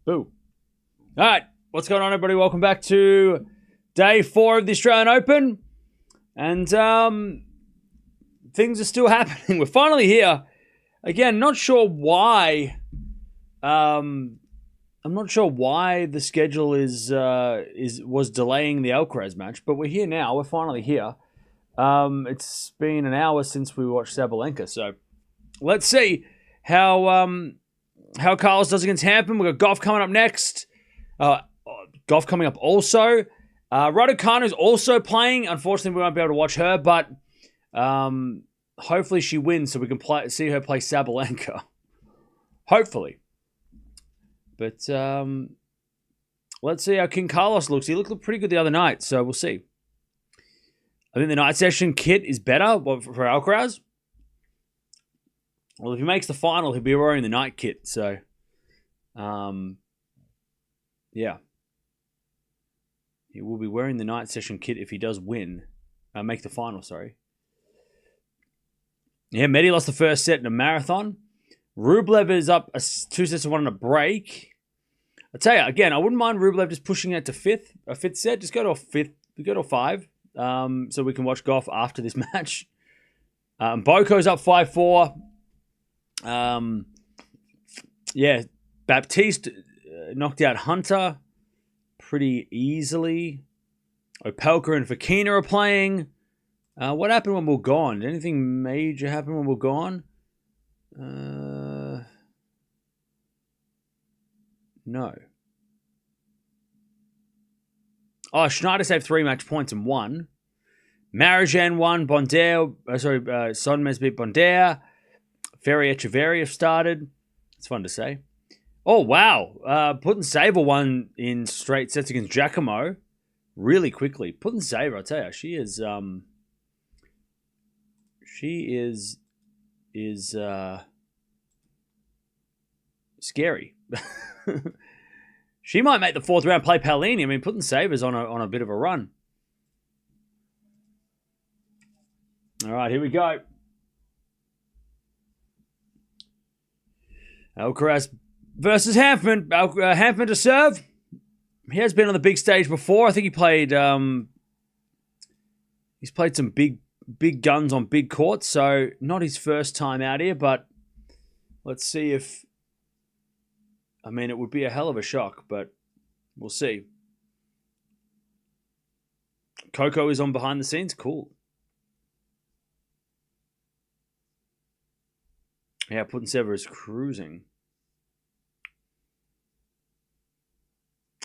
Boo. All right, what's going on, everybody? Welcome back to day 4 of the Australian Open. And things are still happening. We're finally here. Again, not sure why. I'm not sure why the schedule was delaying the Alcaraz match, but we're here now. We're finally here. It's been an hour since we watched Sabalenka, so let's see how Carlos does against Hanfmann. We've got Gauff coming up next. Gauff coming up also. Raducanu is also playing. Unfortunately, we won't be able to watch her, but hopefully she wins so we can see her play Sabalenka. Hopefully. But let's see how King Carlos looks. He looked pretty good the other night, so we'll see. I think the night session kit is better for Alcaraz. Well, if he makes the final, he'll be wearing the night kit. So, yeah. He will be wearing the night session kit if he does win. Make the final, sorry. Yeah, Medi lost the first set in a marathon. Rublev is up 2-1 in a break. I tell you, again, I wouldn't mind Rublev just pushing it to a fifth set. Just go to a fifth. Go to a 5. So we can watch Gauff after this match. Boko's up 5-4. Yeah, Baptiste knocked out Hunter pretty easily. Opelka and Fokina are playing. What happened when we were gone? Did anything major happen when we were gone? No. Oh, Schneider saved 3 match points and won. Marijan won. Sonmez beat Bondare. Ferry Echeverria started. It's fun to say. Oh, wow. Putin-Saver won in straight sets against Giacomo really quickly. Putin-Saver, I'll tell you, she is scary. She might make the 4th round, play Paolini. I mean, Putin-Saver's on a bit of a run. All right, here we go. Alcaraz versus Hanfmann. Hanfmann to serve. He has been on the big stage before. I think he played. He's played some big guns on big courts, so not his first time out here. But let's see if. I mean, it would be a hell of a shock, but we'll see. Coco is on behind the scenes. Cool. Yeah, Putin-Saver is cruising.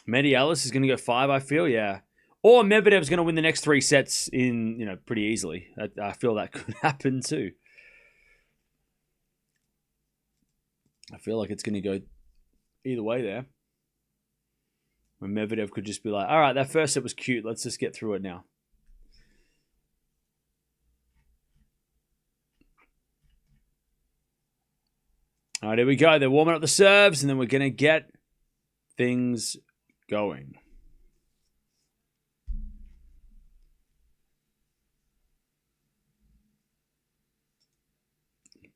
Medialis is going to go 5, I feel, yeah. Or Medvedev's going to win the next 3 sets in, pretty easily. I feel that could happen too. I feel like it's going to go either way there. When Medvedev could just be like, all right, that first set was cute. Let's just get through it now. All right, here we go. They're warming up the serves, and then we're going to get things going.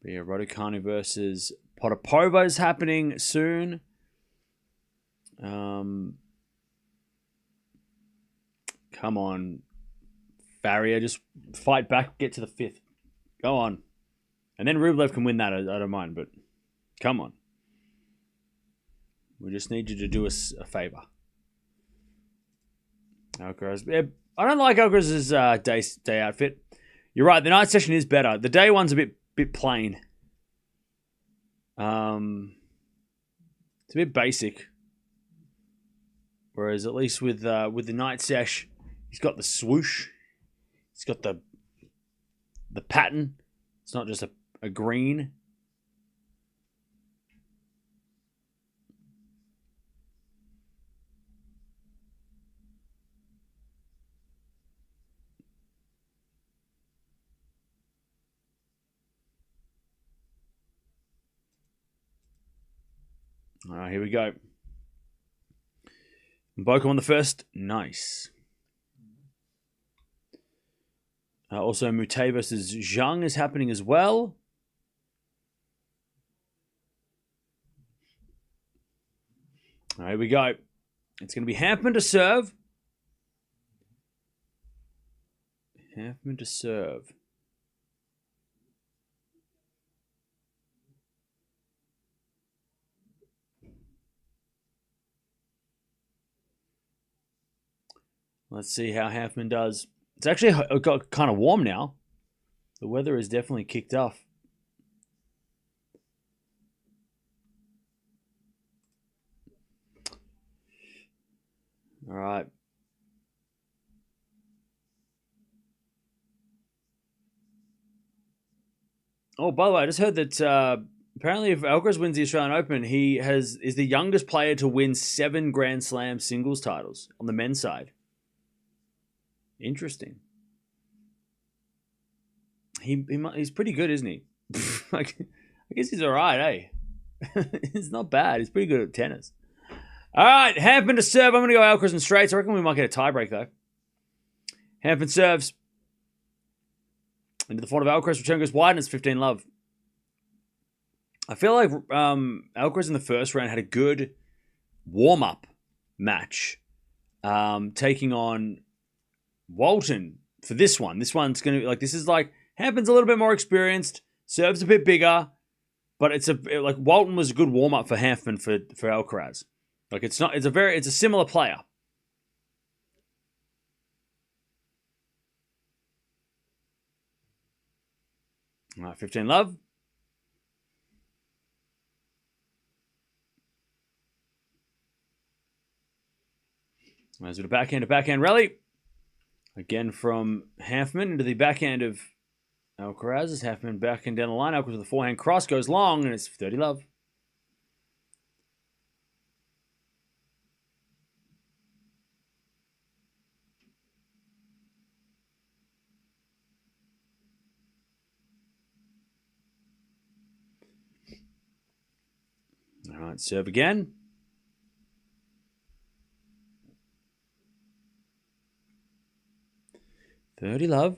Yeah, Raducanu versus Potapova is happening soon. Come on, Faria, just fight back, get to the 5th. Go on. And then Rublev can win that. I don't mind, but come on. We just need you to do us a favor. Alcaraz. Yeah, I don't like Alcaraz's day outfit. You're right. The night session is better. The day one's a bit plain. It's a bit basic. Whereas at least with the night sesh, he's got the swoosh. He's got the pattern. It's not just a green. All right, here we go. Boko on the first. Nice. Also, Mute versus Zhang is happening as well. All right, here we go. It's going to be Hanfmann to serve. Hanfmann to serve. Let's see how Hanfmann does. It's actually got kind of warm now. The weather has definitely kicked off. All right. Oh, by the way, I just heard that apparently if Alcaraz wins the Australian Open, he is the youngest player to win 7 Grand Slam singles titles on the men's side. Interesting. He's pretty good, isn't he? I guess he's all right, eh? He's not bad. He's pretty good at tennis. All right, Hanfmann to serve. I'm going to go Alcaraz and straights. I reckon we might get a tiebreak, though. Hanfmann serves. Into the front of Alcaraz. Return goes wide, and it's 15-love. I feel like Alcaraz in the first round had a good warm-up match, taking on Walton for this one. This one's going to be like, this is like, Hanfmann's a little bit more experienced, serves a bit bigger, but like Walton was a good warm-up for Hanfmann for Alcaraz. Like it's a similar player. All right, 15-love. As with a backhand rally. Again from Hanfmann into the backhand of Alcaraz. As Hanfmann backhand down the line. Alcaraz with the forehand cross goes long, and it's 30-love. All right, serve again. $30-love.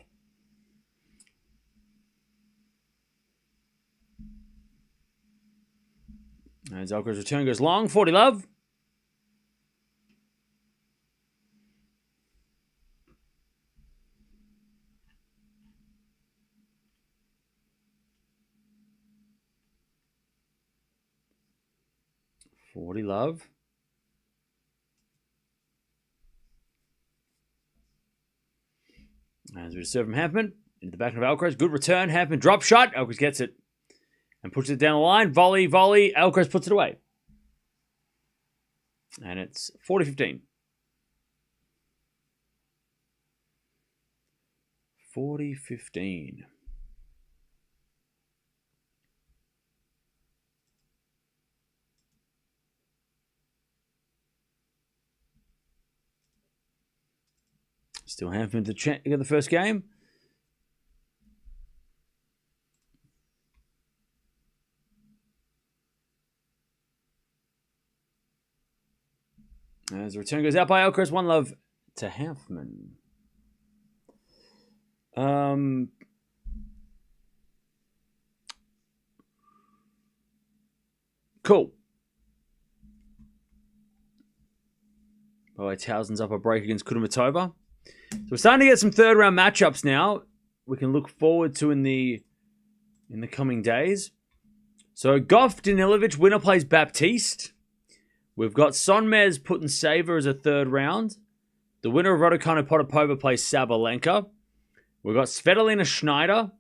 As Alcaraz's return goes long, 40-love. $40-love. As we serve from Hanfmann into the back of Alcaraz. Good return. Hanfmann drop shot. Alcaraz gets it and pushes it down the line. Volley. Alcaraz puts it away. And it's 40-15. 40-15. Still Hanfmann to get the first game. As the return goes out by Alcaraz, 1-love to Hanfmann. Cool. By the way, Towson's up a break against Kudermetova. So we're starting to get some third round matchups now. We can look forward to in the coming days. So Gauff Danilovic, winner plays Baptiste. We've got Sonmez putting Saver as a third round. The winner of Raducanu Potapova plays Sabalenka. We've got Svitolina Schneider.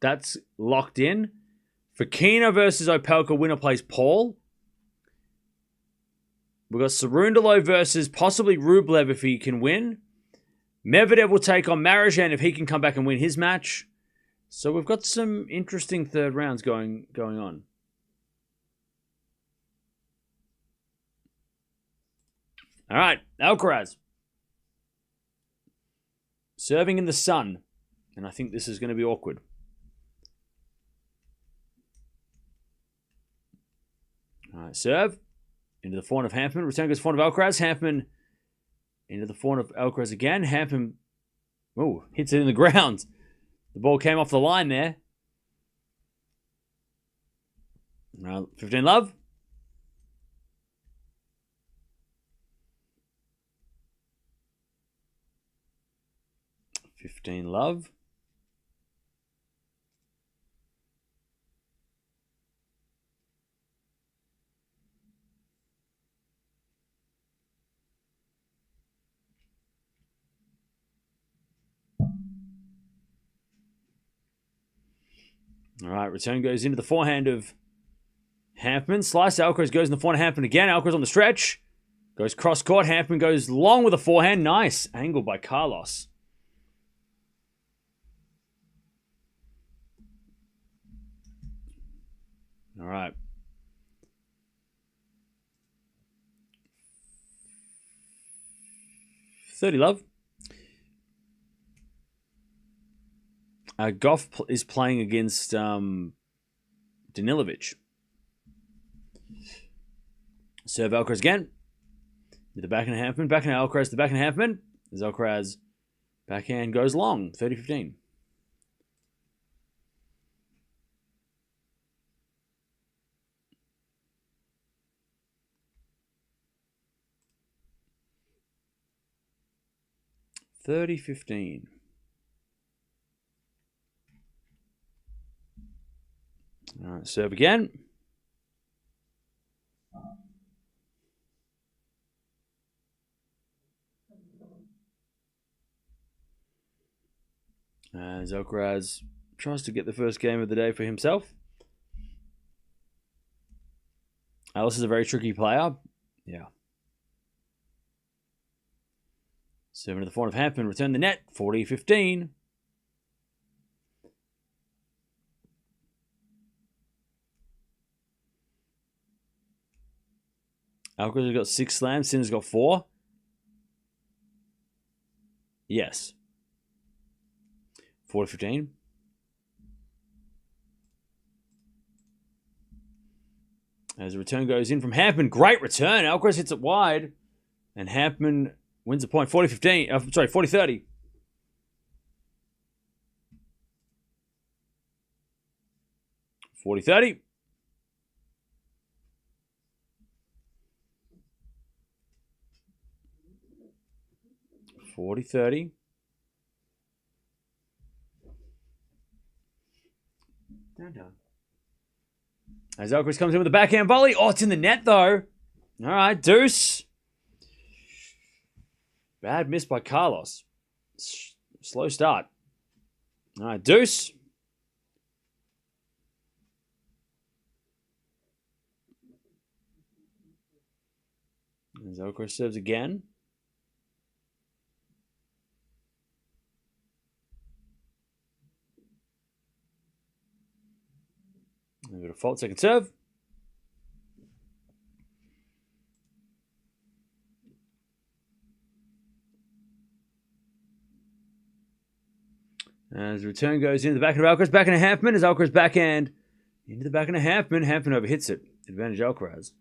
That's locked in. Fokina versus Opelka, winner plays Paul. We've got Cerundolo versus possibly Rublev if he can win. Medvedev will take on Marozsan if he can come back and win his match. So we've got some interesting third rounds going on. All right, Alcaraz. Serving in the sun. And I think this is going to be awkward. All right, serve. Into the forehand of Hanfmann. Return goes forehand of Alcaraz. Hanfmann into the forehand of Alcaraz again. Hanfmann hits it in the ground. The ball came off the line there. 15-love. 15 love. All right, return goes into the forehand of Hanfmann. Slice Alcaraz goes in the forehand of Hanfmann again. Alcaraz on the stretch. Goes cross court. Hanfmann goes long with a forehand. Nice angle by Carlos. All right. $30 love. Gauff is playing against Danilovic. Serve Alcaraz again. With the backhand Hanfmann. Backhand Alcaraz. The backhand Hanfmann. As Alcaraz backhand goes long. 30-15. $30-15. All right, serve again. As Alcaraz tries to get the first game of the day for himself. Alice is a very tricky player. Yeah. Serving to the forehand of Hanfmann. Return the net. 40-15. Alcaraz has got 6 slams. Sinner's got 4. Yes. 40-15. As the return goes in from Hanfmann. Great return. Alcaraz hits it wide. And Hanfmann wins the point. 40-15. Sorry, 40-30. $40-30. $40-30. Down. As Alcaraz comes in with a backhand volley. Oh, it's in the net, though. All right, deuce. Bad miss by Carlos. Slow start. All right, deuce. As Alcaraz serves again. We've got a fault second serve. As the return goes into the backhand of Alcaraz, backhand of Hanfmann, as Alcaraz backhand into the backhand of Hanfmann. Hanfmann overhits it. Advantage Alcaraz.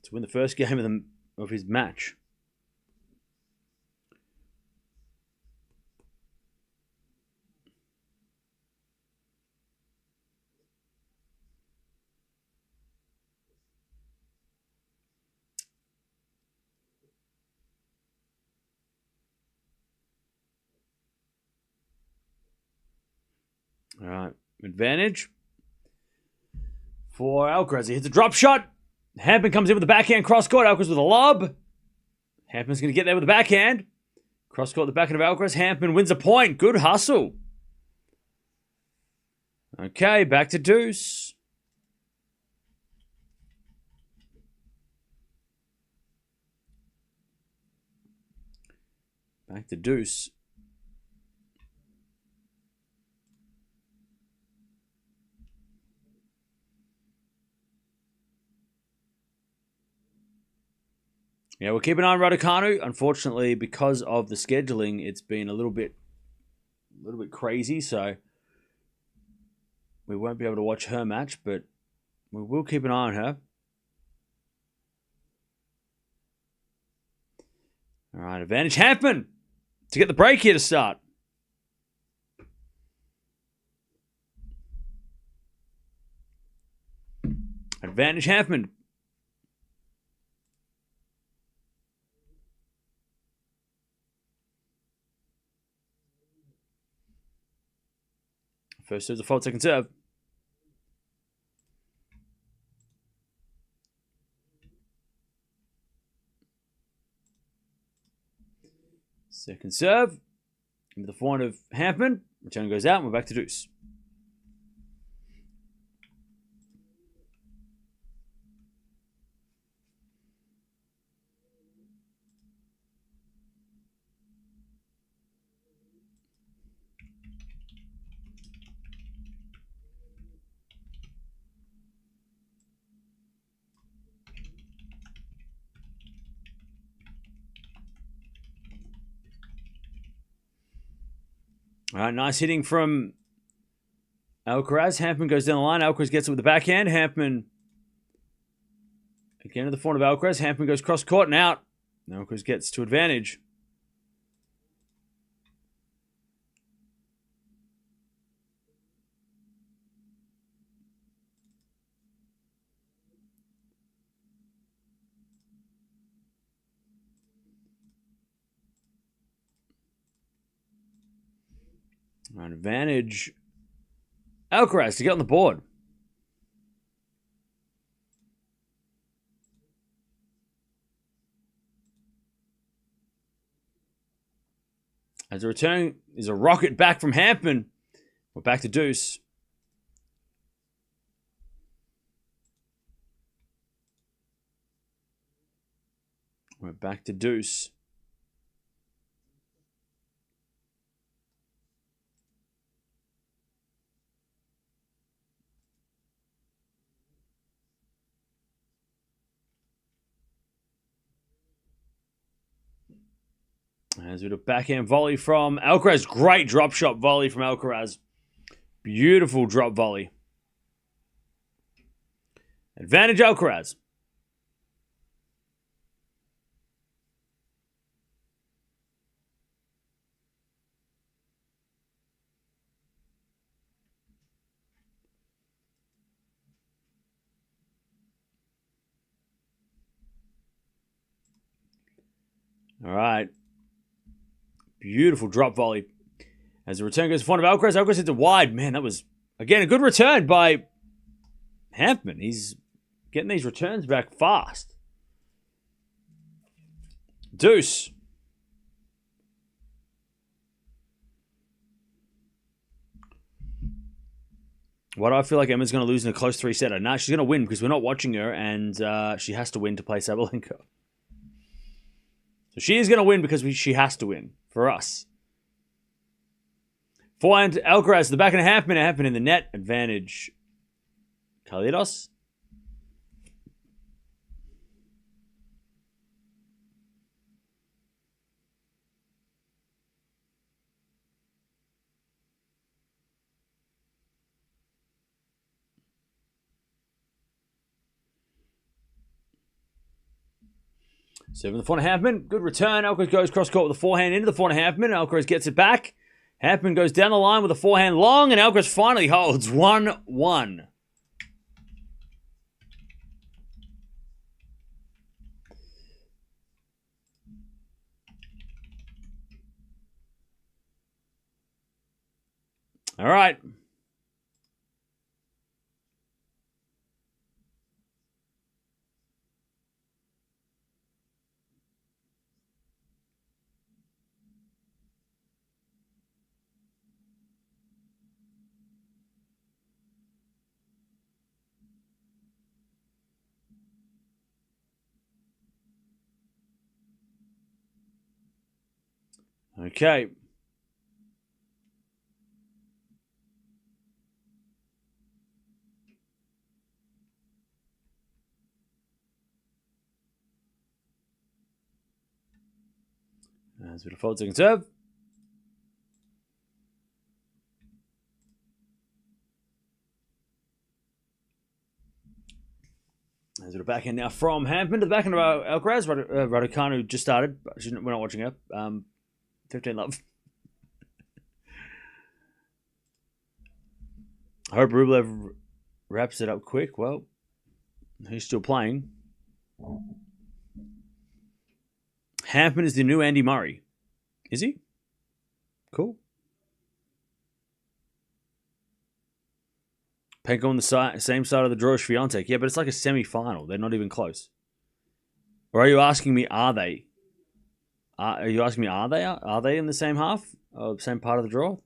To win the first game of his match. All right, advantage for Alcaraz. He hits a drop shot. Hanfmann comes in with the backhand cross court. Alcaraz with a lob. Hanfmann's going to get there with the backhand. Cross court, the backhand of Alcaraz. Hanfmann wins a point. Good hustle. Okay, back to deuce. Back to deuce. Yeah, we'll keep an eye on Raducanu. Unfortunately, because of the scheduling, it's been a little bit crazy, so we won't be able to watch her match, but we will keep an eye on her. All right, advantage Hanfmann to get the break here to start. Advantage Hanfmann. First serve's a fault, second serve. Second serve. With the forehand of Hanfmann. Return goes out and we're back to deuce. All right, nice hitting from Alcaraz. Hanfmann goes down the line. Alcaraz gets it with the backhand. Hanfmann again to the forehand of Alcaraz. Hanfmann goes cross court and out. Alcaraz gets to advantage. An advantage. Alcaraz to get on the board. As a return is a rocket back from Hanfmann. We're back to deuce. We're back to deuce. As with a backhand volley from Alcaraz. Great drop shot volley from Alcaraz. Beautiful drop volley. Advantage Alcaraz. All right. Beautiful drop volley. As the return goes in front of Alcaraz. Alcaraz hits it wide. Man, that was, again, a good return by Hanfmann. He's getting these returns back fast. Deuce. Why do I feel like Emma's going to lose in a close 3-setter? Nah, she's going to win because we're not watching her, and she has to win to play Sabalenka. So she is going to win because she has to win for us. Forehand, Alcaraz, the back and a half minute, Hanfmann in the net. Advantage, Carlitos. Serving the forehand, Hanfmann. Good return. Alcaraz goes cross court with the forehand into the forehand, Hanfmann. Alcaraz gets it back. Hanfmann goes down the line with a forehand long, and Alcaraz finally holds 1-1. All right. Okay. As we default second serve. As we backhand now from Hanfmann to the backhand of Alcaraz. Raducanu just started. We're not watching her. 15 love. I hope Rublev wraps it up quick. Well, he's still playing. Hanfmann is the new Andy Murray. Is he? Cool. Penko on the same side of the draw as Swiatek. Yeah, but it's like a semi-final. They're not even close. Or are you asking me, are they? Are you asking me, are they? Are they in the same half? Or same part of the draw?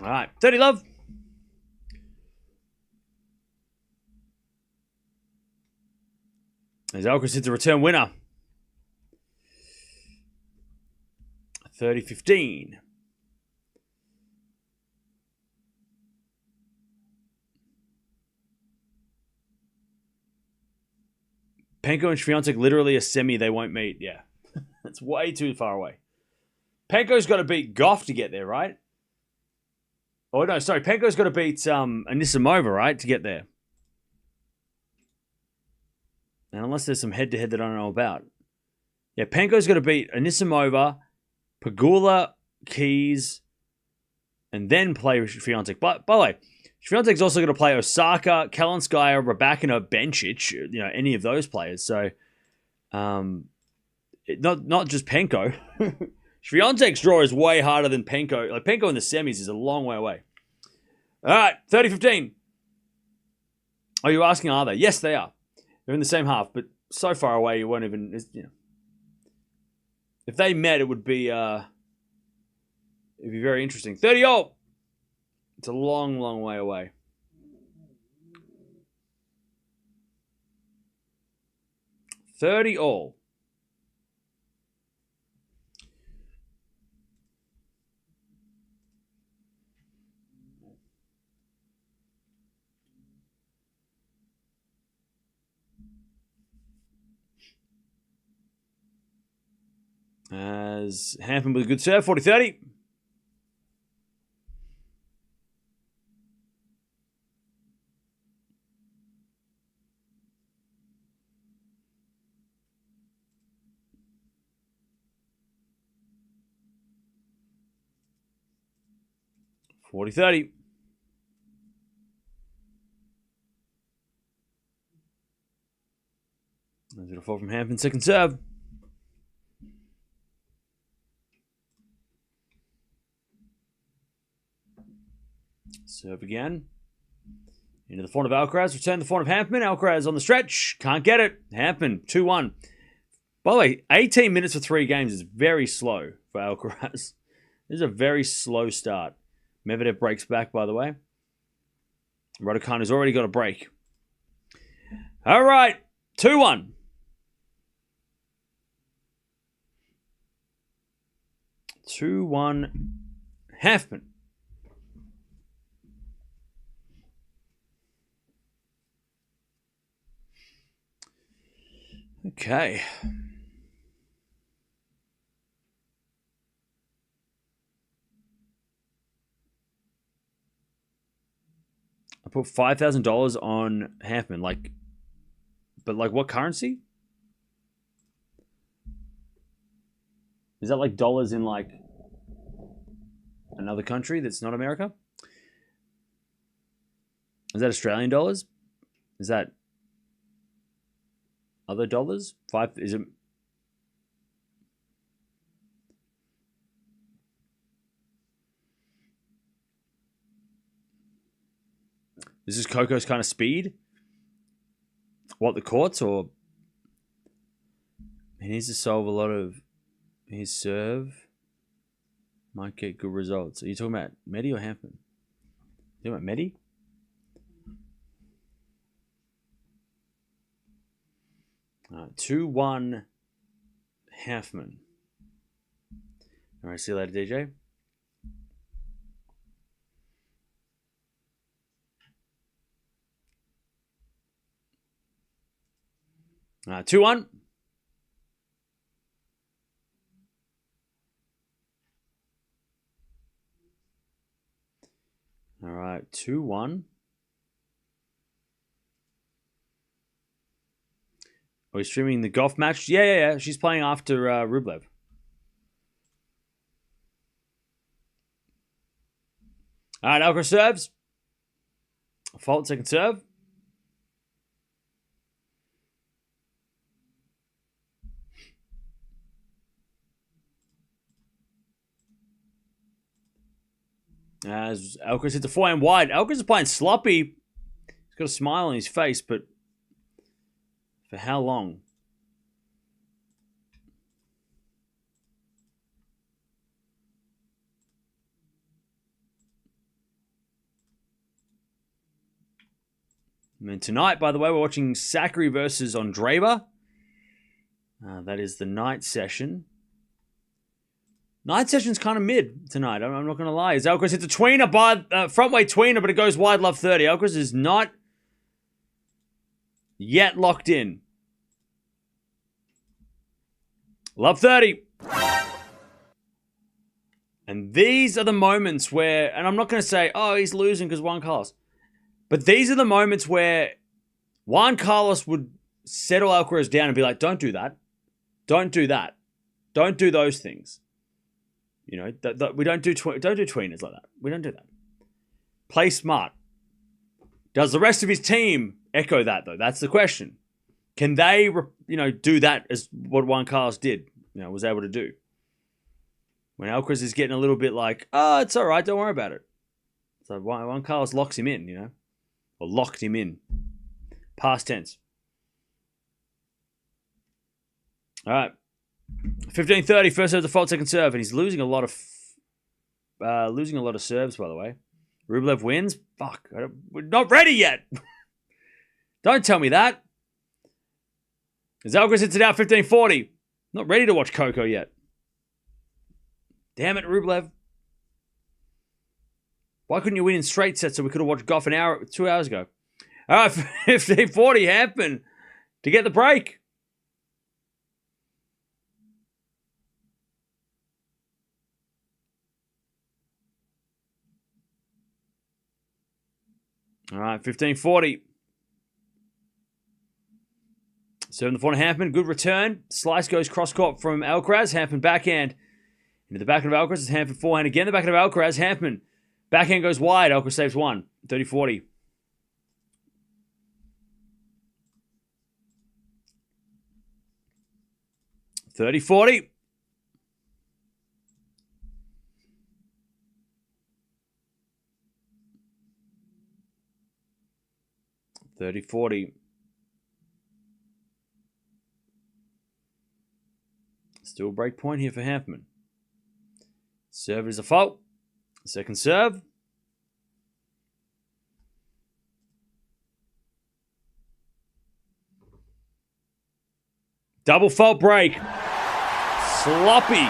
All right. 30 love. As Alcaraz hits a return winner. 30-15. Penko and Swiatek literally a semi they won't meet. Yeah. That's way too far away. Penko's got to beat Gauff to get there, right? Oh, no, sorry. Penko's got to beat Anisimova, right, to get there. And unless there's some head-to-head that I don't know about. Yeah, Penko's got to beat Anisimova, Pegula, Keys, and then play Swiatek. By the way, Swiatek's also going to play Osaka, Kalinskaya, Raducanu, Bencic, any of those players. So, not just Penko. Swiatek's draw is way harder than Penko. Like, Penko in the semis is a long way away. All right, 30-15. Are you asking, are they? Yes, they are. They're in the same half, but so far away you won't even, If they met, it'd be very interesting. 30-all. It's a long, long way away. $30-all. As Hanfmann with a good serve, 40-30. $40-30. There's a fall from Hanfmann, second serve. Serve again. Into the front of Alcaraz. Return the front of Hanfmann. Alcaraz on the stretch. Can't get it. Hanfmann, 2-1. By the way, 18 minutes for 3 games is very slow for Alcaraz. This is a very slow start. Medvedev breaks back, by the way. Raducanu's already got a break. All right. 2-1. Hanfmann. Okay. I put $5,000 on Hanfmann, but what currency? Is that like dollars in like another country that's not America? Is that Australian dollars? Is that other dollars? Is it? This is Coco's kind of speed? What, the courts, or? He needs to solve a lot of his serve. Might get good results. Are you talking about Medi or Hanfmann? You talking about Medi? All right, 2-1 Hanfmann. All right, see you later, DJ. All right, 2-1. All right, 2-1. Are we streaming the Gauff match? Yeah. She's playing after Rublev. All right, Alcaraz serves. Fault, second serve. As Alcaraz hits a forehand wide. Alcaraz is playing sloppy. He's got a smile on his face, but for how long? And then tonight, by the way, we're watching Sakkari versus Andreeva. That is the night session. Night session's kind of mid tonight. I'm not going to lie. As Alcaraz hits a tweener by front weight tweener, but it goes wide, love 30. Alcaraz is not yet locked in. Love 30. And these are the moments where, and I'm not going to say, oh, he's losing because Juan Carlos. But these are the moments where Juan Carlos would settle Alcaraz down and be like, don't do that. Don't do that. Don't do those things. You know, we don't do tweeners like that. We don't do that. Play smart. Does the rest of his team echo that, though? That's the question. Can they, do that as what Juan Carlos did, was able to do? When Alcaraz is getting a little bit like, oh, it's all right, don't worry about it. So Juan Carlos locks him in, or locked him in. Past tense. All right. 15-30, first serve, default, second serve, and he's losing a lot of serves, by the way. Rublev wins. Fuck, we're not ready yet. Don't tell me that. As Alcaraz hits it out, 15-40. Not ready to watch Coco yet. Damn it, Rublev. Why couldn't you win in straight sets so we could have watched Gauff 2 hours ago? All right, 15-40, Hanfmann to get the break. All right, 15-40. Serving the forehand, Hanfmann. Good return. Slice goes cross-court from Alcaraz. Hanfmann backhand. Into the back of Alcaraz. It's Hanfmann forehand again. The back of Alcaraz. Hanfmann. Backhand goes wide. Alcaraz saves one. 30-40. $30-40. $30-40. Still break point here for Hanfmann. Serve is a fault. Second serve. Double fault break. Sloppy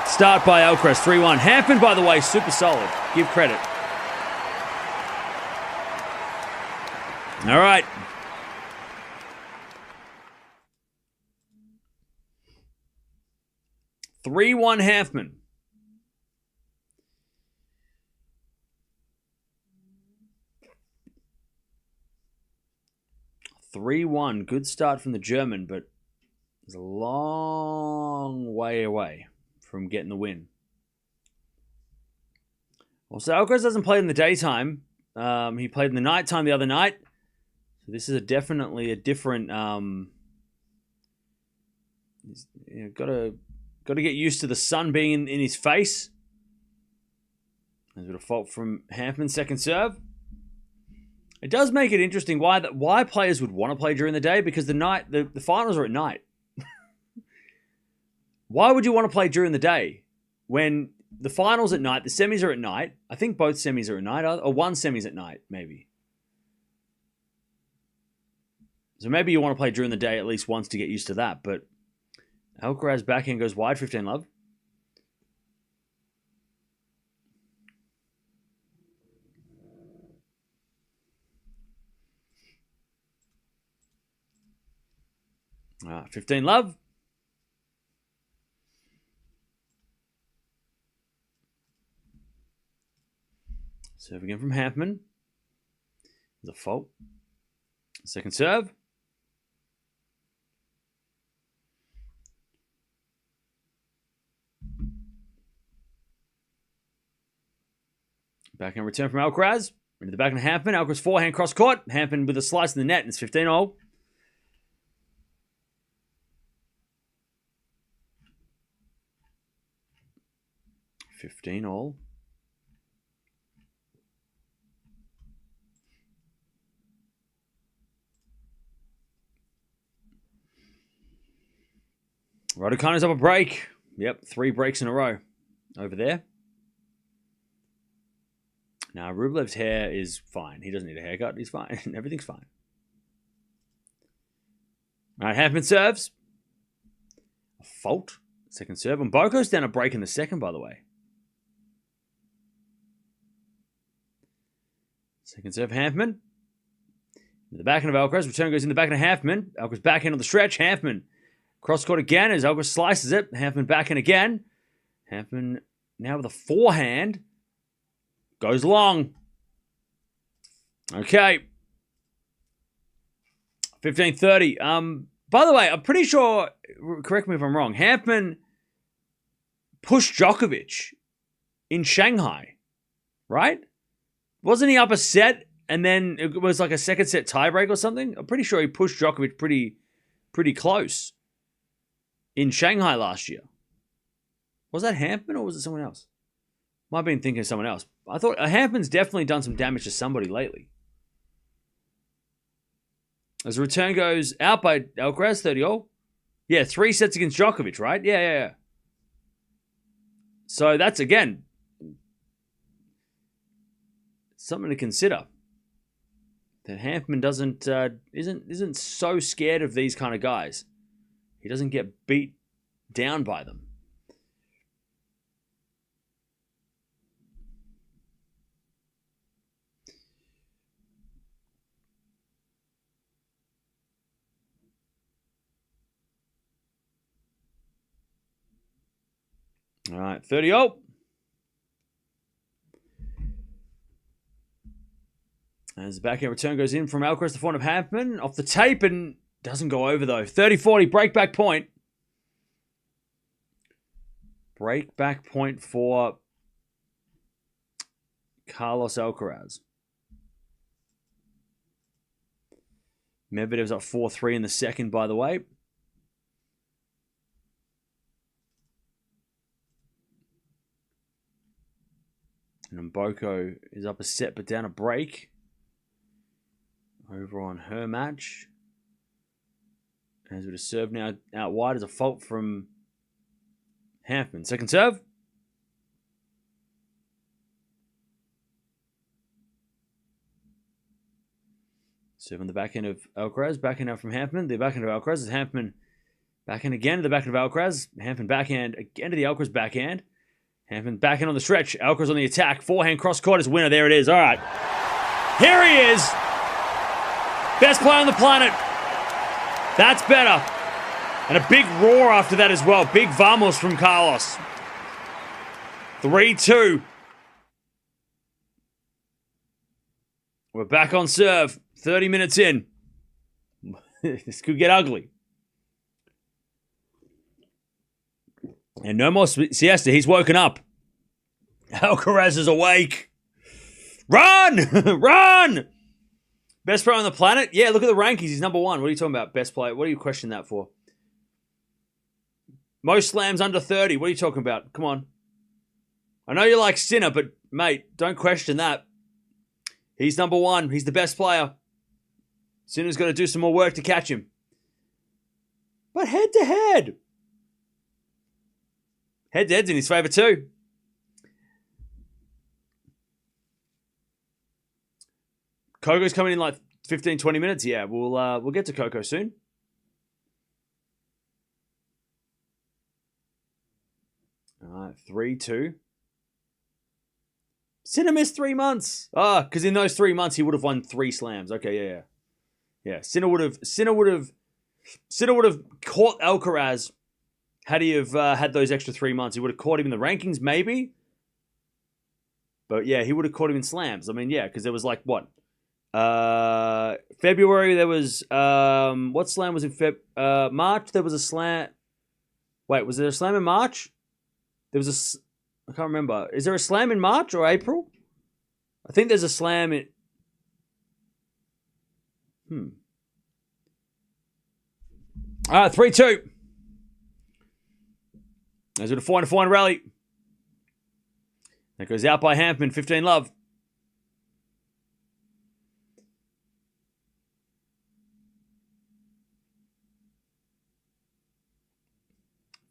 start by Alcaraz. 3-1. Hanfmann, by the way, super solid. Give credit. All right. $3-1 Hanfmann. $3-1. Good start from the German, but it's a long way away from getting the win. Well, so Alcaraz doesn't play in the daytime. He played in the nighttime the other night. So this is definitely a different. Got to get used to the sun being in his face. There's a bit of fault from Hanfmann, second serve. It does make it interesting why players would want to play during the day, because the finals are at night. Why would you want to play during the day when the finals at night, the semis are at night? I think both semis are at night, or one semi's at night, maybe. So maybe you want to play during the day at least once to get used to that. But Alcaraz backhand goes wide, 15 love. All right, 15 love. Serve again from Hanfmann. The fault. Second serve. Backhand return from Alcaraz. Into the backhand of Hanfmann. Alcaraz forehand cross court. Hanfmann with a slice in the net, and it's 15-all. Raducanu's up a break. Yep, 3 breaks in a row over there. Now, Rublev's hair is fine. He doesn't need a haircut. He's fine. Everything's fine. All right, Hanfmann serves. A fault. Second serve. And Boko's down a break in the second, by the way. Second serve, Hanfmann. In the backhand of Alcaraz. Return goes in the backhand of Hanfmann. Alcaraz backhand on the stretch. Hanfmann cross court again as Alcaraz slices it. Hanfmann backhand again. Hanfmann now with a forehand. Goes long. Okay. 15-30. By the way, I'm pretty sure, correct me if I'm wrong, Hanfmann pushed Djokovic in Shanghai, right? Wasn't he up a set and then it was like a second set tiebreak or something? I'm pretty sure he pushed Djokovic pretty close in Shanghai last year. Was that Hanfmann or was it someone else? Might have been thinking of someone else. I thought Hanfmann's definitely done some damage to somebody lately. As the return goes out by Alcaraz, 30-all. Yeah, 3 sets against Djokovic, right? Yeah. So that's, again, something to consider. That Hanfmann isn't so scared of these kind of guys. He doesn't get beat down by them. All right, 30-all. As the backhand return goes in from Alcaraz, the front of Hanfmann. Off the tape and doesn't go over, though. 30-40, breakback point. Breakback point for Carlos Alcaraz. Medvedev's up 4-3 in the second, by the way. And Mboko is up a set but down a break. Over on her match. As with a serve now out wide as a fault from Hanfmann. Second serve. Serve on the backhand of Alcaraz. Backhand out from Hanfmann. The backhand of Alcaraz is Hanfmann. Backhand again to the backhand of Alcaraz. Hanfmann backhand again to the Alcaraz backhand. Hanfmann backhand on the stretch. Alcaraz on the attack. Forehand cross court is winner. There it is. All right. Here he is. Best player on the planet. That's better. And a big roar after that as well. Big vamos from Carlos. 3-2. We're back on serve. 30 minutes in. This could get ugly. And no more siesta. He's woken up. Alcaraz is awake. Run! Run! Best player on the planet? Yeah, look at the rankings. He's number 1. What are you talking about? Best player. What are you questioning that for? Most slams under 30. What are you talking about? Come on. I know you like Sinner, but mate, don't question that. He's number 1. He's the best player. Sinner's got to do some more work to catch him. But head-to-head. Head-to-head's in his favour too. Coco's coming in like 15, 20 minutes. Yeah, we'll get to Coco soon. All right, 3-2. Sinner missed 3 months. Because in those 3 months he would have won 3 slams. Okay, yeah. Sinner would have caught Alcaraz had he have had those extra 3 months. He would have caught him in the rankings, maybe. But yeah, he would have caught him in slams. I mean, yeah, because there was like what? February there was what slam was in March? There was a slam. Wait, was there a slam in March? There was I can't remember. Is there a slam in March or April? I think there's a slam in... All right, 3-2. As with a 4-4 rally. That goes out by Hanfmann, 15 love.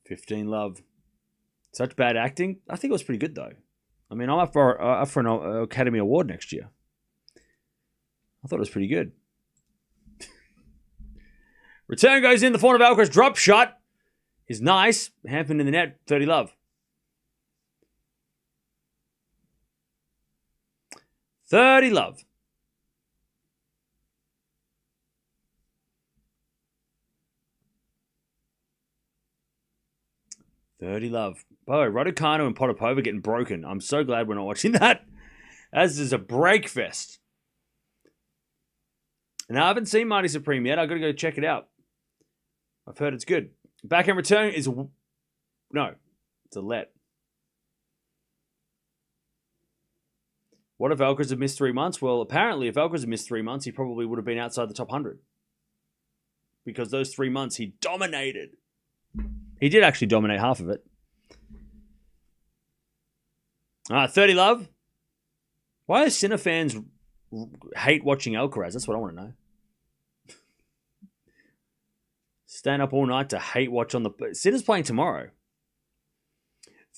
$15 love. Such bad acting. I think it was pretty good though. I mean, I'm up for an Academy Award next year. I thought it was pretty good. Return goes in. The forehand of Alcaraz. Drop shot is nice. Hanfmann in the net. 30 love. 30 love. $30 love. By the way, Raducanu and Potapova getting broken. I'm so glad we're not watching that. As is a break fest. Now, I haven't seen Mighty Supreme yet. I've got to go check it out. I've heard it's good. Backhand return is... No, it's a let. What if Alcaraz had missed 3 months? Well, apparently, if Alcaraz had missed 3 months, he probably would have been outside the top 100. Because those 3 months, he dominated. He did actually dominate half of it. All right, 30 love. Why do Sinner fans hate watching Alcaraz? That's what I want to know. Stand up all night to hate watch on the... Sinner's playing tomorrow.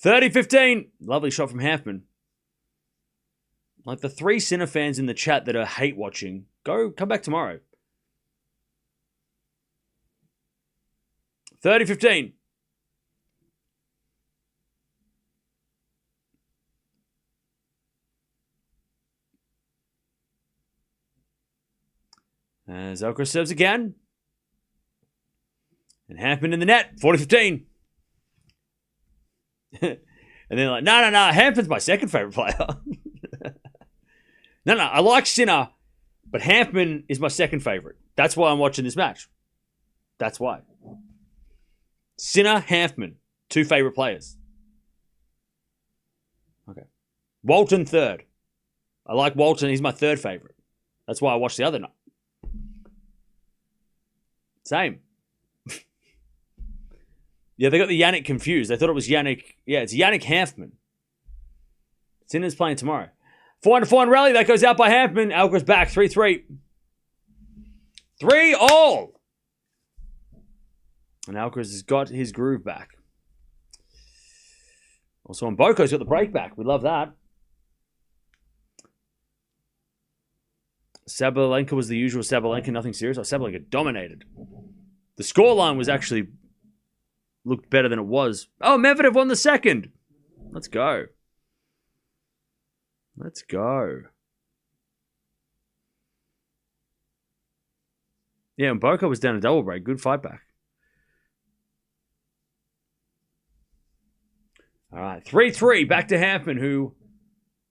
30-15. Lovely shot from Hanfmann. Like the 3 Sinner fans in the chat that are hate watching, come back tomorrow. 30-15. As Alcaraz serves again. And Hanfmann in the net. 40-15. And then like, no. Hanfmann's my second favorite player. No. I like Sinner. But Hanfmann is my second favorite. That's why I'm watching this match. That's why. Sinner, Hanfmann. 2 favorite players. Okay. Walton third. I like Walton. He's my third favorite. That's why I watched the other night. Same. Yeah, they got the Yannick confused. They thought it was Yannick. Yeah, it's Yannick Hanfmann. Sinner's playing tomorrow. 4-4 rally. That goes out by Hanfmann. Alcaraz back. 3-3. 3-all. And Alcaraz has got his groove back. Also, Mboko's got the break back. We love that. Sabalenka was the usual Sabalenka, nothing serious. Sabalenka dominated. The scoreline was actually looked better than it was. Oh, Medvedev won the second. Let's go. Let's go. Yeah, and Boko was down a double break. Good fight back. All right, 3-3. Back to Hanfmann, who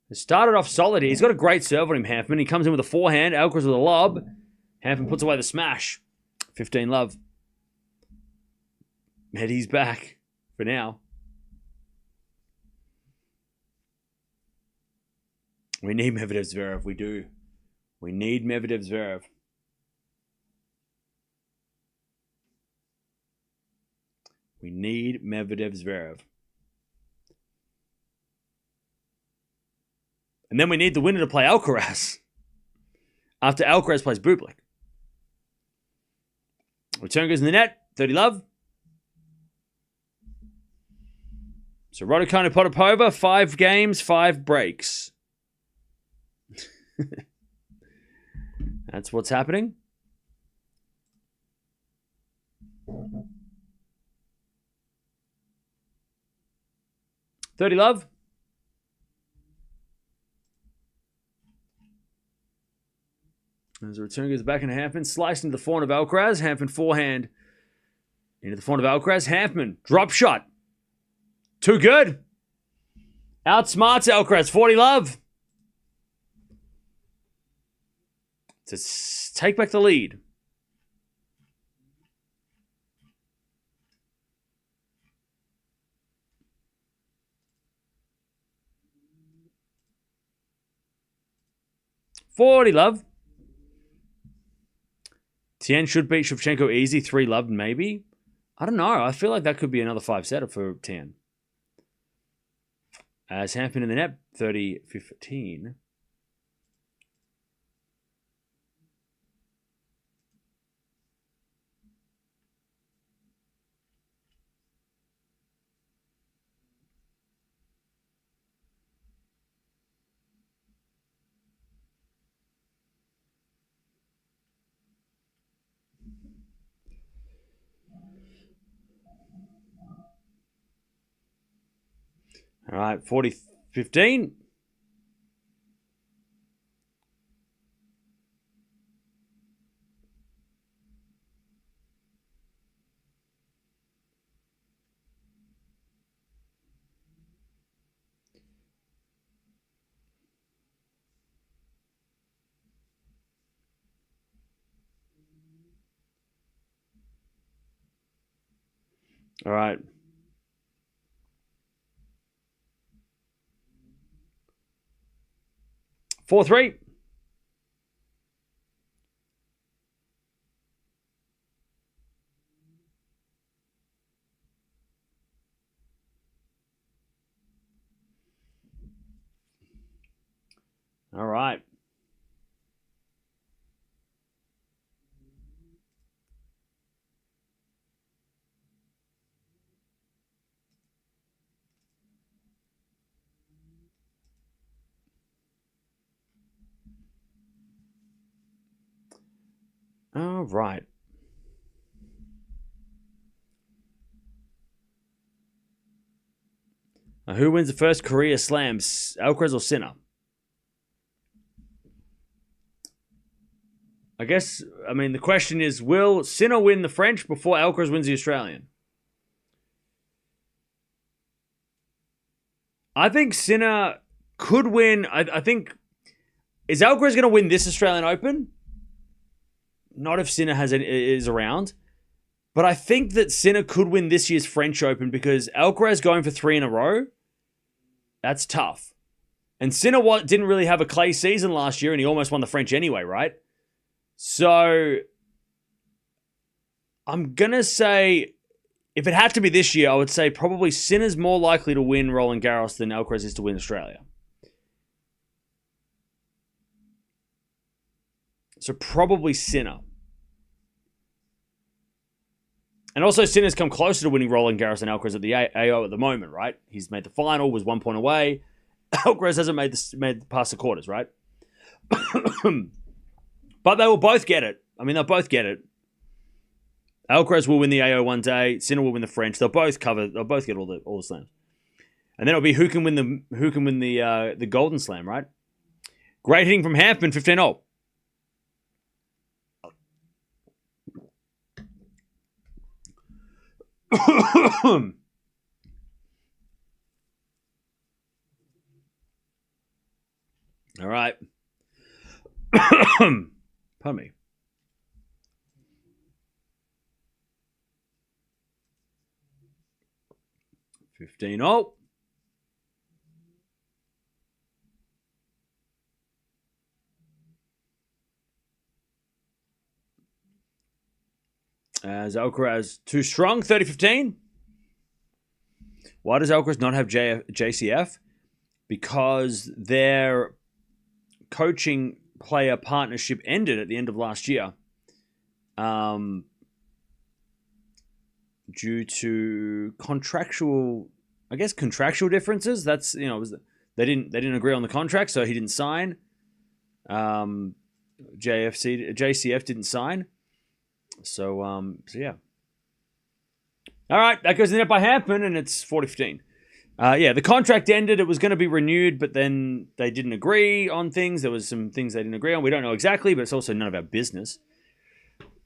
has started off solid here. He's got a great serve on him, Hanfmann. He comes in with a forehand. Alcaraz with a lob. Hanfmann puts away the smash. 15 love. Medvedev's back for now. We need Medvedev Zverev. We do. We need Medvedev Zverev. We need Medvedev Zverev. And then we need the winner to play Alcaraz. After Alcaraz plays Bublik. Return goes in the net. 30 love. So Raducanu Potapova, 5 games, 5 breaks. That's what's happening. $30 love. As the return goes back into Hanfmann, sliced into the forehand of Alcaraz. Hanfmann forehand into the forehand of Alcaraz. Hanfmann, drop shot. Too good. Outsmarts Alcaraz, 40 love. To take back the lead. 40 love. Tien should beat Shevchenko easy. 3 love, maybe. I don't know. I feel like that could be another 5-setter for Tien. As Hanfmann in the net, 30-15. All right, 40-15. All right. Four, 3. All right. All right. Now, who wins the first career slams, Alcaraz or Sinner? I guess, the question is, will Sinner win the French before Alcaraz wins the Australian? I think Sinner could win. I think, is Alcaraz going to win this Australian Open? Not if Sinner is around. But I think that Sinner could win this year's French Open because Alcaraz going for 3 in a row, that's tough. And Sinner didn't really have a clay season last year and he almost won the French anyway, right? So I'm going to say, if it had to be this year, I would say probably Sinner's more likely to win Roland Garros than Alcaraz is to win Australia. So probably Sinner. And also Sinner's come closer to winning Roland Garros than Alcaraz at the AO at the moment, right? He's made the final, was 1 point away. Alcaraz hasn't made past the quarters, right? But they will both get it. They'll both get it. Alcaraz will win the AO one day. Sinner will win the French. They'll both get all the slams. And then it'll be who can win the Golden Slam, right? Great hitting from Hanfmann, 15-0. All right. Pardon me. $15. As Alcaraz too strong, 30-15. Why does Alcaraz not have JCF? Because their coaching player partnership ended at the end of last year. Due to contractual differences. That's, they didn't agree on the contract, so he didn't sign. JCF didn't sign. So yeah. All right, that goes in the net by Hanfmann, and it's 40-15. The contract ended. It was going to be renewed, but then they didn't agree on things. There was some things they didn't agree on. We don't know exactly, but it's also none of our business.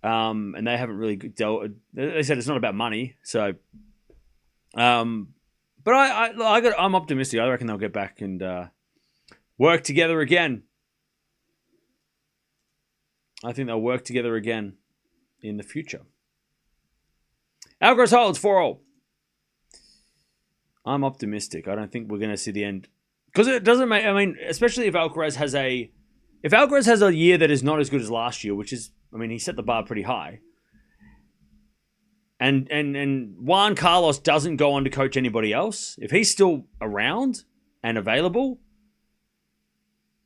And they haven't really dealt. They said it's not about money. So, but I'm optimistic. I reckon they'll get back and work together again. I think they'll work together again in the future. Alcaraz holds 4-0. I'm optimistic. I don't think we're going to see the end. Because it doesn't make... especially if Alcaraz has a If Alcaraz has a year that is not as good as last year, which is, I mean, he set the bar pretty high, and Juan Carlos doesn't go on to coach anybody else, if he's still around and available,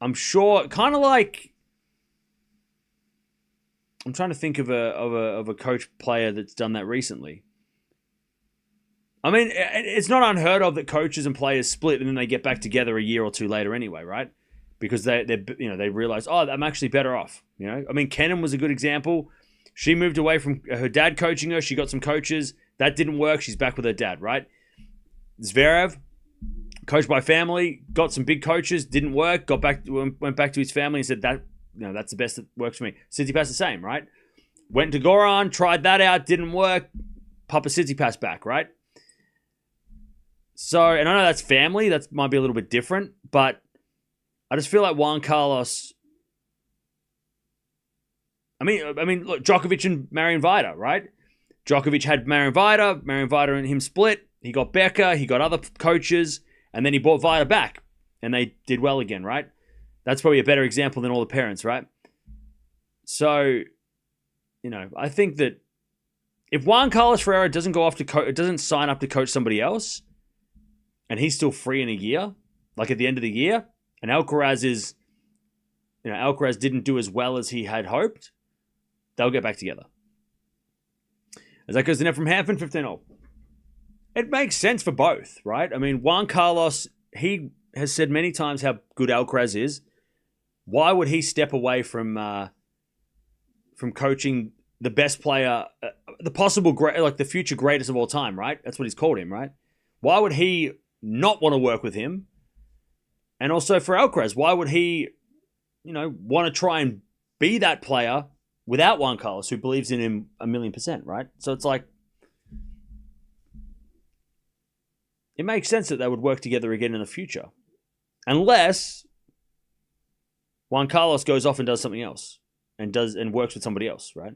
I'm sure, kind of like, I'm trying to think of a coach player that's done that recently. I mean, it's not unheard of that coaches and players split and then they get back together a year or two later anyway, right? Because they realize, oh, I'm actually better off. I mean, Kenin was a good example. She moved away from her dad coaching her. She got some coaches. That didn't work. She's back with her dad, right? Zverev, coached by family, got some big coaches, didn't work, went back to his family and said that, that's the best that works for me. Tsitsipas the same, right? Went to Goran, tried that out, didn't work. Papa Tsitsipas back, right? So, and I know that's family, that might be a little bit different, but I just feel like Juan Carlos. I mean, look, Djokovic and Marion Vida, right? Djokovic had Marion Vida and him split. He got Becker, he got other coaches, and then he brought Vida back, and they did well again, right? That's probably a better example than all the parents, right? So, I think that if Juan Carlos Ferreira doesn't go off to doesn't sign up to coach somebody else, and he's still free in a year, like at the end of the year, and Alcaraz didn't do as well as he had hoped, they'll get back together. As that goes to net from Hanfmann, 15-0. It makes sense for both, right? I mean, Juan Carlos, he has said many times how good Alcaraz is. Why would he step away from coaching the best player, the possible like the future greatest of all time, right? That's what he's called him, right? Why would he not want to work with him? And also for Alcaraz, why would he, want to try and be that player without Juan Carlos, who believes in him 1,000,000%, right? So it's like, it makes sense that they would work together again in the future. Unless Juan Carlos goes off and does something else and works with somebody else, right?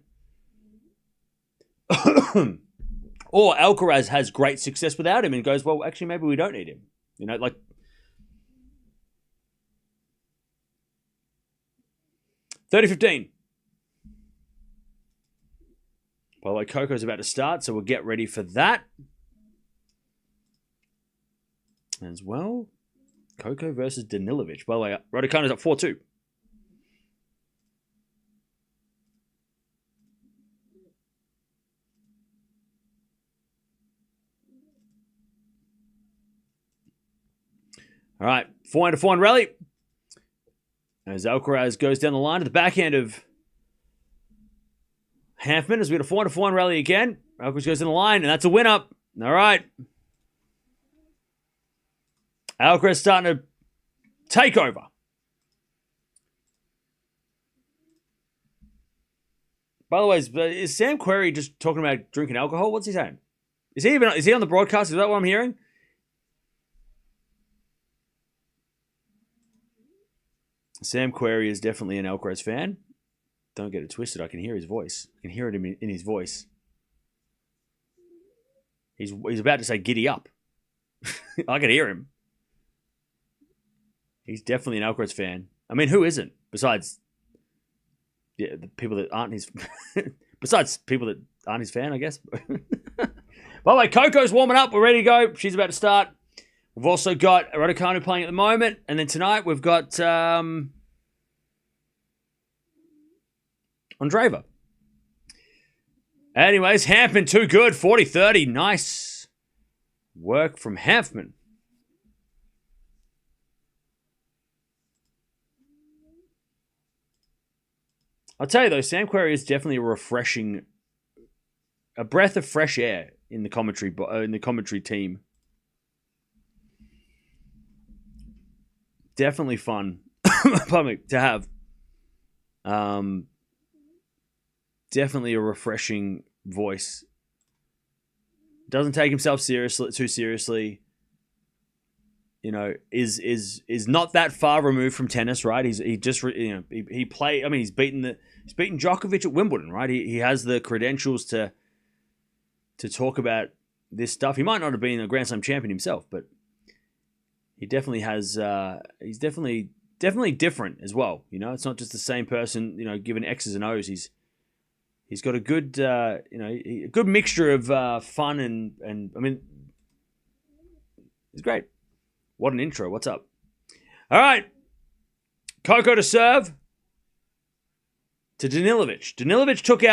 Or Alcaraz has great success without him and goes, well, actually, maybe we don't need him. Like 30-15. By the way, Coco's about to start, so we'll get ready for that. As well, Coco versus Danilovic. By the way, Raducanu's up 4-2. All right, 4-4 rally. As Alcaraz goes down the line to the backhand of Hanfmann, as we get a 4-4 rally again. Alcaraz goes down the line, and that's a win up. All right. Alcaraz starting to take over. By the way, is Sam Querrey just talking about drinking alcohol? What's he saying? Is he on the broadcast? Is that what I'm hearing? Sam Querrey is definitely an Alcaraz fan. Don't get it twisted. I can hear his voice. I can hear it in his voice. He's about to say giddy up. I can hear him. He's definitely an Alcaraz fan. I mean, who isn't? Besides, the people that aren't his... besides people that aren't his fan, I guess. By the way, Coco's warming up. We're ready to go. She's about to start. We've also got Raducanu playing at the moment. And then tonight we've got Andreeva. Anyways, Hanfmann too good. 40-30. Nice work from Hanfmann. I'll tell you though, Sam Querrey is definitely a breath of fresh air in the commentary team. Definitely fun to have. Definitely a refreshing voice. Doesn't take himself too seriously. Is not that far removed from tennis, right? He's beaten Djokovic at Wimbledon, right? He has the credentials to talk about this stuff. He might not have been a Grand Slam champion himself, but he definitely has. He's definitely definitely different as well. You know, it's not just the same person, you know, given X's and O's. He's got a good, you know, a good mixture of fun and I mean, he's great. What an intro. What's up? All right. Coco to serve to Danilovic. Danilovic took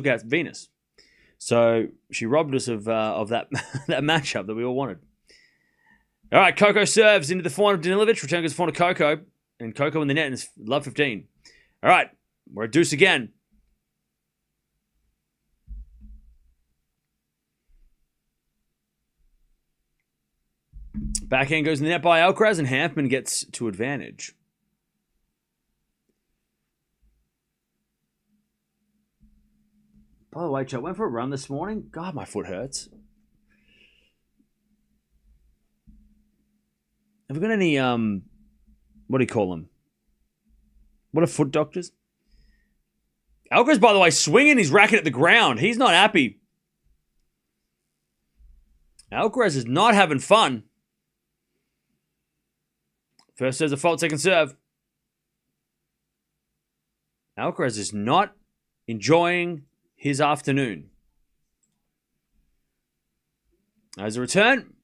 out Venus. So she robbed us of that that matchup that we all wanted. All right, Coco serves into the forehand of Danilovic. Return goes forehand to Coco. And Coco in the net and it's love 15. All right, we're at deuce again. Backhand goes in the net by Alcaraz and Hanfmann gets to advantage. By the way, I went for a run this morning. God, my foot hurts. Have we got any, what do you call them? What are foot doctors? Alcaraz, by the way, swinging his racket at the ground. He's not happy. Alcaraz is not having fun. First serve's a fault, second serve. Alcaraz is not enjoying his afternoon. As a return,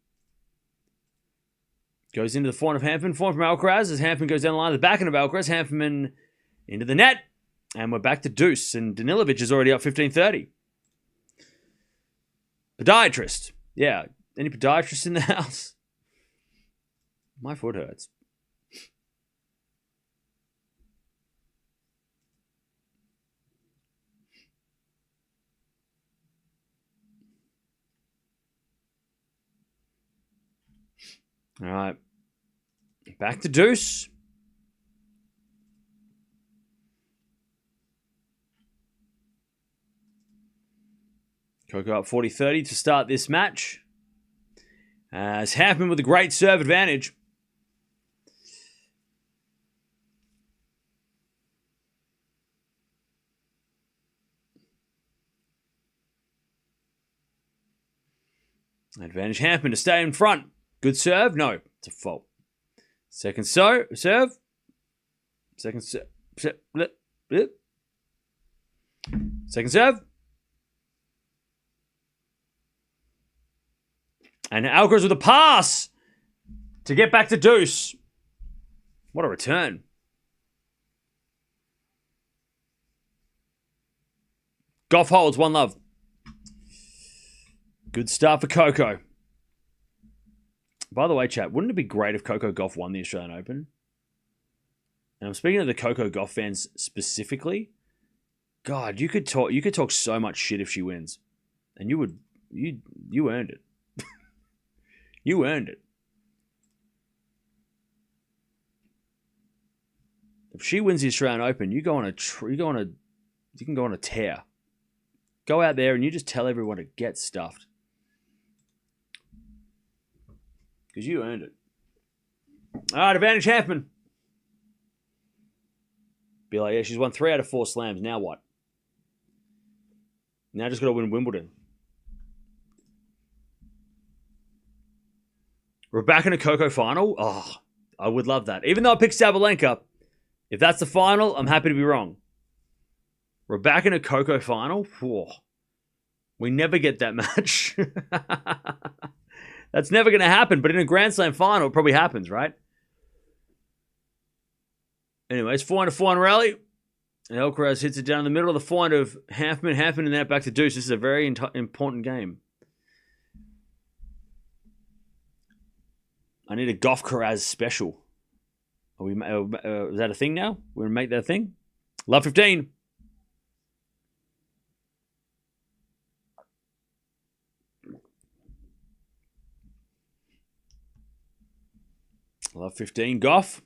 goes into the forehand of Hanfmann. Forehand from Alcaraz as Hanfmann goes down the line. The backhand of Alcaraz. Hanfmann into the net. And we're back to deuce. And Danilovic is already up 15-30. Podiatrist. Yeah. Any podiatrists in the house? My foot hurts. All right. Back to deuce. Coco up 40-30 to start this match. As Hanfmann with a great serve advantage. Advantage Hanfmann to stay in front. Good serve? No, it's a fault. Second serve. Second serve. Second serve. And Alcaraz with a pass to get back to deuce. What a return. Gauff holds, 1-love. Good start for Coco. By the way, chat, wouldn't it be great if Coco Gauff won the Australian Open? And I'm speaking to the Coco Gauff fans specifically. God, you could talk so much shit if she wins. And you earned it. You earned it. If she wins the Australian Open, you can go on a tear. Go out there and you just tell everyone to get stuffed. Because you earned it. All right, advantage Hanfmann. Be like, yeah, she's won 3 out of 4 slams. Now what? Now just got to win Wimbledon. We're back in a Coco final. Oh, I would love that. Even though I picked Sabalenka, if that's the final, I'm happy to be wrong. We're back in a Coco final. Whoa. We never get that match. That's never going to happen, but in a Grand Slam final, it probably happens, right? Anyways, 4-4 rally. And Alcaraz hits it down the middle of the forehand of Hanfmann. Hanfmann in that back to deuce. This is a very important game. I need a Gauff Alcaraz special. Is that a thing now? We're going to make that a thing? Love 15. Love 15. Gauff.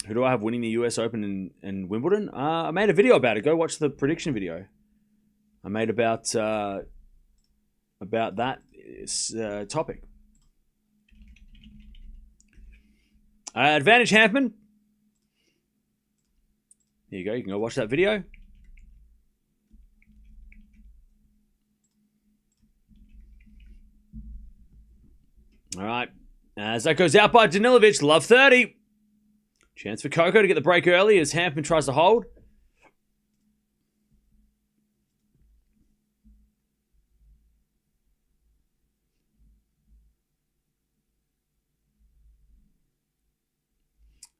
Who do I have winning the US Open and Wimbledon? I made a video about it. Go watch the prediction video. I made about that topic. Advantage Hanfmann. There you go. You can go watch that video. All right. As that goes out by Danilovic, love 30. Chance for Coco to get the break early as Hanfmann tries to hold.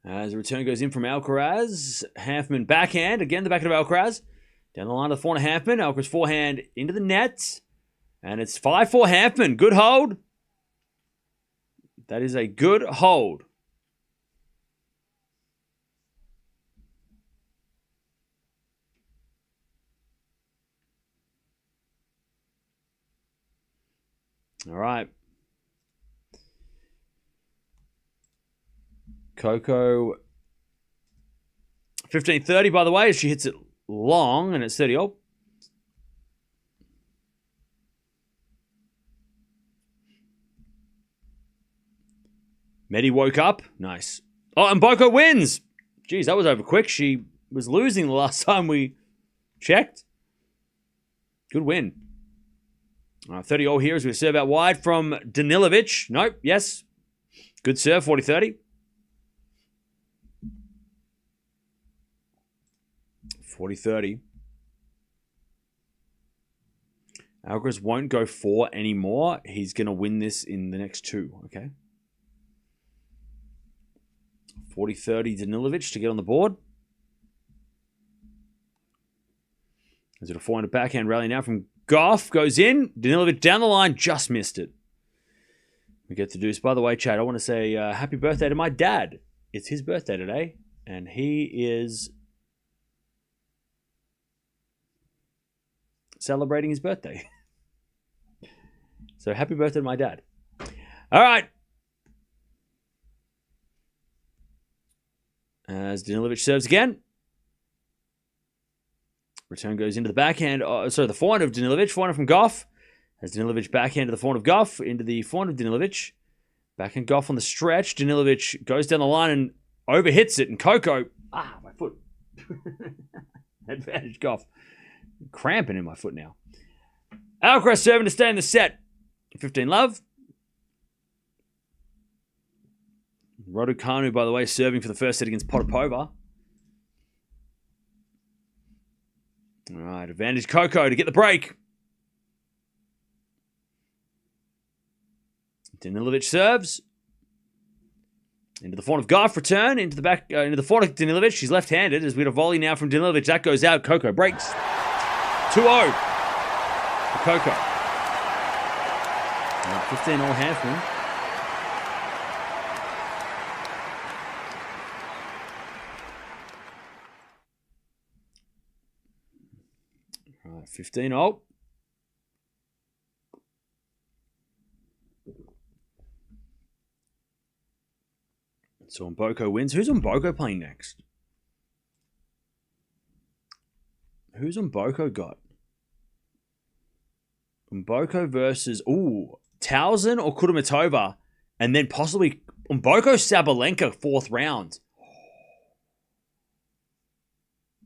As the return goes in from Alcaraz, Hanfmann backhand. Again, the backhand of Alcaraz. Down the line of the forehand Hanfmann. Alcaraz forehand into the net. And it's 5-4 Hanfmann. Good hold. That is a good hold. All right. Coco 15-30, by the way, as she hits it long, and it's 30-all. Medi woke up. Nice. Oh, and Boko wins. Jeez, that was over quick. She was losing the last time we checked. Good win. 30-all here as we serve out wide from Danilovic. Nope, yes. Good serve, 40-30. 40-30. Alcaraz won't go 4 anymore. He's going to win this in the next 2, okay? 40-30 Danilovic to get on the board. Is it a forehand backhand rally now from Gauff? Goes in. Danilovic down the line. Just missed it. We get to deuce. By the way, Chad, I want to say happy birthday to my dad. It's his birthday today. And he is celebrating his birthday. So happy birthday to my dad. All right. As Danilovic serves again. Return goes into the backhand. The forehand of Danilovic. Forehand from Gauff. As Danilovic backhand to the forehand of Gauff. Into the forehand of Danilovic. Backhand Gauff on the stretch. Danilovic goes down the line and overhits it. And Coco. My foot. Advantage Gauff. Cramping in my foot now. Alcaraz serving to stay in the set. 15-love. Raducanu, by the way, serving for the first set against Potapova. All right, advantage Coco to get the break. Danilovic serves. Into the forehand of Gauff, return. Into the forehand of Danilovic. She's left-handed as we get a volley now from Danilovic. That goes out. Coco breaks. 2-0 for Coco. 15-all Hanfmann. All right, 15-all. So Mboko wins. Who's Mboko playing next? Who's Mboko got? Mboko versus Towson or Kudermetova, and then possibly Mboko Sabalenka 4th round.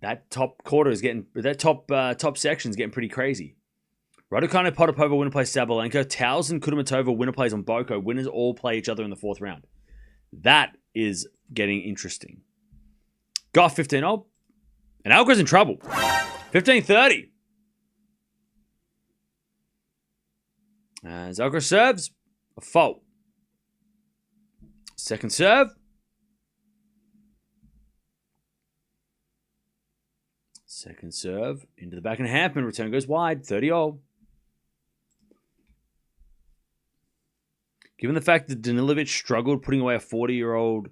That top quarter is getting top section is getting pretty crazy. Raducanu Potapova winner plays Sabalenka. Towson Kudermetova winner plays Mboko. Winners all play each other in the 4th round. That is getting interesting. Gauff 15-0. And Alcaraz in trouble. 15-30. As Alcaraz serves, a fault. Second serve. Second serve. Into the back and Hanfmann. Return goes wide. 30-0. Given the fact that Danilovic struggled putting away a 40-year-old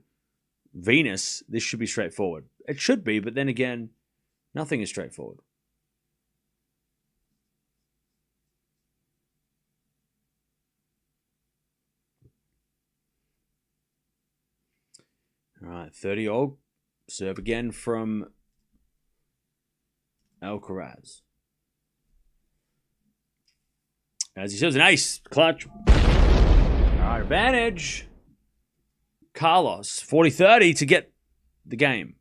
Venus, this should be straightforward. It should be, but then again, nothing is straightforward. All right, 30-all. Serve again from Alcaraz. As he serves an ace. Clutch. All right, advantage. Carlos, 40-30 to get the game.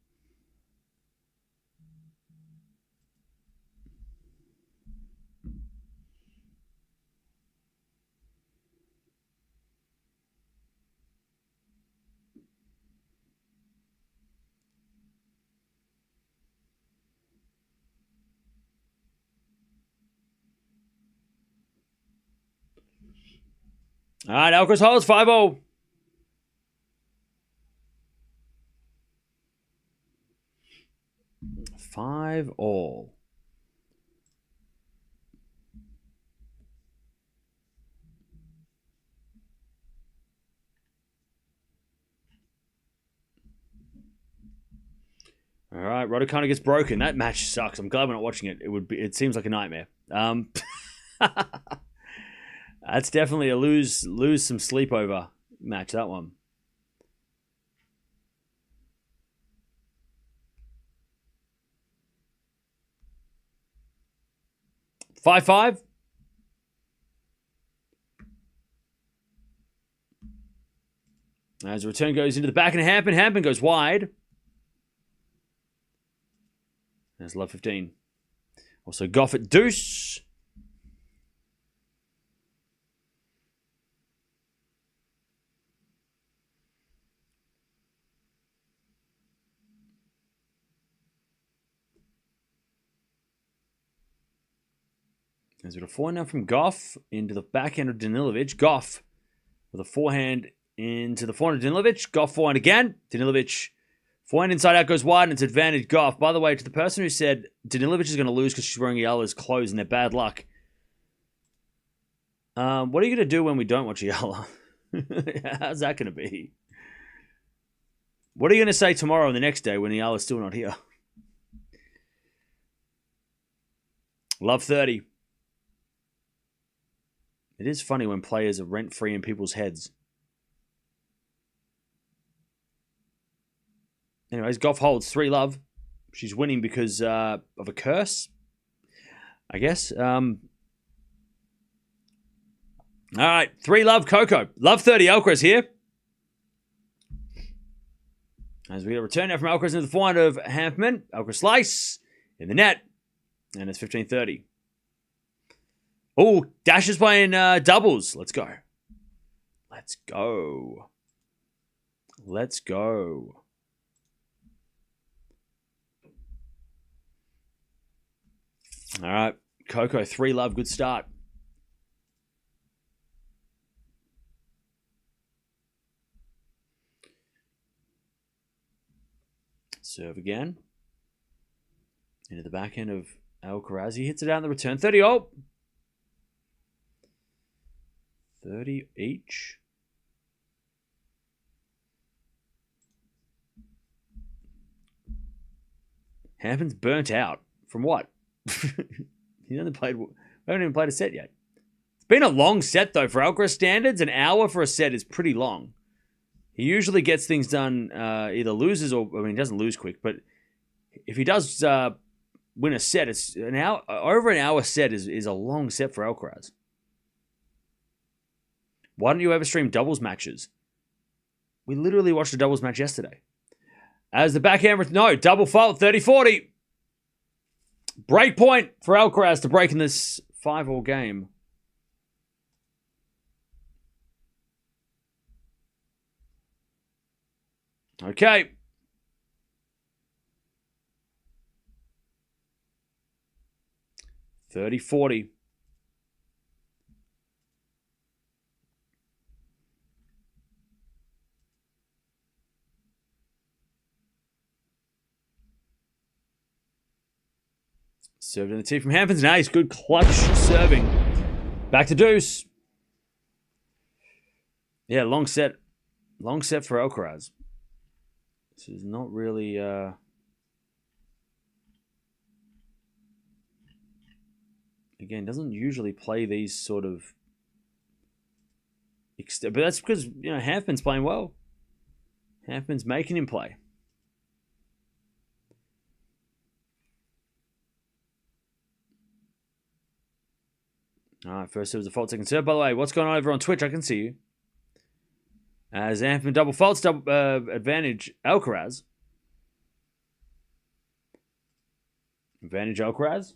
All right, Alcaraz holds 5-0. Five all. All right, Raducanu gets broken. That match sucks. I'm glad we're not watching it. It seems like a nightmare. That's definitely a lose some sleep over match, that one. Five. As the return goes into the back and Hanfmann goes wide. There's love 15. Also Gauff at deuce. There's a forehand now from Gauff into the backhand of Danilovic. Gauff with a forehand into the forehand of Danilovic. Gauff forehand again. Danilovic forehand inside out goes wide and it's advantage Gauff. By the way, to the person who said Danilovic is going to lose because she's wearing Eala's clothes and they're bad luck. What are you going to do when we don't watch Eala? How's that going to be? What are you going to say tomorrow and the next day when Eala's still not here? Love 30. It is funny when players are rent-free in people's heads. Anyways, Gauff holds 3 love. She's winning because of a curse, I guess. All right, 3 love Coco. Love 30 Alcaraz here. As we get a return now from Alcaraz into the forehand of Hanfmann. Alcaraz slice in the net. And it's 15-30. Oh, Dash is playing doubles. Let's go. Let's go. Let's go. All right. Coco, 3 love. Good start. Serve again. Into the backhand of Alcaraz. He hits it out in the return. 30 all. 30 each. Hanfmann's burnt out. From what? We haven't even played a set yet. It's been a long set, though. For Alcaraz standards, an hour for a set is pretty long. He usually gets things done, either loses or... I mean, he doesn't lose quick, but if he does win a set, it's an hour. Over an hour set is a long set for Alcaraz. Why don't you ever stream doubles matches? We literally watched a doubles match yesterday. As the backhand... No, double fault, 30-40. Break point for Alcaraz to break in this 5-all game. Okay. $30-40. Served in the tee from Hanfmann. Nice, good clutch serving. Back to deuce. Yeah, long set. Long set for Alcaraz. This is not really... Again, doesn't usually play these sort of... But that's because, you know, Hanfmann's playing well. Hanfmann's making him play. All right, first serve was a fault, second serve. By the way, what's going on over on Twitch? I can see you. As Hanfmann double faults, advantage Alcaraz. Advantage Alcaraz.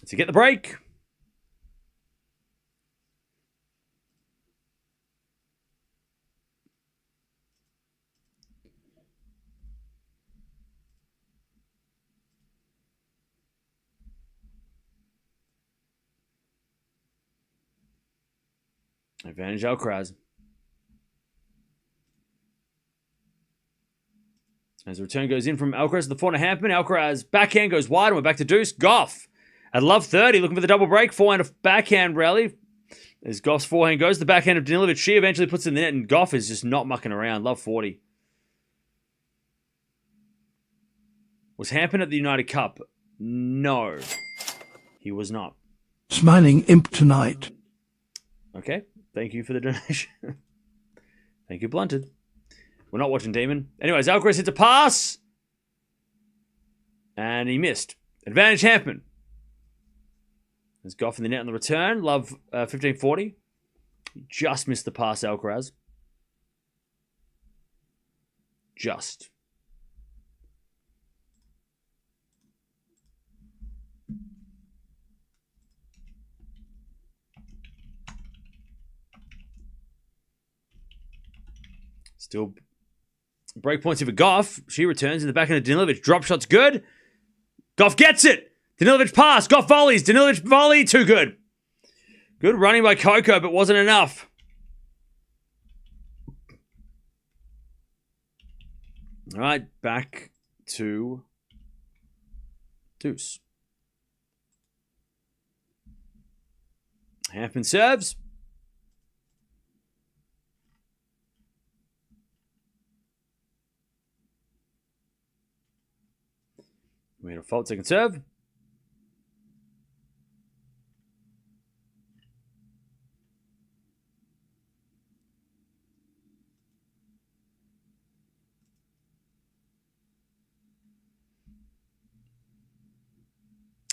To get the break. Advantage Alcaraz. As the return goes in from Alcaraz to the forehand Hanfmann. Alcaraz backhand goes wide and we're back to deuce. Gauff at love 30 looking for the double break. Forehand of backhand rally. As Gauff's forehand goes, the backhand of Danilovic. She eventually puts it in the net and Gauff is just not mucking around. Love 40. Was Hanfmann at the United Cup? No. He was not. Smiling imp tonight. Okay. Thank you for the donation. Thank you, Blunted. We're not watching Demon. Anyways, Alcaraz hits a pass. And he missed. Advantage Hanfmann. There's Gauff in the net on the return. Love 15-40. Just missed the pass, Alcaraz. Just. Still break points here for Gauff. She returns in the backhand of Danilovic. Drop shot's good. Gauff gets it. Danilovic pass. Gauff volleys. Danilovic volley. Too good. Good running by Coco, but wasn't enough. All right, back to deuce. Hanfmann serves. We had a fault second serve.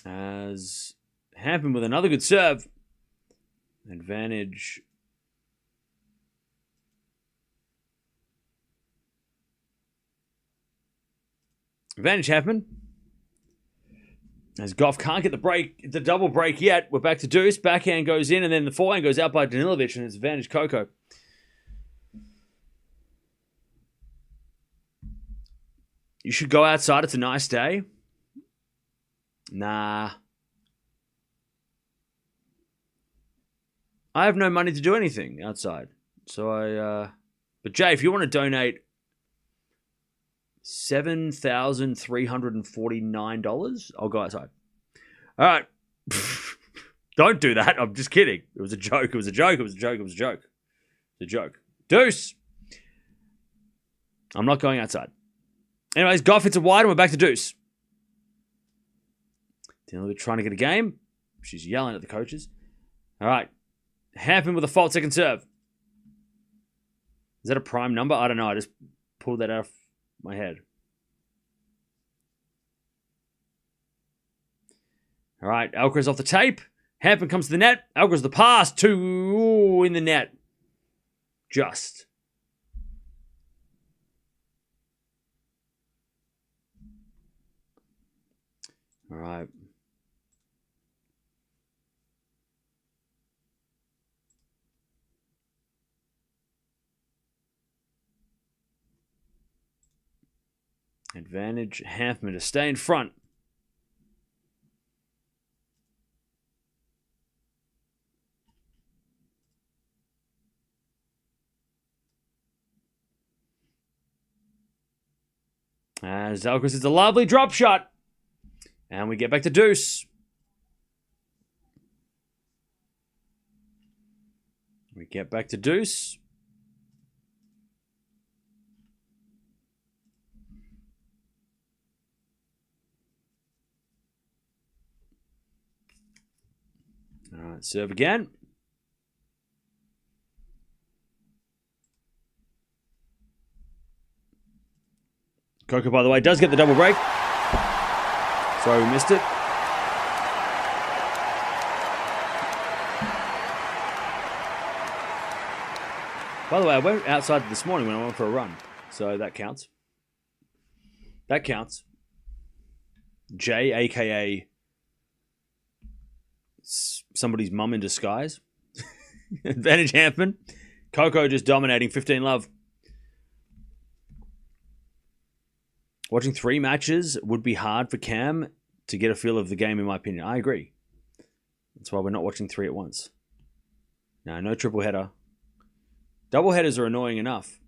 As Hanfmann with another good serve. Advantage. Advantage Hanfmann. As Gauff can't get the double break yet. We're back to deuce. Backhand goes in and then the forehand goes out by Danilovic and it's advantage Coco. You should go outside. It's a nice day. Nah. I have no money to do anything outside. So but Jay, if you want to donate $7,349, I'll go outside. All right. Don't do that. I'm just kidding. It was a joke. It was a joke. It was a joke. It was a joke. It's a joke. Deuce. I'm not going outside. Anyways, Gauff hits a wide and we're back to deuce. Danilovic trying to get a game. She's yelling at the coaches. All right. Hanfmann with a fault second serve. Is that a prime number? I don't know. I just pulled that out of my head. All right. Alcaraz off the tape. Hanfmann comes to the net. Alcaraz the pass. Two in the net. Just. All right. Advantage Hanfmann to stay in front. As Alcaraz hits a lovely drop shot. And we get back to deuce. We get back to deuce. All right, serve again. Coco, by the way, does get the double break. Sorry we missed it. By the way, I went outside this morning when I went for a run. So that counts. That counts. Jay, a.k.a. somebody's mum in disguise. Advantage Hanfmann. Coco just dominating. 15 love. Watching 3 matches would be hard for Cam to get a feel of the game, in my opinion. I agree. That's why we're not watching 3 at once. No triple header. Doubleheaders are annoying enough.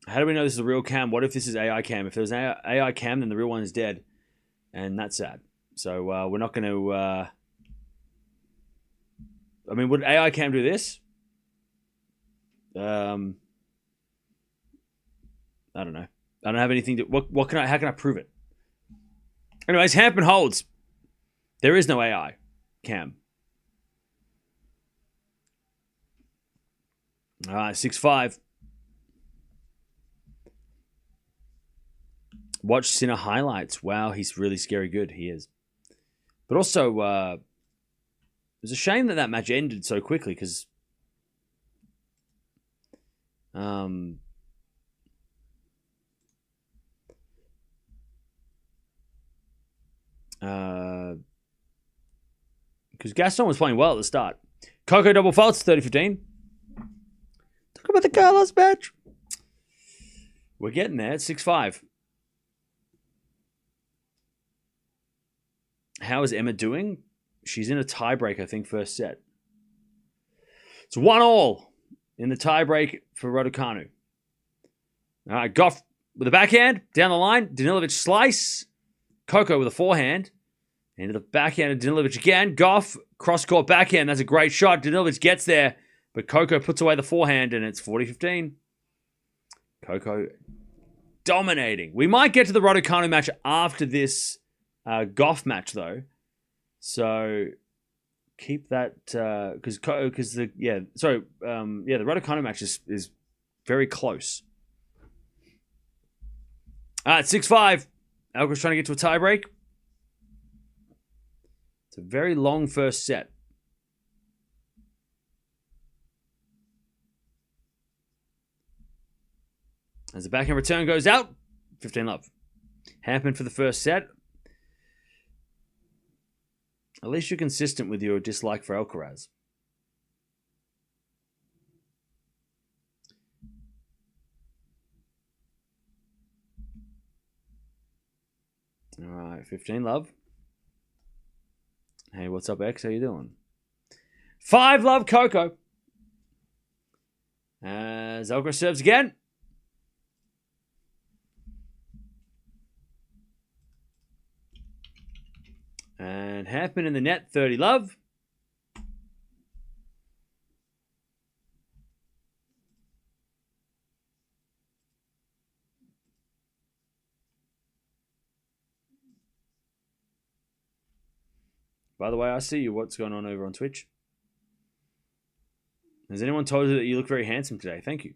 How do we know this is a real cam? What if this is AI cam? If there's an AI cam, then the real one is dead. And that's sad. So we're not going to... I mean, would AI cam do this? I don't know. I don't have anything to... What can I... How can I prove it? Anyways, Hanfmann holds. There is no AI cam. All right, 6-5. Watch Sinner highlights. Wow, he's really scary good. He is. But also, it was a shame that match ended so quickly because Gaston was playing well at the start. Coco double faults, 30-15. Talk about the Carlos match. We're getting there. It's 6-5. How is Emma doing? She's in a tiebreak, I think, first set. It's 1-1 in the tiebreak for Raducanu. All right, Gauff with a backhand down the line. Danilovic slice. Coco with a forehand. Into the backhand of Danilovic again. Gauff, cross-court backhand. That's a great shot. Danilovic gets there, but Coco puts away the forehand, and it's 40-15. Coco dominating. We might get to the Raducanu match after this Gauff match, though. So keep that because the Raducanu match is very close. All right, 6-5. Alcaraz trying to get to a tiebreak. It's a very long first set. As the backhand return goes out, 15-love. Hanfmann for the first set. At least you're consistent with your dislike for Alcaraz. All right, 15-love. Hey, what's up, X? How you doing? 5-love, Coco. As Alcaraz serves again. And Hanfmann in the net, 30-love. By the way, I see you. What's going on over on Twitch? Has anyone told you that you look very handsome today? Thank you.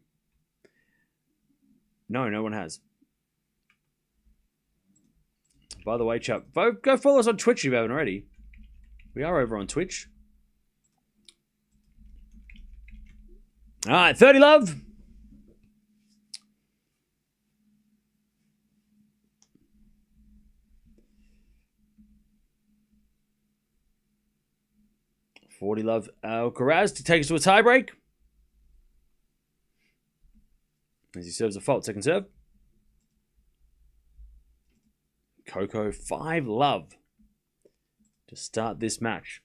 No, no one has. By the way, chap, go follow us on Twitch if you haven't already. We are over on Twitch. All right, 30-love. $40-love Alcaraz to take us to a tiebreak. As he serves a fault, second serve. Coco 5-love to start this match.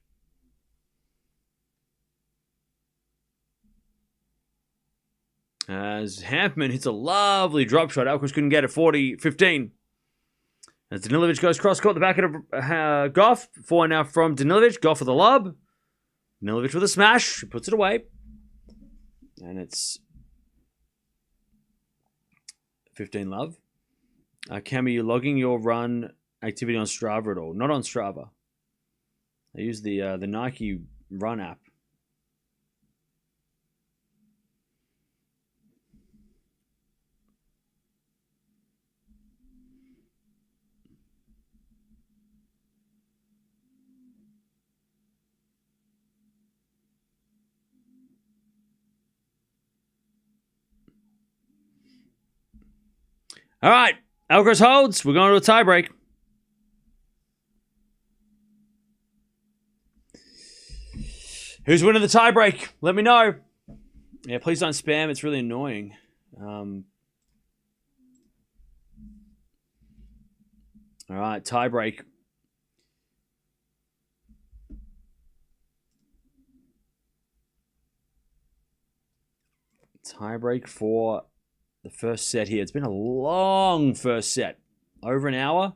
As Hanfmann hits a lovely drop shot. Alcaraz couldn't get it, 40-15. As Danilovic goes cross-court, the back of Gauff. Forehand now from Danilovic. Gauff with a lob. Danilovic with a smash. He puts it away. And it's 15-love. Cam, are you logging your run activity on Strava at all? Not on Strava. I use the Nike Run app. All right. Alcaraz holds. We're going to a tiebreak. Who's winning the tiebreak? Let me know. Yeah, please don't spam. It's really annoying. All right, tiebreak. Tiebreak for the first set here. It's been a long first set. Over an hour.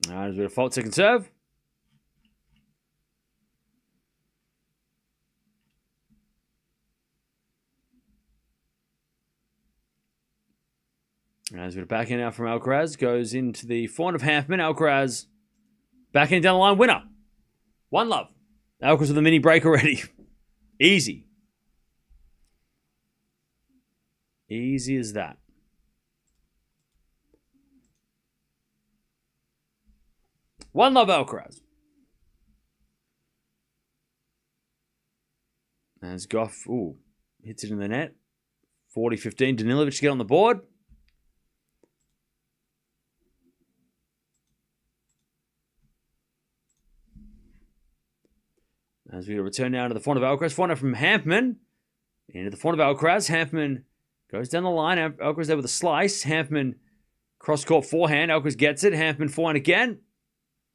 All right, there's a bit of fault second serve. As we're back in now from Alcaraz, goes into the forehand of Hanfmann. Alcaraz back in down the line, winner. 1-love. Alcaraz with a mini break already. Easy. Easy as that. One love Alcaraz. As Gauff, hits it in the net. 40-15. Danilovic to get on the board. As we return now to the forehand of Alcaraz. Forehand from Hanfmann. Into the forehand of Alcaraz. Hanfmann goes down the line. Alcaraz there with a slice. Hanfmann cross-court forehand. Alcaraz gets it. Hanfmann forehand again.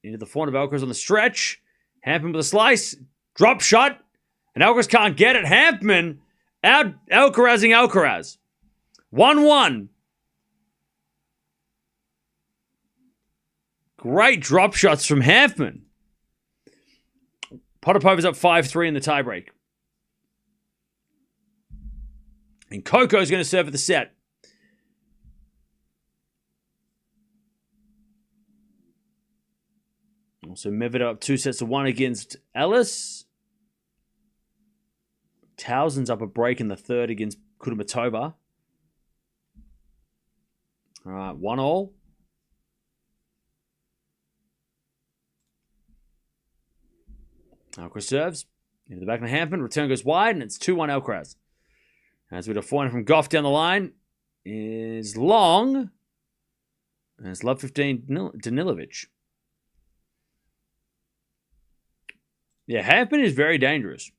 Into the forehand of Alcaraz on the stretch. Hanfmann with a slice. Drop shot. And Alcaraz can't get it. Hanfmann out Alcarazing Alcaraz. 1-1. Great drop shots from Hanfmann. Potapova's up 5-3 in the tiebreak. And Coco's going to serve for the set. Also, Medvedev up 2-1 against Ellis. Towson's up a break in the third against Kudermetova. All right, 1-1. Alcaraz serves. Into the back of Hanfmann. Return goes wide, and it's 2-1 Alcaraz. As we have a forehand from Gauff down the line. Is long. And it's love 15 Danilovic. Yeah, Hanfmann is very dangerous.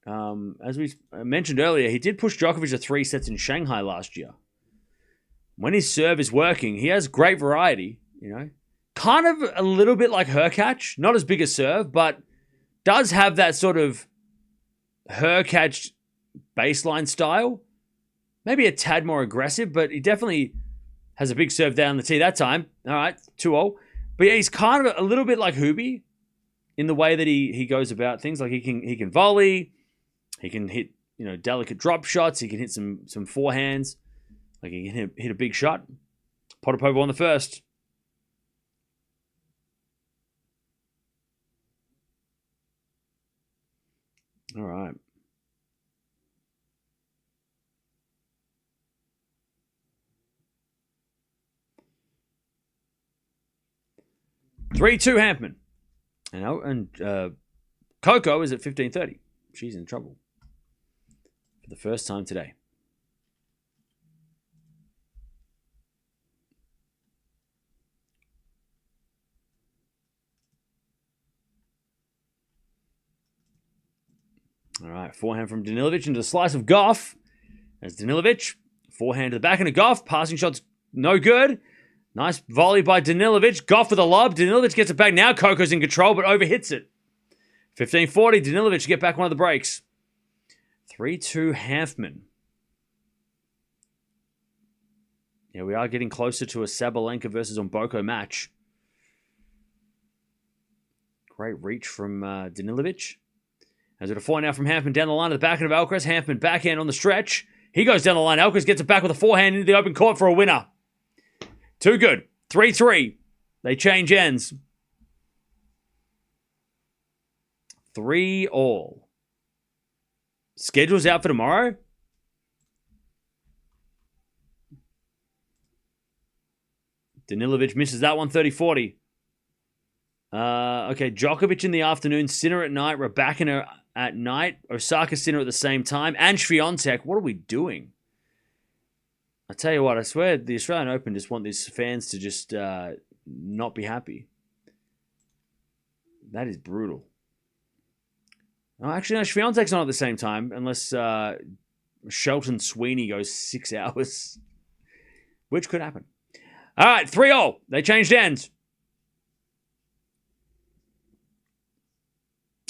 As we mentioned earlier, he did push Djokovic to 3 sets in Shanghai last year. When his serve is working, he has great variety, Kind of a little bit like Hurkacz. Not as big a serve, but does have that sort of Hurkacz baseline style. Maybe a tad more aggressive, but he definitely has a big serve down the tee that time. All right, 2-0. But yeah, he's kind of a little bit like Hubie in the way that he goes about things. Like he can volley, he can hit delicate drop shots, he can hit some forehands, like he can hit a big shot. Potapova on the first. All right. Three-two Hanfmann. And Coco is at 15-30. She's in trouble for the first time today. All right, forehand from Danilovic into the slice of Gauff. As Danilovic, forehand to the backhand of Gauff. Passing shots no good. Nice volley by Danilovic. Gauff with a lob. Danilovic gets it back. Now Coco's in control, but overhits it. 15-40. Danilovic to get back one of the breaks. 3-2 Hanfmann. Yeah, we are getting closer to a Sabalenka versus Mboko match. Great reach from Danilovic. As with a forehand now from Hanfmann down the line to the backhand of Alcaraz. Hanfmann backhand on the stretch. He goes down the line. Alcaraz gets it back with a forehand into the open court for a winner. Too good. 3-3. They change ends. 3-3. Schedule's out for tomorrow. Danilovic misses that one, 30-40. Okay, Djokovic in the afternoon, Sinner at night, Raducanu at night, Osaka, Sinner at the same time, and Swiatek. What are we doing? I tell you what, I swear the Australian Open just want these fans to just not be happy. That is brutal. Oh, actually, no, Swiatek's not at the same time, unless Shelton Sweeney goes 6 hours, which could happen. All right, 3-0. They changed ends.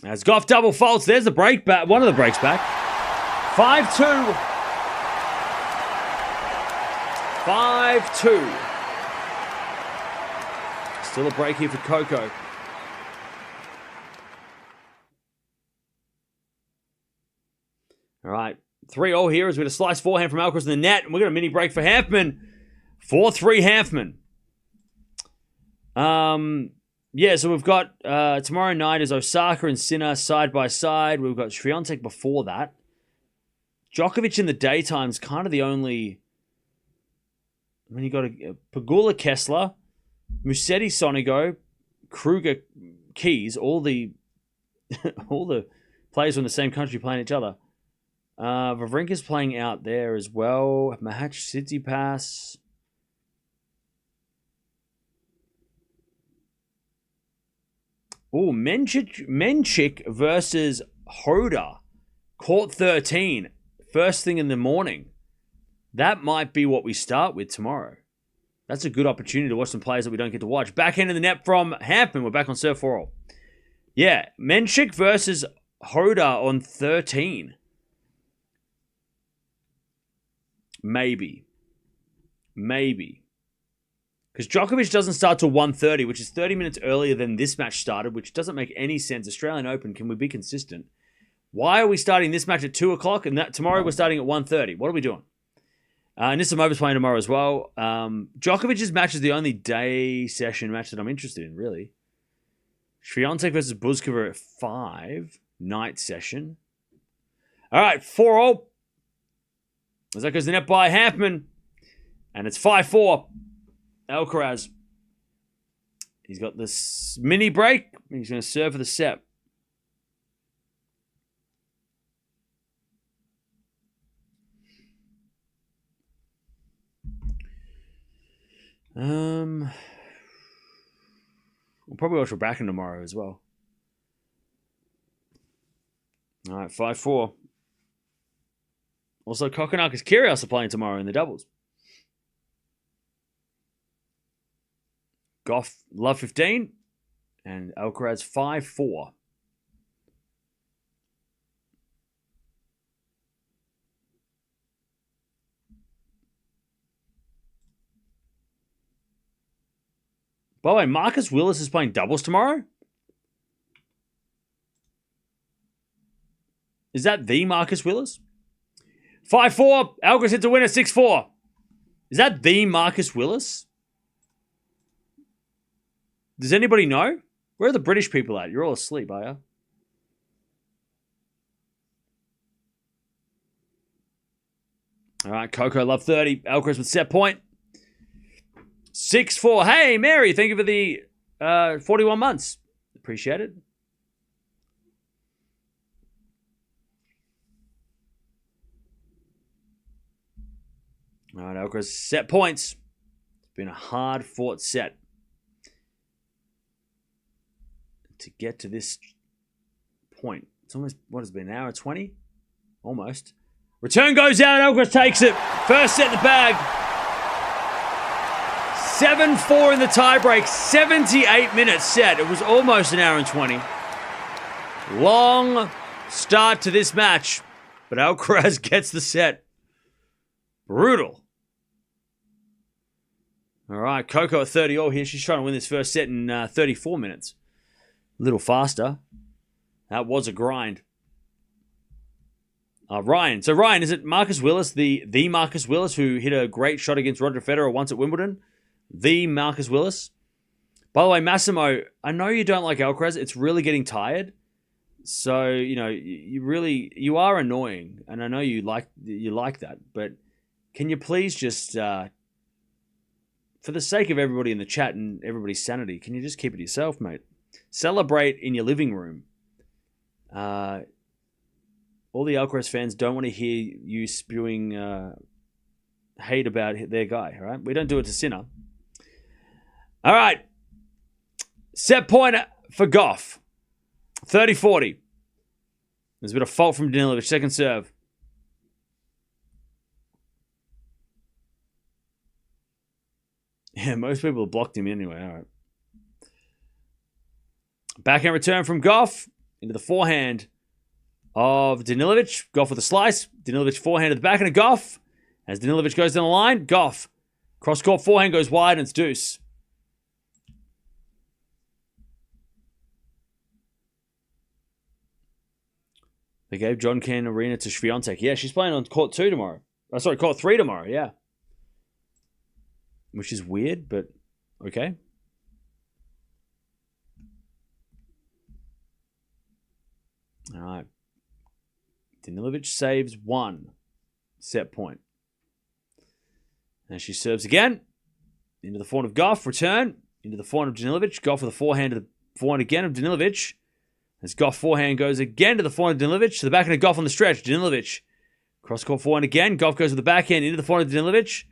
As Gauff double faults, there's the break back. One of the breaks back. 5-2. 5-2. Still a break here for Coco. All right. 3-0 here as we get a slice forehand from Alcaraz in the net. And we've got a mini break for Hanfmann. 4-3 Hanfmann. Yeah, so we've got tomorrow night is Osaka and Sinner side by side. We've got Swiatek before that. Djokovic in the daytime is kind of the only... I mean, you got Pegula Kessler, Musetti Sonigo, Kruger Keys, all the players from the same country playing each other. Wawrinka's playing out there as well. Mahatch Tsitsipas. Oh, Menchik versus Hoda. Court 13. First thing in the morning. That might be what we start with tomorrow. That's a good opportunity to watch some players that we don't get to watch. Backhand in the net from Hanfmann. We're back on serve 4-all. Yeah, Menchik versus Hoda on 13. Maybe. Because Djokovic doesn't start till 1:30, which is 30 minutes earlier than this match started, which doesn't make any sense. Australian Open, can we be consistent? Why are we starting this match at 2 o'clock and that tomorrow we're starting at 1:30? What are we doing? Nisimova's playing tomorrow as well. Djokovic's match is the only day session match that I'm interested in, really. Swiatek versus Buzkova at 5. Night session. All right, 4-0. As that goes the net by Hanfmann. And it's 5-4. Alcaraz. He's got this mini break. He's going to serve for the set. We'll probably watch Raducanu tomorrow as well. All right, 5-4. Also, Kokonakis Kyrgios are playing tomorrow in the doubles. Gauff, love 15. And Alcaraz 5-4. By the way, Marcus Willis is playing doubles tomorrow? Is that the Marcus Willis? 5-4. Alcaraz hits a winner, 6-4. Is that the Marcus Willis? Does anybody know? Where are the British people at? You're all asleep, are you? All right, Coco, love 30. Alcaraz with set point. 6-4. Hey, Mary, thank you for the 41 months. Appreciate it. All right, Alcaraz set points. It's been a hard-fought set to get to this point. It's almost, what has it been, an hour 20? Almost. Return goes out, Alcaraz takes it. First set in the bag. 7-4 in the tiebreak. 78-minute set. It was almost an hour and 20. Long start to this match, but Alcaraz gets the set. Brutal. All right, Coco at 30-all here. She's trying to win this first set in 34 minutes. A little faster. That was a grind. Ryan. So, Ryan, is it Marcus Willis, the Marcus Willis, who hit a great shot against Roger Federer once at Wimbledon? The Marcus Willis? By the way, Massimo, I know you don't like Alcaraz. It's really getting tired. So, you know, you are annoying. And I know you like that. But can you please just, for the sake of everybody in the chat and everybody's sanity, can you just keep it yourself, mate? Celebrate in your living room. All the Alcaraz fans don't want to hear you spewing hate about their guy, all right? We don't do it to Sinner. All right. Set point for Gauff. 30-40. There's a bit of fault from Danilovic. Second serve. Yeah, most people have blocked him anyway. All right. Backhand return from Gauff into the forehand of Danilovic. Gauff with a slice. Danilovic forehand at the backhand of Gauff. As Danilovic goes down the line, Gauff. Cross-court forehand goes wide and it's deuce. They gave John Ken Arena to Swiatek. Yeah, she's playing on court 2 tomorrow. Oh, sorry, court 3 tomorrow, yeah. Which is weird, but okay. All right. Danilovic saves 1 set point. And she serves again. Into the forehand of Gauff. Return. Into the forehand of Danilovic. Gauff with a forehand to the forehand again of Danilovic. As Gauff forehand goes again to the forehand of Danilovic. To the backhand of Gauff on the stretch. Danilovic. Cross-court forehand again. Gauff goes with the backhand into the forehand of Danilovic.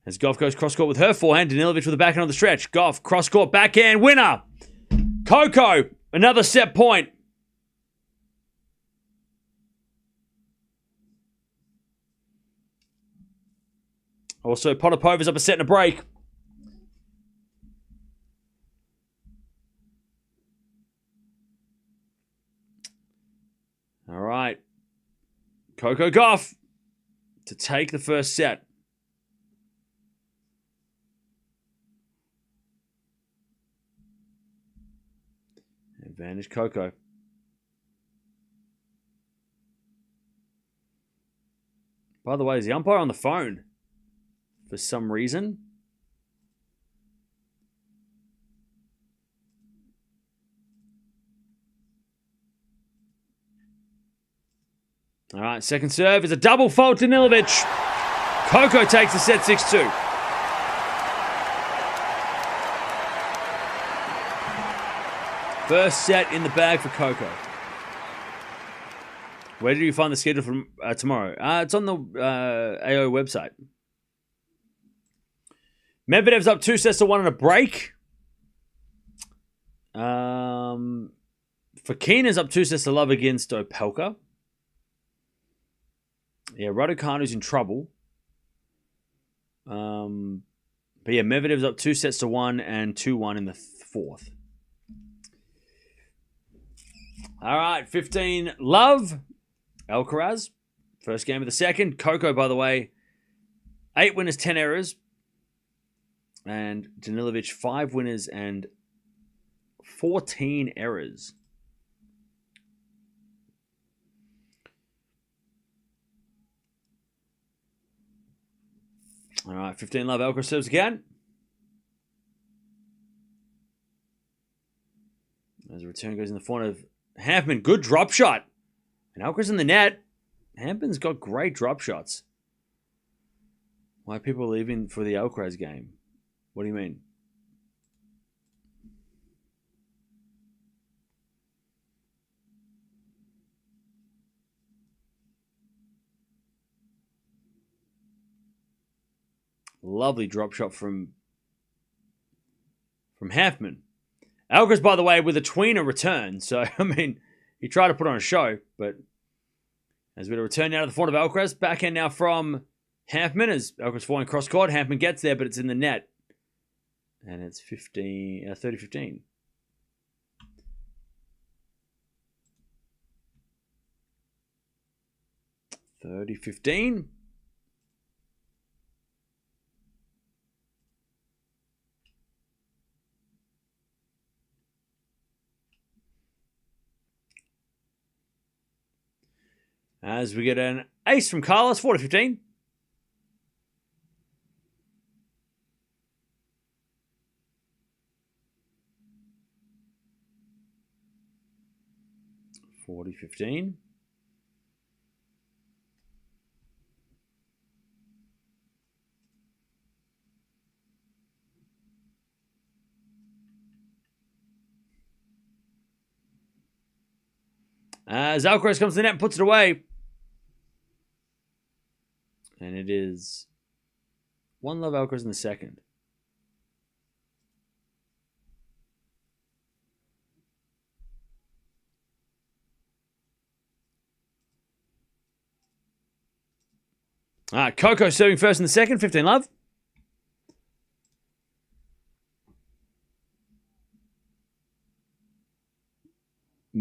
As Gauff goes cross-court with her forehand. Danilovic with the backhand on the stretch. Gauff, cross-court backhand winner. Coco, another set point. Also, Potapova's up a set and a break. All right. Coco Gauff to take the first set. Advantage Coco. By the way, is the umpire on the phone for some reason? All right, second serve is a double fault to Danilovic. Coco takes the set 6-2. First set in the bag for Coco. Where do you find the schedule for tomorrow? It's on the AO website. Medvedev's up 2-1 in a break. Fokina's up 2-love against Opelka. Yeah, Raducanu's in trouble. But yeah, Medvedev's up 2-1 and 2-1 in the fourth. All right, 15 love. Alcaraz, first game of the second. Coco, by the way, 8 winners, 10 errors. And Danilovic, 5 winners and 14 errors. All right, 15 love. Alcaraz serves again. As a return goes in the front of Hanfmann. Good drop shot. And Alcaraz in the net. Hanfmann's got great drop shots. Why are people leaving for the Alcaraz game? What do you mean? Lovely drop shot from Hanfmann. Alcaraz, by the way, with a tweener return. So, I mean, he tried to put on a show, but as we return now to the front of Alcaraz. Backhand now from Hanfmann as Alcaraz falling cross court. Hanfmann gets there, but it's in the net. And it's 30-15. As we get an ace from Carlos, 40-15. As Alcaraz comes to the net and puts it away. And it is 1 love Alcaraz in the second. All right, Coco serving first in the second, 15 love.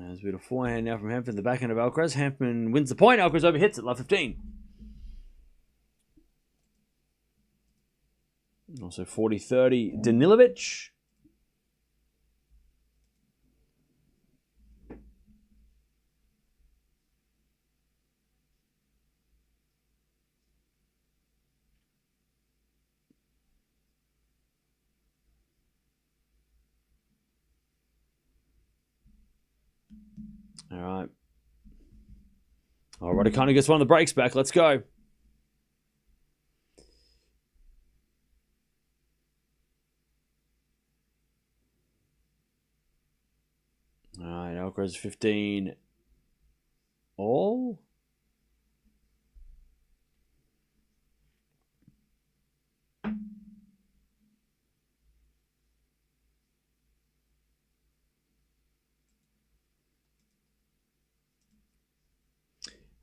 There's a bit of forehand now from Hanfmann. The backhand of Alcaraz. Hanfmann wins the point. Alcaraz overhits it. Love 15. Also 40-30. Danilovic. All right. All right, Raducanu gets one of the breaks back. Let's go. All right, Alcaraz 15 all.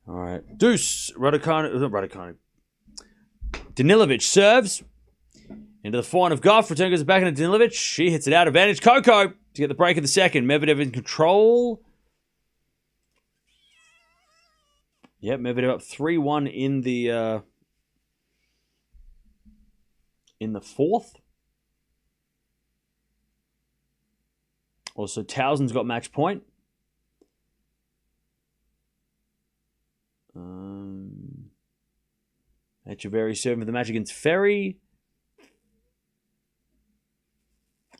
All right. Deuce. Raducanu. Danilovic serves. Into the forehand of Gauff. Return goes back into Danilovic. She hits it out. Advantage Coco to get the break of the second. Medvedev in control. Yep, Medvedev up 3-1 in the fourth. Also, Towson's got match point. Echeverry serving for the match against Ferry.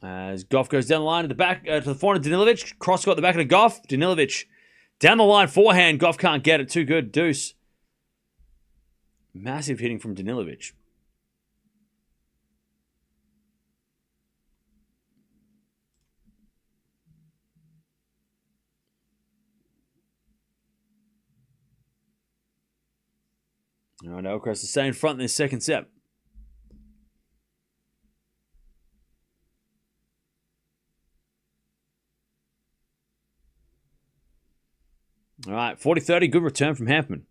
As Gauff goes down the line to the back to the forehand of Danilovic. Cross got the back of the Gauff. Danilovic down the line forehand. Gauff can't get it. Too good. Deuce. Massive hitting from Danilovic. All right, Alcaraz to stay in front in this second set. All right, 40-30, good return from Hanfmann.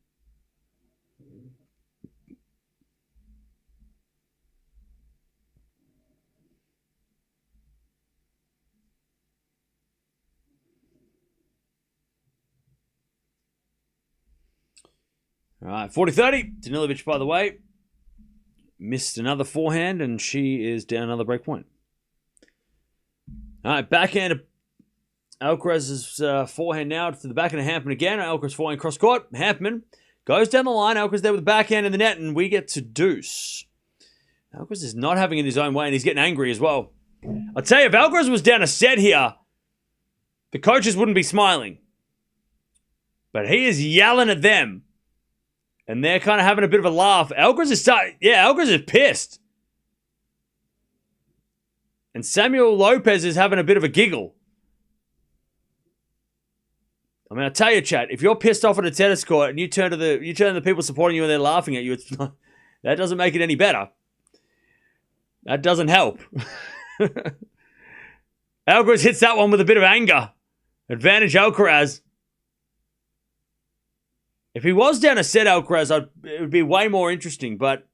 All right, 40-30. Danilovic, by the way, missed another forehand, and she is down another break point. All right, backhand of Alcaraz's forehand now to the backhand of Hanfmann again. Alcaraz forehand cross court. Hanfmann goes down the line. Alcaraz there with the backhand in the net, and we get to deuce. Alcaraz is not having it his own way, and he's getting angry as well. I'll tell you, if Alcaraz was down a set here, the coaches wouldn't be smiling. But he is yelling at them. And they're kind of having a bit of a laugh. Alcaraz is pissed. And Samuel Lopez is having a bit of a giggle. I mean, I tell you, chat, if you're pissed off at a tennis court and you turn to the people supporting you and they're laughing at you, that doesn't make it any better. That doesn't help. Alcaraz hits that one with a bit of anger. Advantage Alcaraz. If he was down a set, Alcaraz, it would be way more interesting. But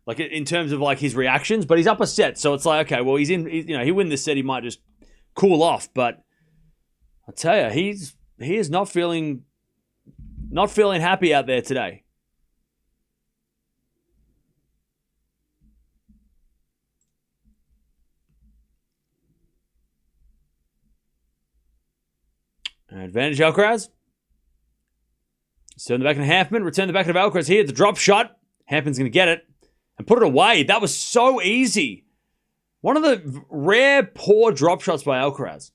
like in terms of like his reactions, but he's up a set, so it's like okay, well he win this set, he might just cool off. But I tell you, he is not feeling happy out there today. Advantage Alcaraz. So in the back of Hanfmann, return the back of Alcaraz here. The drop shot. Hanfmann's going to get it and put it away. That was so easy. One of the rare poor drop shots by Alcaraz.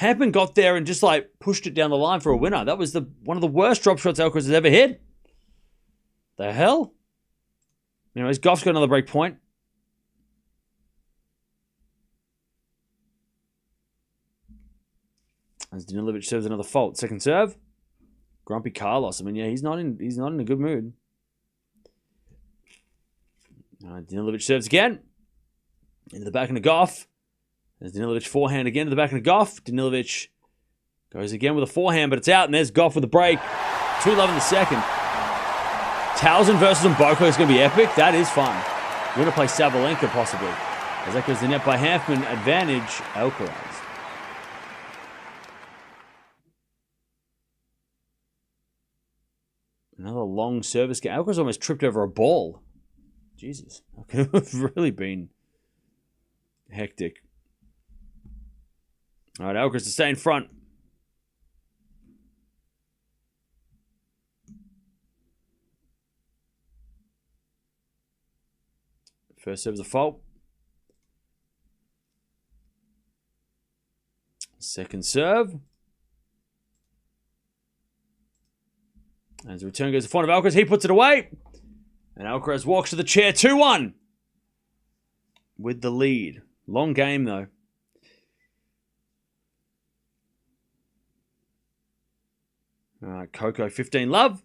Hanfmann got there and just like pushed it down the line for a winner. That was one of the worst drop shots Alcaraz has ever hit. The hell? Anyways, Gauff's got another break point. As Danilovic serves another fault. Second serve. Grumpy Carlos. I mean, yeah, he's not in a good mood. Danilovic serves again. Into the back of the Gauff. There's Danilovic forehand again to the back of the Gauff. Danilovic goes again with a forehand, but it's out, and there's Gauff with the break. 2-11 in the second. Towson versus Mboko is going to be epic. That is fun. We're going to play Sabalenka possibly. As that goes the net by Hanfmann. Advantage Alcaraz. Another long service game. Alcaraz almost tripped over a ball. Jesus. That could have really been hectic. All right, Alcaraz to stay in front. First serve is a fault. Second serve. As the return goes to the front of Alcaraz, he puts it away. And Alcaraz walks to the chair, 2-1. With the lead. Long game, though. All right, Coco, 15 love.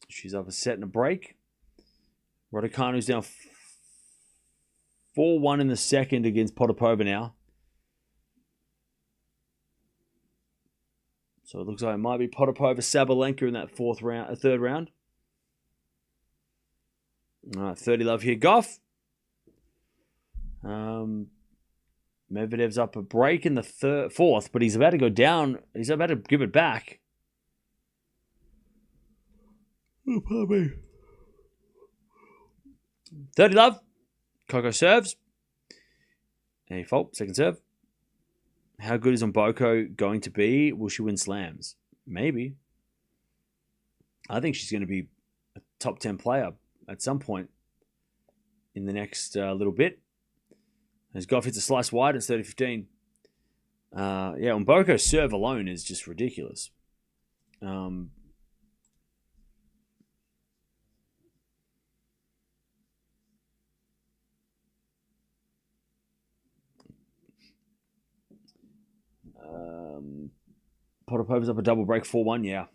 She's up a set and a break. Raducanu's down 4-1 in the second against Potapova now. So it looks like it might be Potapova Sabalenka in that third round. All right, 30 love here. Gauff. Medvedev's up a break in the fourth, but he's about to go down. He's about to give it back. Oh, pardon me. 30 love. Coco serves. Any fault. Second serve. How good is Mboko going to be? Will she win slams? Maybe. I think she's going to be a top 10 player at some point in the next little bit. As Gauff hits a slice wide, it's 30-15. Mboko's serve alone is just ridiculous. Potapova's up a double break, 4-1, yeah.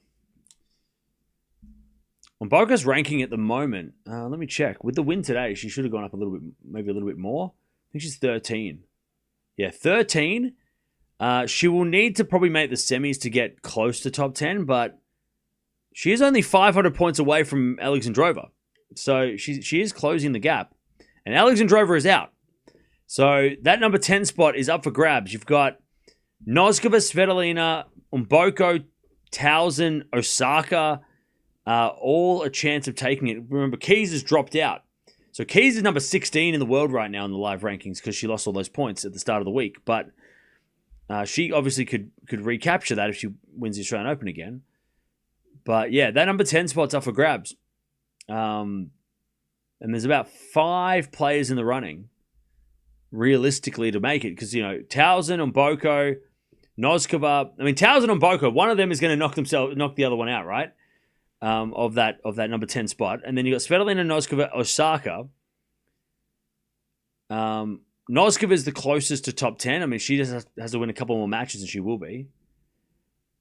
Mboko's ranking at the moment, let me check. With the win today, she should have gone up a little bit, maybe a little bit more. I think she's 13. Yeah, 13. She will need to probably make the semis to get close to top 10, but she is only 500 points away from Alexandrova. So she is closing the gap. And Alexandrova is out. So that number 10 spot is up for grabs. You've got Noskova, Svitolina, Mboko, Towson, Osaka, all a chance of taking it. Remember, Keys has dropped out. So Keys is number 16 in the world right now in the live rankings because she lost all those points at the start of the week. But she obviously could recapture that if she wins the Australian Open again. But yeah, that number 10 spot's up for grabs. And there's about 5 players in the running realistically to make it because, Towson, Mboko, Noskova. I mean, Towson and Mboko, one of them is going to knock the other one out, right? Of that number 10 spot. And then you got Svitolina, Noskova, Osaka. Noskova is the closest to top 10. I mean, she just has to win a couple more matches and she will be.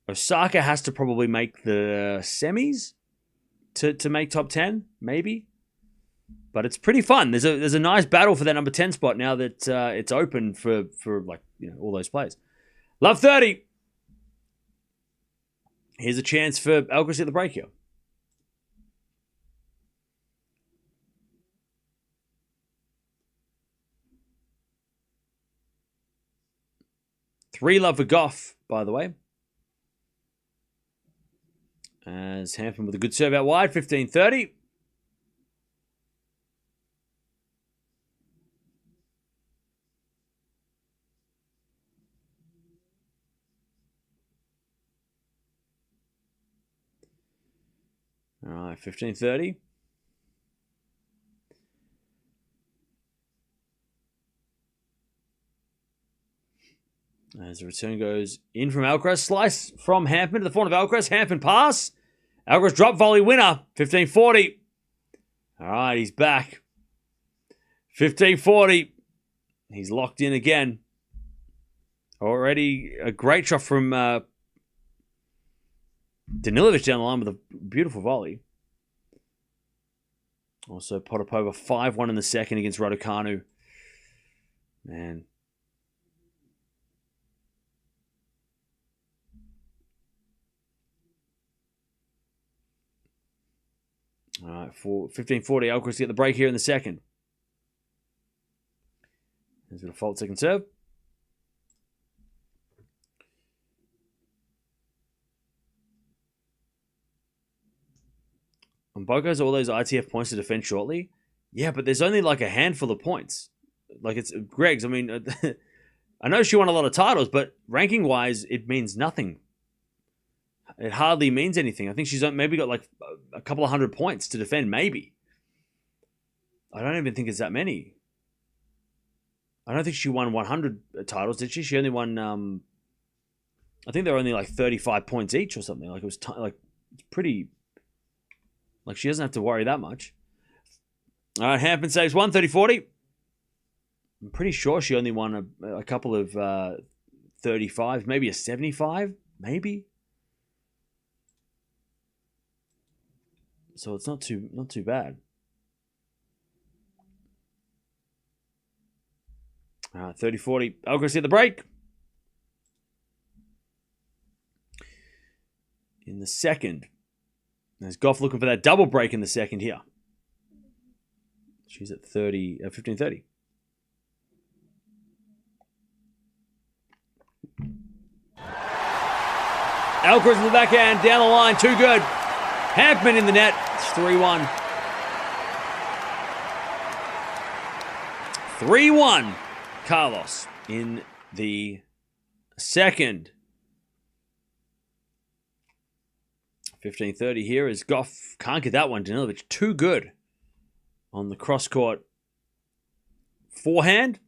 Osaka has to probably make the semis to make top 10, maybe. But it's pretty fun. There's a nice battle for that number 10 spot now that it's open for all those players. Love 30. Here's a chance for Alcaraz at the break here. Three love for Gauff, by the way. As Hanfmann with a good serve out wide, 15-30. All right, 15-30. As the return goes in from Alcaraz. Slice from Hanfmann to the front of Alcaraz. Hanfmann pass. Alcaraz drop volley winner. 15-40. All right, he's back. 15-40. He's locked in again. Already a great shot from Danilovic down the line with a beautiful volley. Also, Potapova 5-1 in the second against Raducanu. Man. All right, for 15-40, Alcaraz to get the break here in the second. He's going to fault second serve. Mboka has all those ITF points to defend shortly. Yeah, but there's only like a handful of points. Like it's Greg's. I mean, I know she won a lot of titles, but ranking-wise, it means nothing. It hardly means anything. I think she's maybe got like a couple of hundred points to defend, maybe. I don't even think it's that many. I don't think she won 100 titles, did she? She only won, I think they were only like 35 points each or something. Like it was it's pretty, like she doesn't have to worry that much. All right, Hanfmann saves 130-40. I'm pretty sure she only won a couple of 35s, maybe a 75, maybe. So it's not too bad. 30-40. Alcaraz at the break. In the second. There's Gauff looking for that double break in the second here. She's at 15-30. Alcaraz in the backhand, down the line, too good. Hanfmann in the net, it's 3-1. 3-1, Carlos in the second. 15-30 here as Gauff can't get that one. Danilovic too good on the cross-court forehand.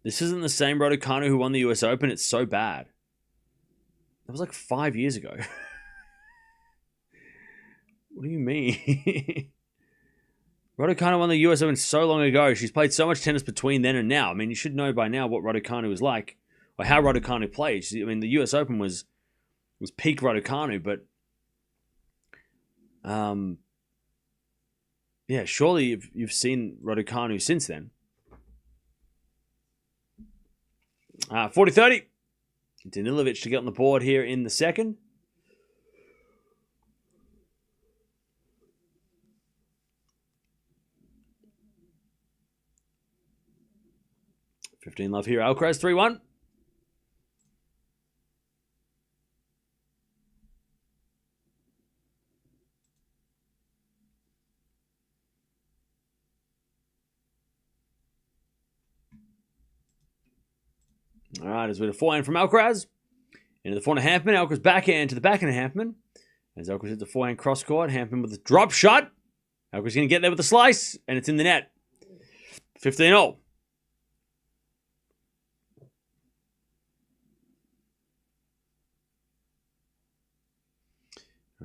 This isn't the same Raducanu who won the US Open. It's so bad. That was like 5 years ago. What do you mean? Raducanu won the US Open so long ago. She's played so much tennis between then and now. I mean, you should know by now what Raducanu is like, or how Raducanu plays. I mean, the US Open was peak Raducanu, but yeah, surely you've seen Raducanu since then. 40-30. Danilovic to get on the board here in the second. Love here. Alcaraz 3-1. All right, as we have a forehand from Alcaraz. Into the forehand of Hanfmann. Alcaraz backhand to the backhand of Hanfmann. As Alcaraz hits the forehand cross court. Hanfmann with a drop shot. Alcaraz going to get there with a slice. And it's in the net. 15-0.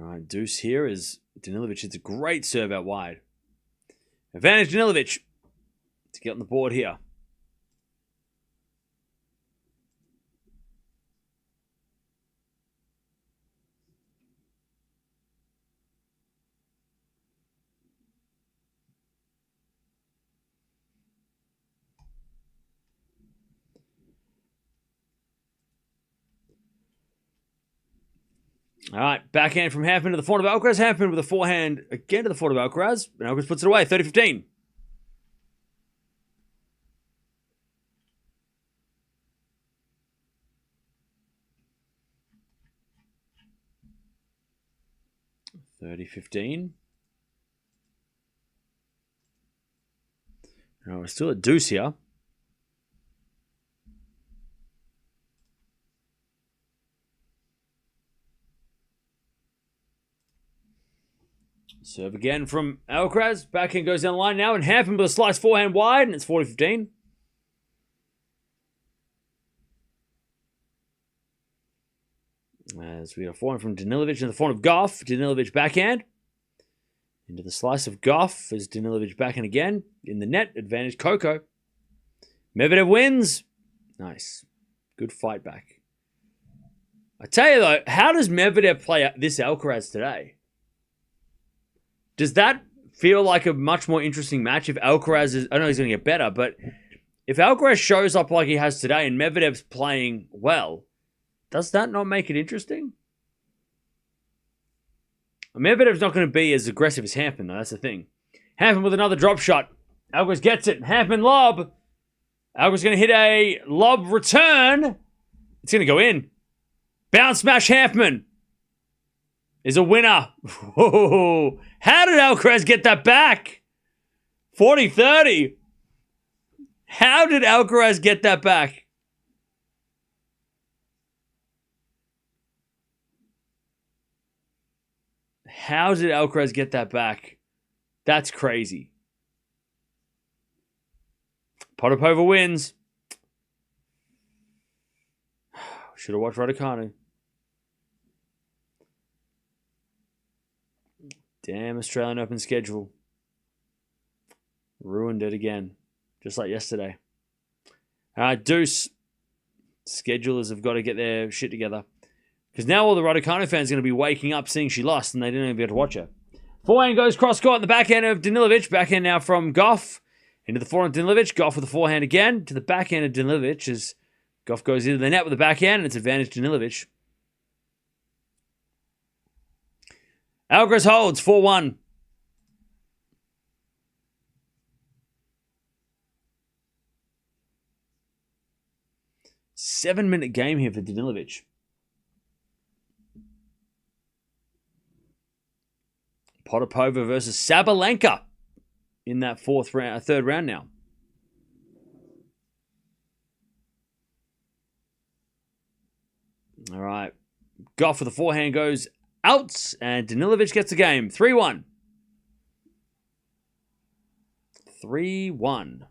All right, deuce here is Danilovic. It's a great serve out wide. Advantage Danilovic to get on the board here. All right, backhand from Hanfmann to the forehand of Alcaraz. Hanfmann with a forehand again to the forehand of Alcaraz. And Alcaraz puts it away, 30-15. Now we're still at deuce here. Serve again from Alcaraz. Backhand goes down the line now, and Hanfmann with a slice forehand wide, and it's 40-15. As we have a forehand from Danilovic and the forehand of Gauff. Danilovic backhand. Into the slice of Gauff as Danilovic backhand again. In the net, advantage Coco. Medvedev wins. Nice. Good fight back. I tell you though, how does Medvedev play this Alcaraz today? Does that feel like a much more interesting match if Alcaraz is... I know he's going to get better, but if Alcaraz shows up like he has today and Medvedev's playing well, does that not make it interesting? Medvedev's not going to be as aggressive as Hanfmann, though. That's the thing. Hanfmann with another drop shot. Alcaraz gets it. Hanfmann lob. Alcaraz going to hit a lob return. It's going to go in. Bounce smash Hanfmann. is a winner. Whoa. How did Alcaraz get that back? 40-30. How did Alcaraz get that back? How did Alcaraz get that back? That's crazy. Potapova wins. Should have watched Raducanu. Damn Australian Open schedule. Ruined it again. Just like yesterday. All right, Deuce. Schedulers have got to get their shit together. Because now all the Raducanu fans are going to be waking up seeing she lost and they didn't even get to watch her. Forehand goes cross-court in the backhand of Danilovic. Backhand now from Gauff. Into the forehand of Danilovic. Gauff with the forehand again. To the backhand of Danilovic as Gauff goes into the net with the backhand and it's advantage Danilovic. Alcaraz holds 4-1. Seven-minute game here for Danilovic. Potapova versus Sabalenka in that third round now. All right. Gauff with the forehand goes out, and Danilovic gets the game. 3-1. 3-1.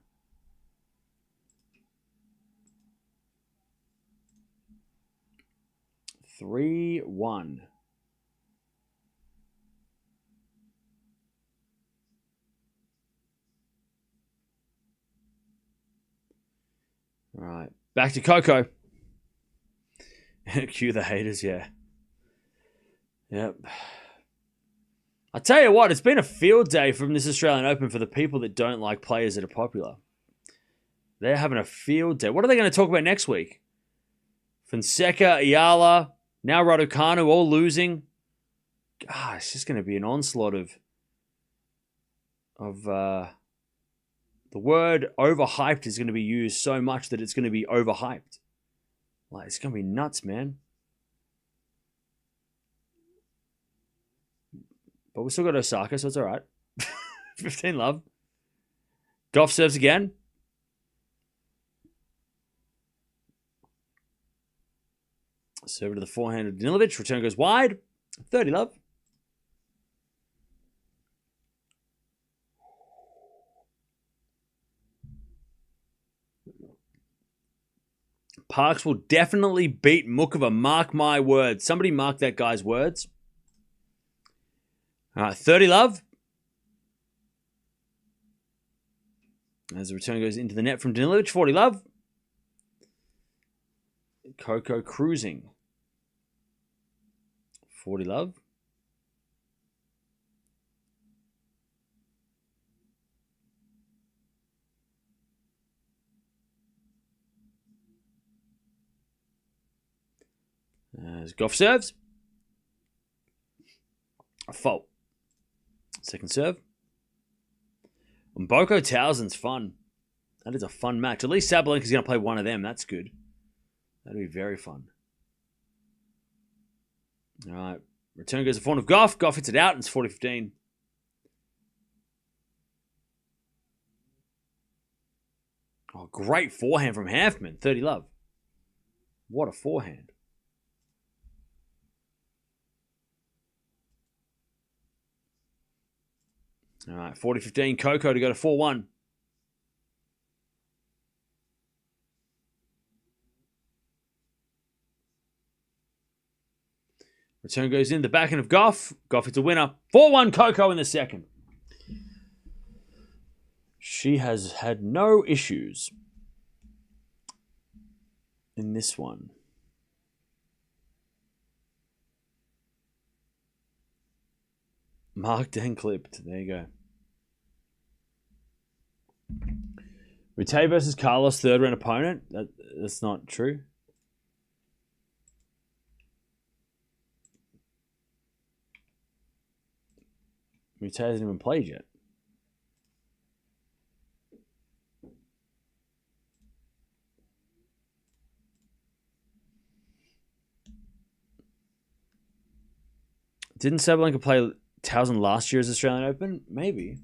All right. Back to Coco. Cue the haters, yeah. Yep. I tell you what, it's been a field day from this Australian Open for the people that don't like players that are popular. They're having a field day. What are they going to talk about next week? Fonseca, Eala, now Raducanu, all losing. God, it's just going to be an onslaught of the word overhyped is going to be used so much that it's going to be overhyped. Like, it's going to be nuts, man. But we still got Osaka, so it's all right. 15 love. Gauff serves again. Serve to the forehand of Danilovic. Return goes wide. 30 love. Parks will definitely beat Mukova. Mark my words. Somebody mark that guy's words. All right, 30 love. As the return goes into the net from Danilovic. 40 love. Coco cruising. 40 love. As Gauff serves. A fault. Second serve. And Boko Townsend's fun. That is a fun match. At least Sabalenka's going to play one of them. That's good. That'll be very fun. All right. Return goes to forehand of Gauff. Gauff hits it out and it's 40-15. Oh, great forehand from Hanfmann. 30 love. What a forehand. All right, 40-15. Coco to go to 4-1. Return goes in the backhand of Gauff. Gauff hits a winner. 4-1 Coco in the second. She has had no issues in this one. Marked and clipped. There you go. Rute versus Carlos, third round opponent. That's not true. Rute hasn't even played yet. Didn't Sabalenka play Towson last year's Australian Open? Maybe.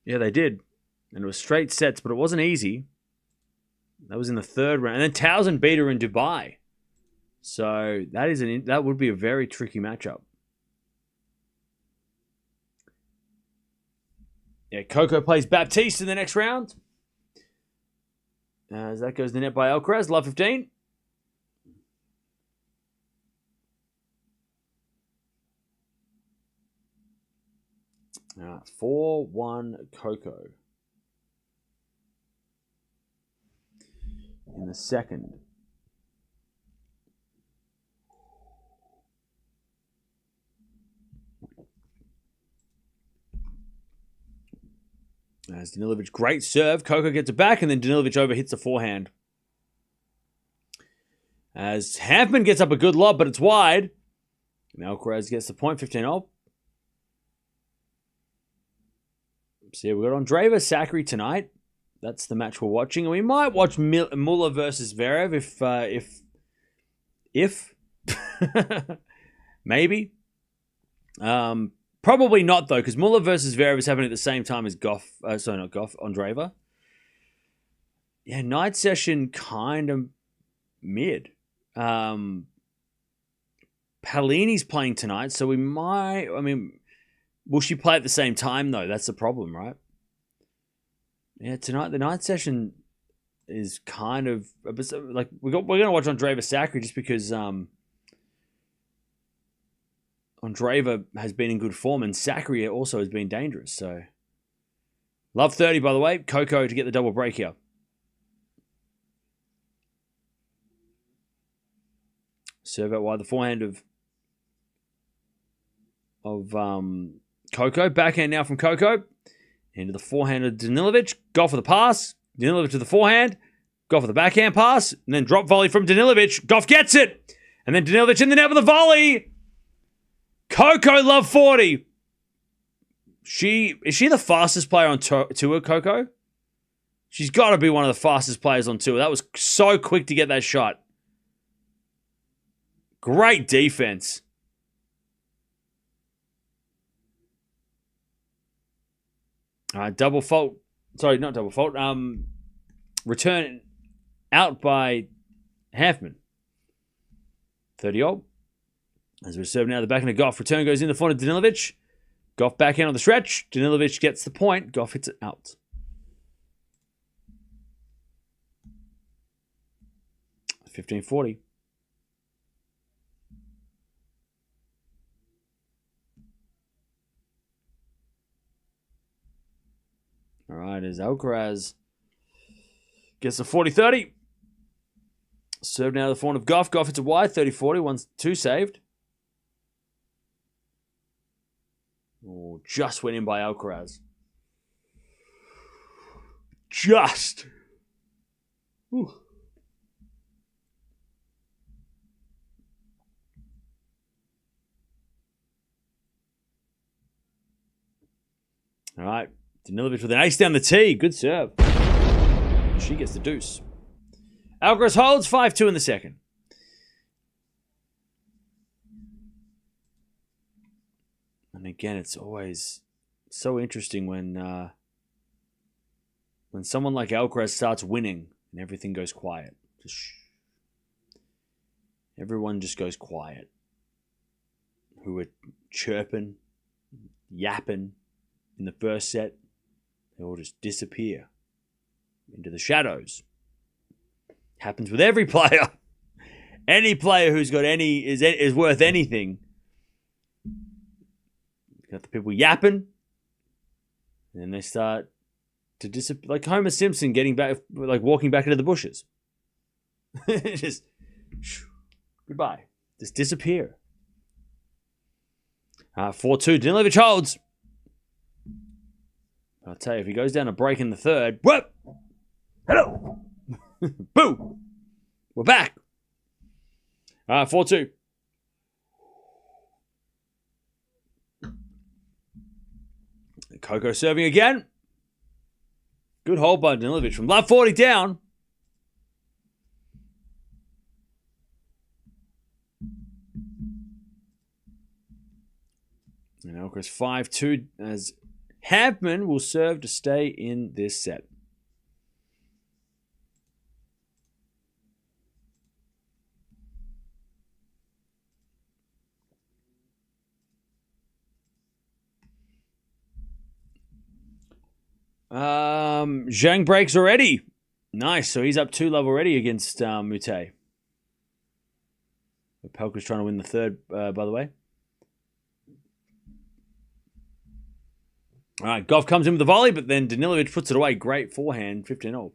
Yeah, they did. And it was straight sets, but it wasn't easy. That was in the third round. And then Towson beat her in Dubai. So that would be a very tricky matchup. Yeah, Coco plays Baptiste in the next round. As that goes to the net by Alcaraz. Love 15. All right, 4-1 Coco. In the second. As Danilovic, great serve. Coco gets it back, and then Danilovic overhits the forehand. As Hanfmann gets up a good lob, but it's wide. And Alcaraz gets the point, 15-0. So yeah, we've got Andreeva, Sakkari tonight. That's the match we're watching. And we might watch Muller versus Zverev if maybe. Probably not, though, because Muller versus Zverev is happening at the same time as Andreeva. Yeah, night session kind of mid. Palini's playing tonight, so we might... will she play at the same time, though? That's the problem, right? Yeah, tonight, the night session is kind of... like we're going to watch Andreeva Sakkari just because... Andreeva has been in good form, and Sakkari also has been dangerous. So, love 30, by the way. Coco to get the double break here. Serve out wide, the forehand of Coco. Backhand now from Coco. Into the forehand of Danilovic. Gauff for the pass. Danilovic to the forehand. Gauff for the backhand pass. And then drop volley from Danilovic. Gauff gets it. And then Danilovic in the net with a volley. Coco, love 40. Is she the fastest player on tour, Coco? She's got to be one of the fastest players on tour. That was so quick to get that shot. Great defense. Double fault. Sorry, not double fault. Return out by Hanfmann. 30-0. As we serve now the back end of Gauff. Return goes in the front of Danilovic. Gauff backhand on the stretch. Danilovic gets the point. Gauff hits it out. $15.40. All right, as Alcaraz gets the 40-30. Serve now the front of Gauff. Gauff hits a wide 30-40. 1-2 saved. Oh, just went in by Alcaraz. Just. Whew. All right. Danilovic with an ace down the tee. Good serve. She gets the deuce. Alcaraz holds 5-2 in the second. And again, it's always so interesting when someone like Alcaraz starts winning and everything goes quiet. Everyone just goes quiet. Who were chirping, yapping in the first set, they all just disappear into the shadows. Happens with every player. Any player who's got is worth anything. Got the people yapping, and then they start to disappear, like Homer Simpson walking back into the bushes. Just goodbye, just disappear. 4-2. Danilovic holds. I'll tell you, if he goes down a break in the third, whoop, hello, boo, we're back. 4-2. Coco serving again. Good hold by Danilovic from love 40 down. And Alcaraz 5-2 as Hanfmann will serve to stay in this set. Zhang breaks already. Nice. So he's up 2-love already against Mute. Pelka's trying to win the third, by the way. All right, Gauff comes in with the volley, but then Danilovic puts it away. Great forehand, 15-0.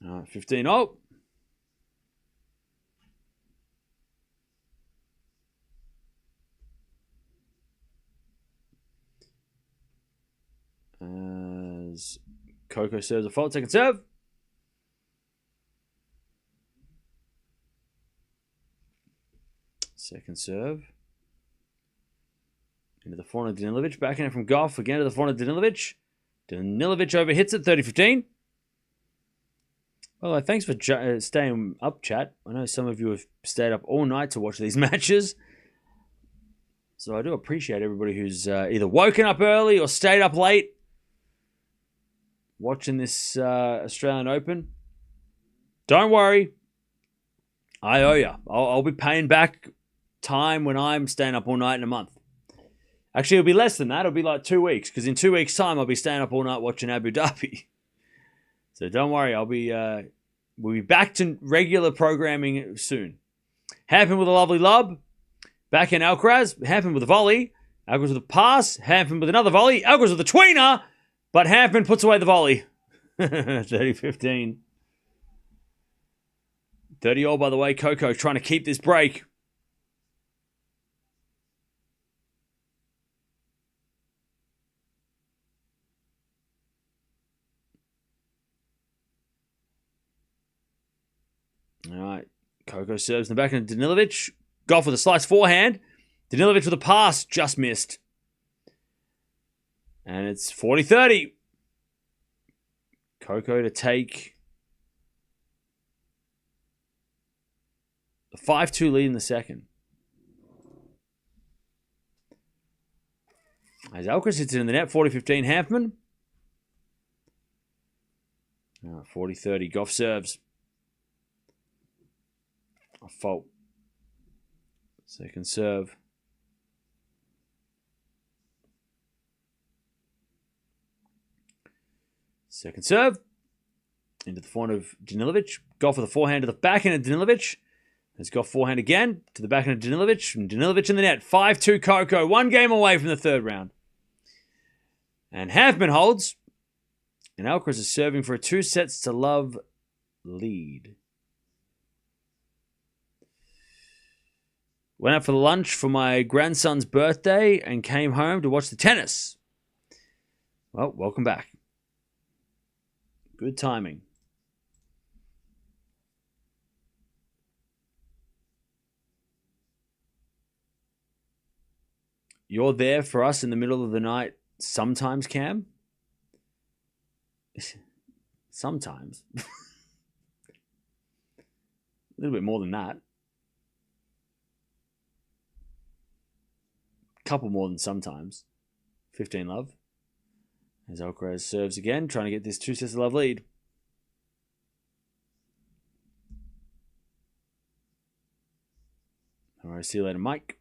All right, 15-0. As Coco serves a fault, second serve. Second serve. Into the forehand of Danilovic. Backhand from Gauff. Again to the forehand of Danilovic. Danilovic overhits it, 30-15. Well, thanks for staying up, chat. I know some of you have stayed up all night to watch these matches. So I do appreciate everybody who's either woken up early or stayed up late watching this Australian Open. Don't worry. I owe you. I'll be paying back time when I'm staying up all night in a month. Actually, it'll be less than that. It'll be like 2 weeks, because in 2 weeks' time, I'll be staying up all night watching Abu Dhabi. So don't worry. We'll be back to regular programming soon. Hanfmann with a lovely lob. Backhand Alcaraz. Hanfmann with a volley. Alcaraz with a pass. Hanfmann with another volley. Alcaraz with a tweener. But Hanfmann puts away the volley. 30-15. 30-all, by the way. Coco trying to keep this break. All right. Coco serves in the back of Danilovic. Gauff with a slice forehand. Danilovic with a pass. Just missed. And it's 40-30. Coco to take a 5-2 lead in the second. As Alcaraz hits it in the net, 40-15 Hanfmann. 40-30 Gauff serves. A fault. Second serve. Second serve. Into the forehand of Danilovic. Gauff with a forehand to the backhand of Danilovic. There's Gauff forehand again to the backhand of Danilovic. And Danilovic in the net. 5-2 Coco. 1 game away from the third round. And Hanfmann holds. And Alcaraz is serving for a 2-sets-to-love lead. Went out for lunch for my grandson's birthday and came home to watch the tennis. Well, welcome back. Good timing. You're there for us in the middle of the night sometimes, Cam? Sometimes. A little bit more than that. Couple more than sometimes. 15-love. As Alcaraz serves again, trying to get this 2-sets-to-love lead. All right, see you later, Mike.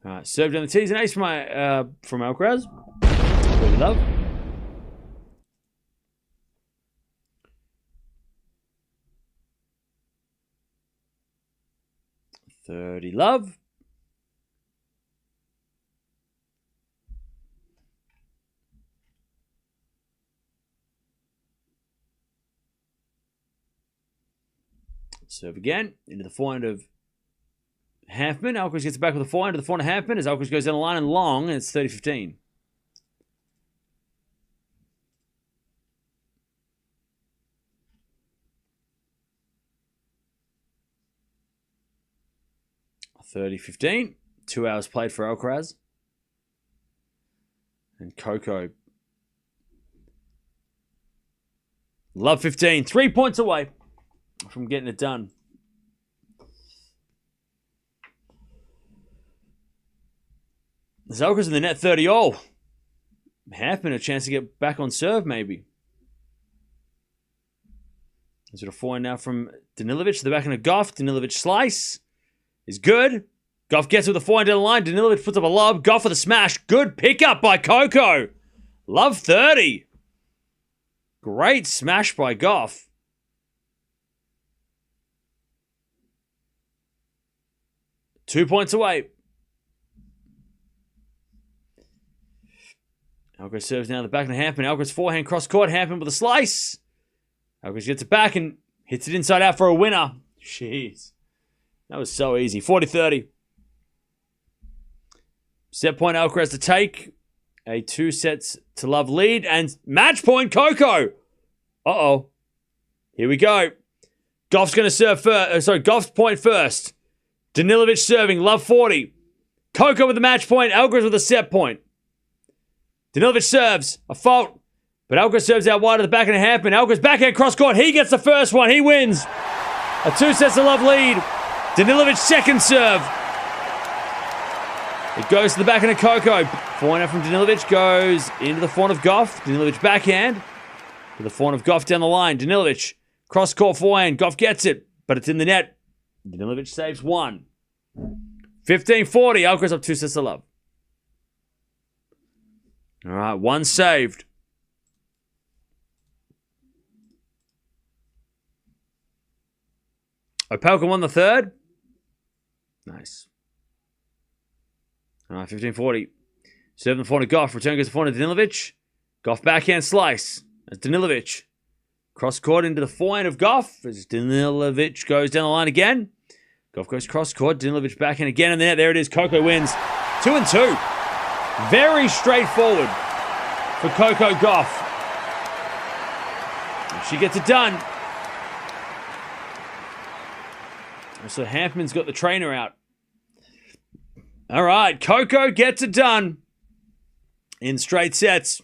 All right, serve down the T's and ace from Alcaraz. 30-love. Love. Serve again into the forehand of Hanfmann. Alcaraz gets back with the forehand to the forehand of Hanfmann as Alcaraz goes down the line and long, and it's 30-15. 30-15. 2 hours played for Alcaraz. And Coco. Love 15. 3 points away from getting it done. Alcaraz in the net 30 all. Hanfmann a chance to get back on serve, maybe. There's a forehand now from Danilovic to the backhand of Gauff. Danilovic slice is good. Gauff gets with the forehand down the line. Danilovic puts up a lob. Gauff with a smash. Good pickup by Coco. Love 30. Great smash by Gauff. Two points away. Alcaraz serves now the back of Hanfmann. Alcaraz forehand cross court. Hanfmann with a slice. Alcaraz gets it back and hits it inside out for a winner. Jeez. That was so easy. 40-30. Set point Alcaraz to take. A 2 sets to love lead. And match point Coco. Uh-oh. Here we go. Gauff's going to serve first. Gauff's point first. Danilovic serving. Love 40. Coco with the match point. Alcaraz with a set point. Danilovic serves. A fault. But Alcaraz serves out wide at the back of the Hanfmann. Alcaraz backhand cross court. He gets the first one. He wins. A 2 sets to love lead. Danilovic second serve. It goes to the backhand of Coco. Forehand from Danilovic goes into the forehand of Gauff. Danilovic backhand. To the forehand of Gauff down the line. Danilovic cross court forehand. Gauff gets it. But it's in the net. Danilovic saves one. 15-40. Alcaraz up 2 sets to love. All right, one saved. Opelka won the third. Nice. All right, 15-40. Serve the forehand to Gauff. Return goes to forehand to Danilovic. Gauff backhand slice. As Danilovic. Cross court into the forehand of Gauff. As Danilovic goes down the line again. Gauff goes cross court. Danilovic backhand again in the net. There it is. Coco wins. 2-2. Very straightforward for Coco Gauff. She gets it done. So Hanfmann's got the trainer out. All right, Coco gets it done in straight sets.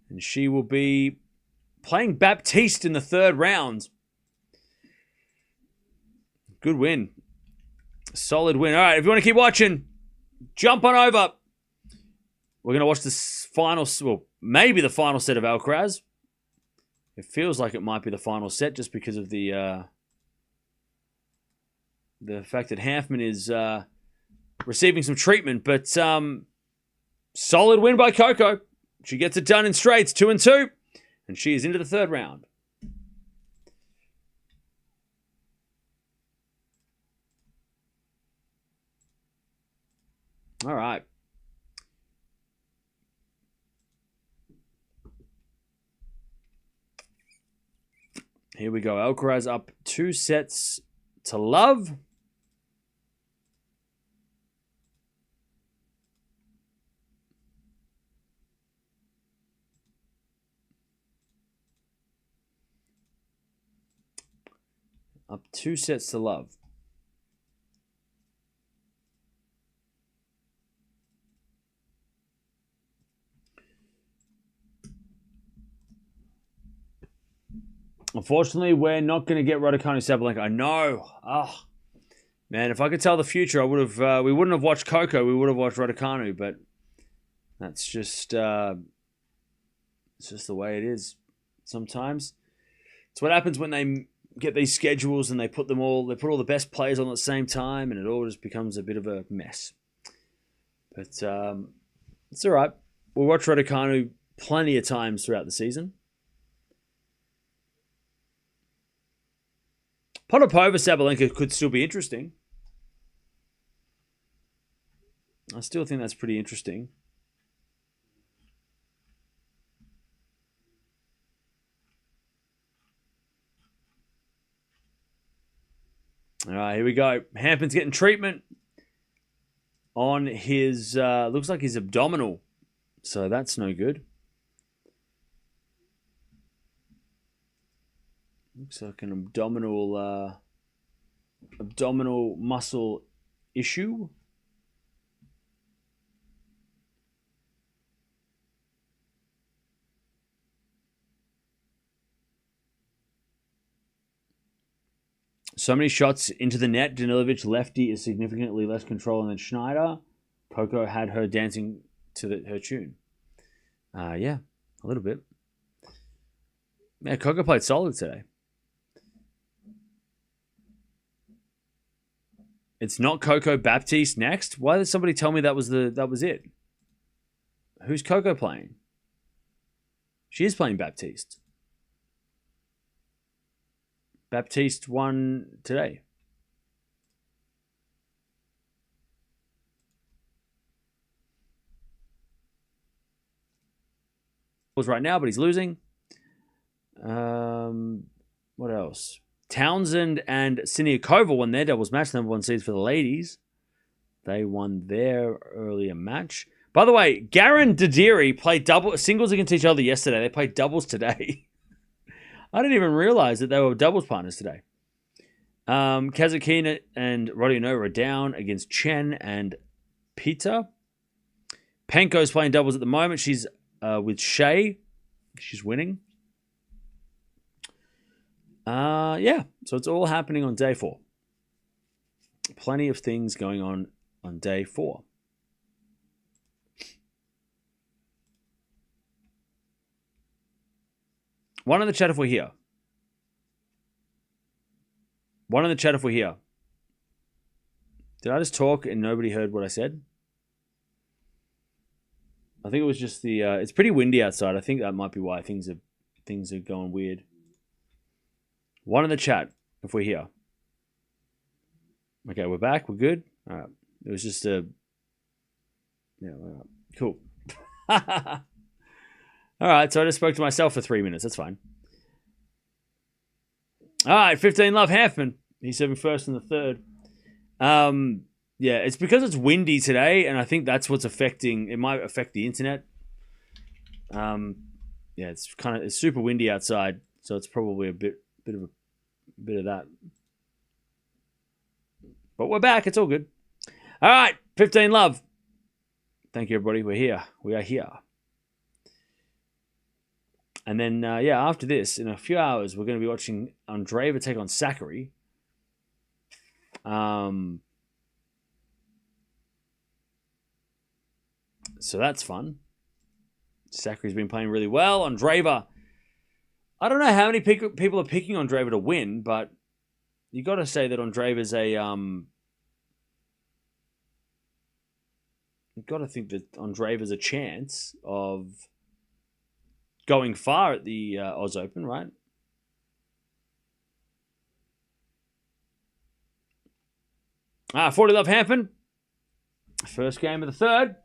And she will be playing Baptiste in the third round. Good win. Solid win. All right, if you want to keep watching, jump on over. We're going to watch this final, well, maybe the final set of Alcaraz. It feels like it might be the final set just because of the fact that Hanfmann is receiving some treatment. But solid win by Coco. She gets it done in straights, 2-2. And she is into the third round. All right. Here we go. Alcaraz up 2 sets to love. Up 2 sets to love. Unfortunately, we're not going to get Raducanu Sabalenka. I know. Oh, man, if I could tell the future, I would have. We wouldn't have watched Coco. We would have watched Raducanu. But that's just. It's just the way it is. Sometimes it's what happens when they get these schedules and they put all the best players on at the same time, and it all just becomes a bit of a mess. But it's all right. We'll watch Raducanu plenty of times throughout the season. Potapova Sabalenka could still be interesting. I still think that's pretty interesting. All right, here we go. Hanfmann's getting treatment on his, looks like his abdominal. So that's no good. Looks like an abdominal muscle issue. So many shots into the net. Danilovic, lefty, is significantly less controlling than Schneider. Coco had her dancing to her tune. Yeah, a little bit. Yeah, Coco played solid today. It's not Coco Baptiste next. Why did somebody tell me that was it? Who's Coco playing? She is playing Baptiste. Baptiste won today. Was right now, but he's losing. What else? Townsend and Siniakova won their doubles match, number one seeds for the ladies. They won their earlier match. By the way, Garin Didiri played singles against each other yesterday. They played doubles today. I didn't even realize that they were doubles partners today. Kazakina and Raducanu are down against Chen and Peter. Penko's playing doubles at the moment. She's with Shea. She's winning. Yeah, so it's all happening on day 4. Plenty of things going on day 4. One in the chat if we're here. One in the chat if we're here. Did I just talk and nobody heard what I said? I think it was just the... it's pretty windy outside. I think that might be why things are going weird. One in the chat if we're here. Okay, we're back. We're good. All right. It was just a... Yeah, all right. Cool. All right, so I just spoke to myself for 3 minutes. That's fine. All right, 15 love Hanfmann. He's serving first in the third. Yeah, it's because it's windy today, and I think that's what's affecting... It might affect the internet. Yeah, it's super windy outside, so it's probably a bit of that. But we're back. It's all good. All right, 15 love. Thank you, everybody. We're here. We are here. And then, after this, in a few hours, we're going to be watching Andreeva take on Sakkari. So that's fun. Sakkari's been playing really well. Andreeva, I don't know how many people are picking Andreeva to win, but you got to say that Andreeva's you've got to think that Andreeva's a chance of going far at the Oz Open, right? Ah, 40 love Hanfmann. First game of the third.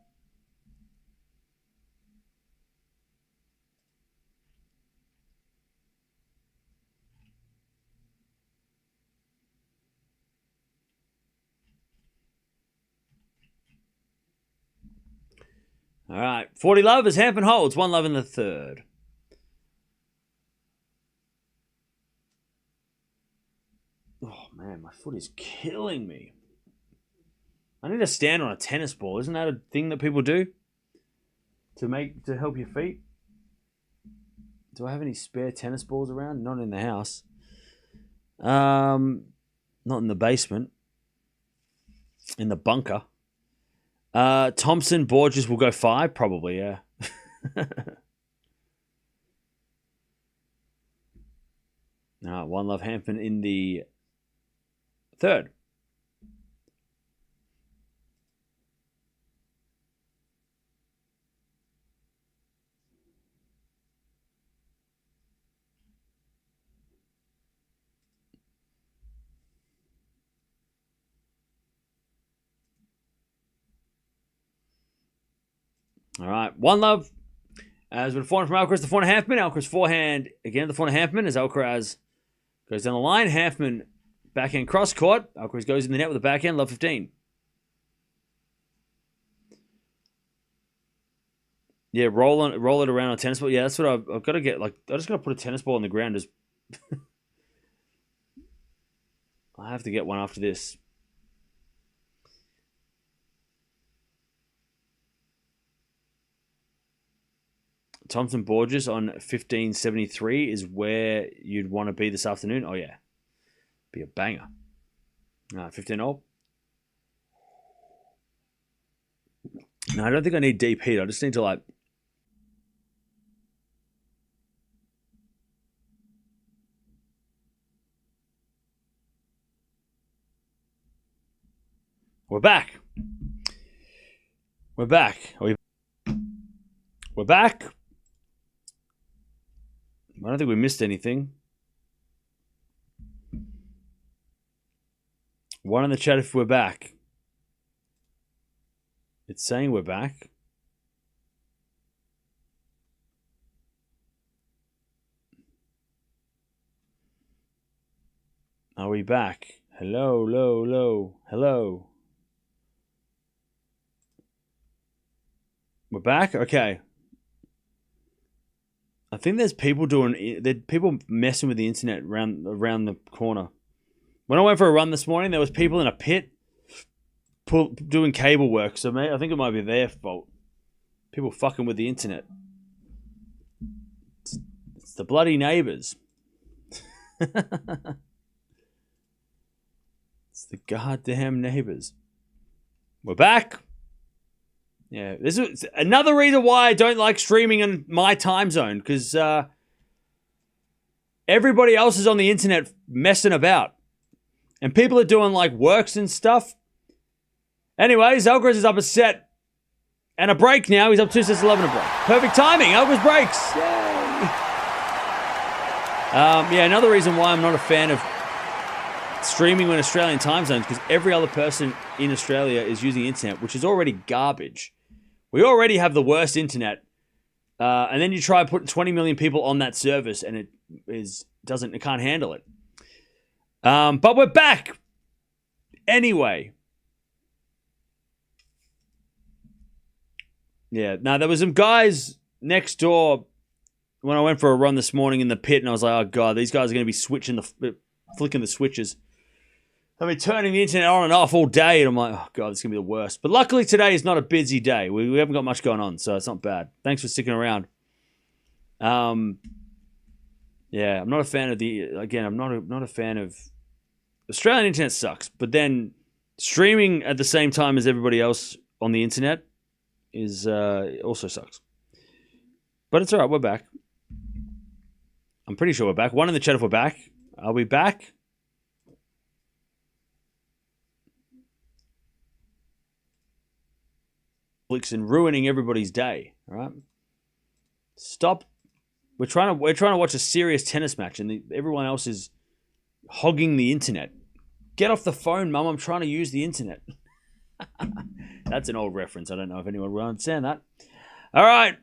All right, 40 love as Hanfmann holds. 1 love in the third. Oh, man, my foot is killing me. I need to stand on a tennis ball. Isn't that a thing that people do to help your feet? Do I have any spare tennis balls around? Not in the house. Not in the basement. In the bunker. Thompson, Borges will go 5, probably, yeah. No, 1 love Hanfmann in the third. All right, 1 love. As with a forehand from Alcaraz, the forehand Hanfmann. Alcaraz forehand again. The forehand Hanfmann as Alcaraz goes down the line. Hanfmann backhand cross court. Alcaraz goes in the net with a backhand. Love 15. Yeah, roll it around on a tennis ball. Yeah, that's what I've got to get. Like, I just got to put a tennis ball on the ground. Just I have to get one after this. Thompson Borges on 1573 is where you'd want to be this afternoon. Oh, yeah. Be a banger. 15 all. No, I don't think I need deep heat. I just need to like... We're back. We're back. We're back. I don't think we missed anything. One in the chat if we're back. It's saying we're back. Are we back? Hello, low, low. Hello. We're back? Okay. I think there's people messing with the internet around the corner. When I went for a run this morning, there was people in a pit doing cable work. So I think it might be their fault. People fucking with the internet. It's the bloody neighbors. It's the goddamn neighbors. We're back. Yeah, this is another reason why I don't like streaming in my time zone, because everybody else is on the internet messing about. And people are doing like works and stuff. Anyways, Alcaraz is up a set and a break now. He's up 2 sets 11 a break. Perfect timing. Alcaraz breaks. Yay. Yeah, another reason why I'm not a fan of streaming in Australian time zones, because every other person in Australia is using internet, which is already garbage. We already have the worst internet, and then you try to put 20 million people on that service, and it can't handle it. But we're back anyway. Yeah, now there was some guys next door when I went for a run this morning in the pit, and I was like, oh god, these guys are going to be flicking the switches. I've been turning the internet on and off all day, and I'm like, oh god, this is going to be the worst. But luckily today is not a busy day. We haven't got much going on, so it's not bad. Thanks for sticking around. Yeah, I'm not a fan of I'm not a fan of... Australian internet sucks, but then streaming at the same time as everybody else on the internet is also sucks. But it's all right, we're back. I'm pretty sure we're back. One in the chat if we're back. Are we back? And ruining everybody's day. All right, stop. We're trying to watch a serious tennis match, and everyone else is hogging the internet. Get off the phone, Mum. I'm trying to use the internet. That's an old reference. I don't know if anyone will understand that. All right,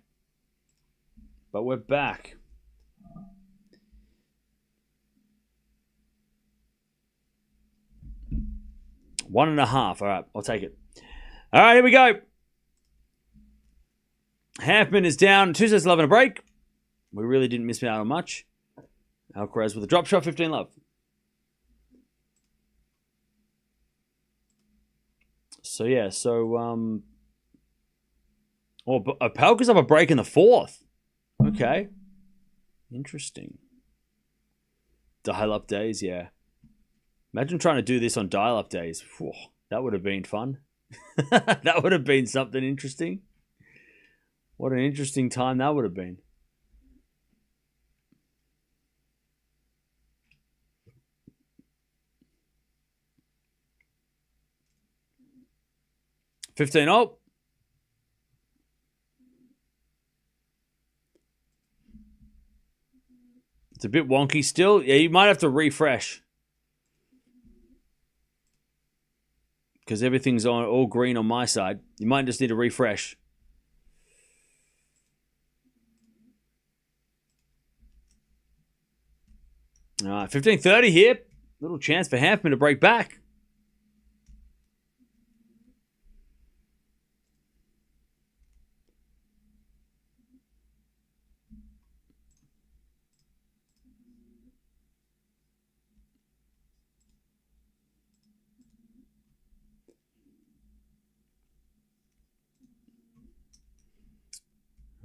but we're back. One and a half. All right, I'll take it. All right, here we go. Hanfmann is down 2 sets 11 a break. We really didn't miss out on much. Alcaraz with a drop shot, 15 love. So yeah, Palka's up a break in the fourth. Okay. Interesting. Dial-up days, yeah. Imagine trying to do this on dial-up days. Whew, that would have been fun. That would have been something interesting. What an interesting time that would have been. $15. It's a bit wonky still. Yeah, you might have to refresh. Because everything's all green on my side. You might just need to refresh. All right, 15:30 here. Little chance for Hanfmann to break back.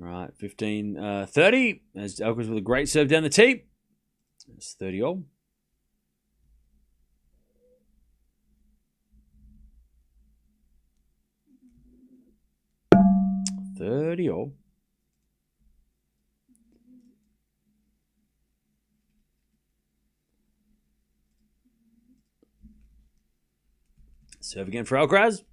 All right, 15-30. As Alcaraz with a great serve down the tee. It's 30-all. Serve again for Alcaraz.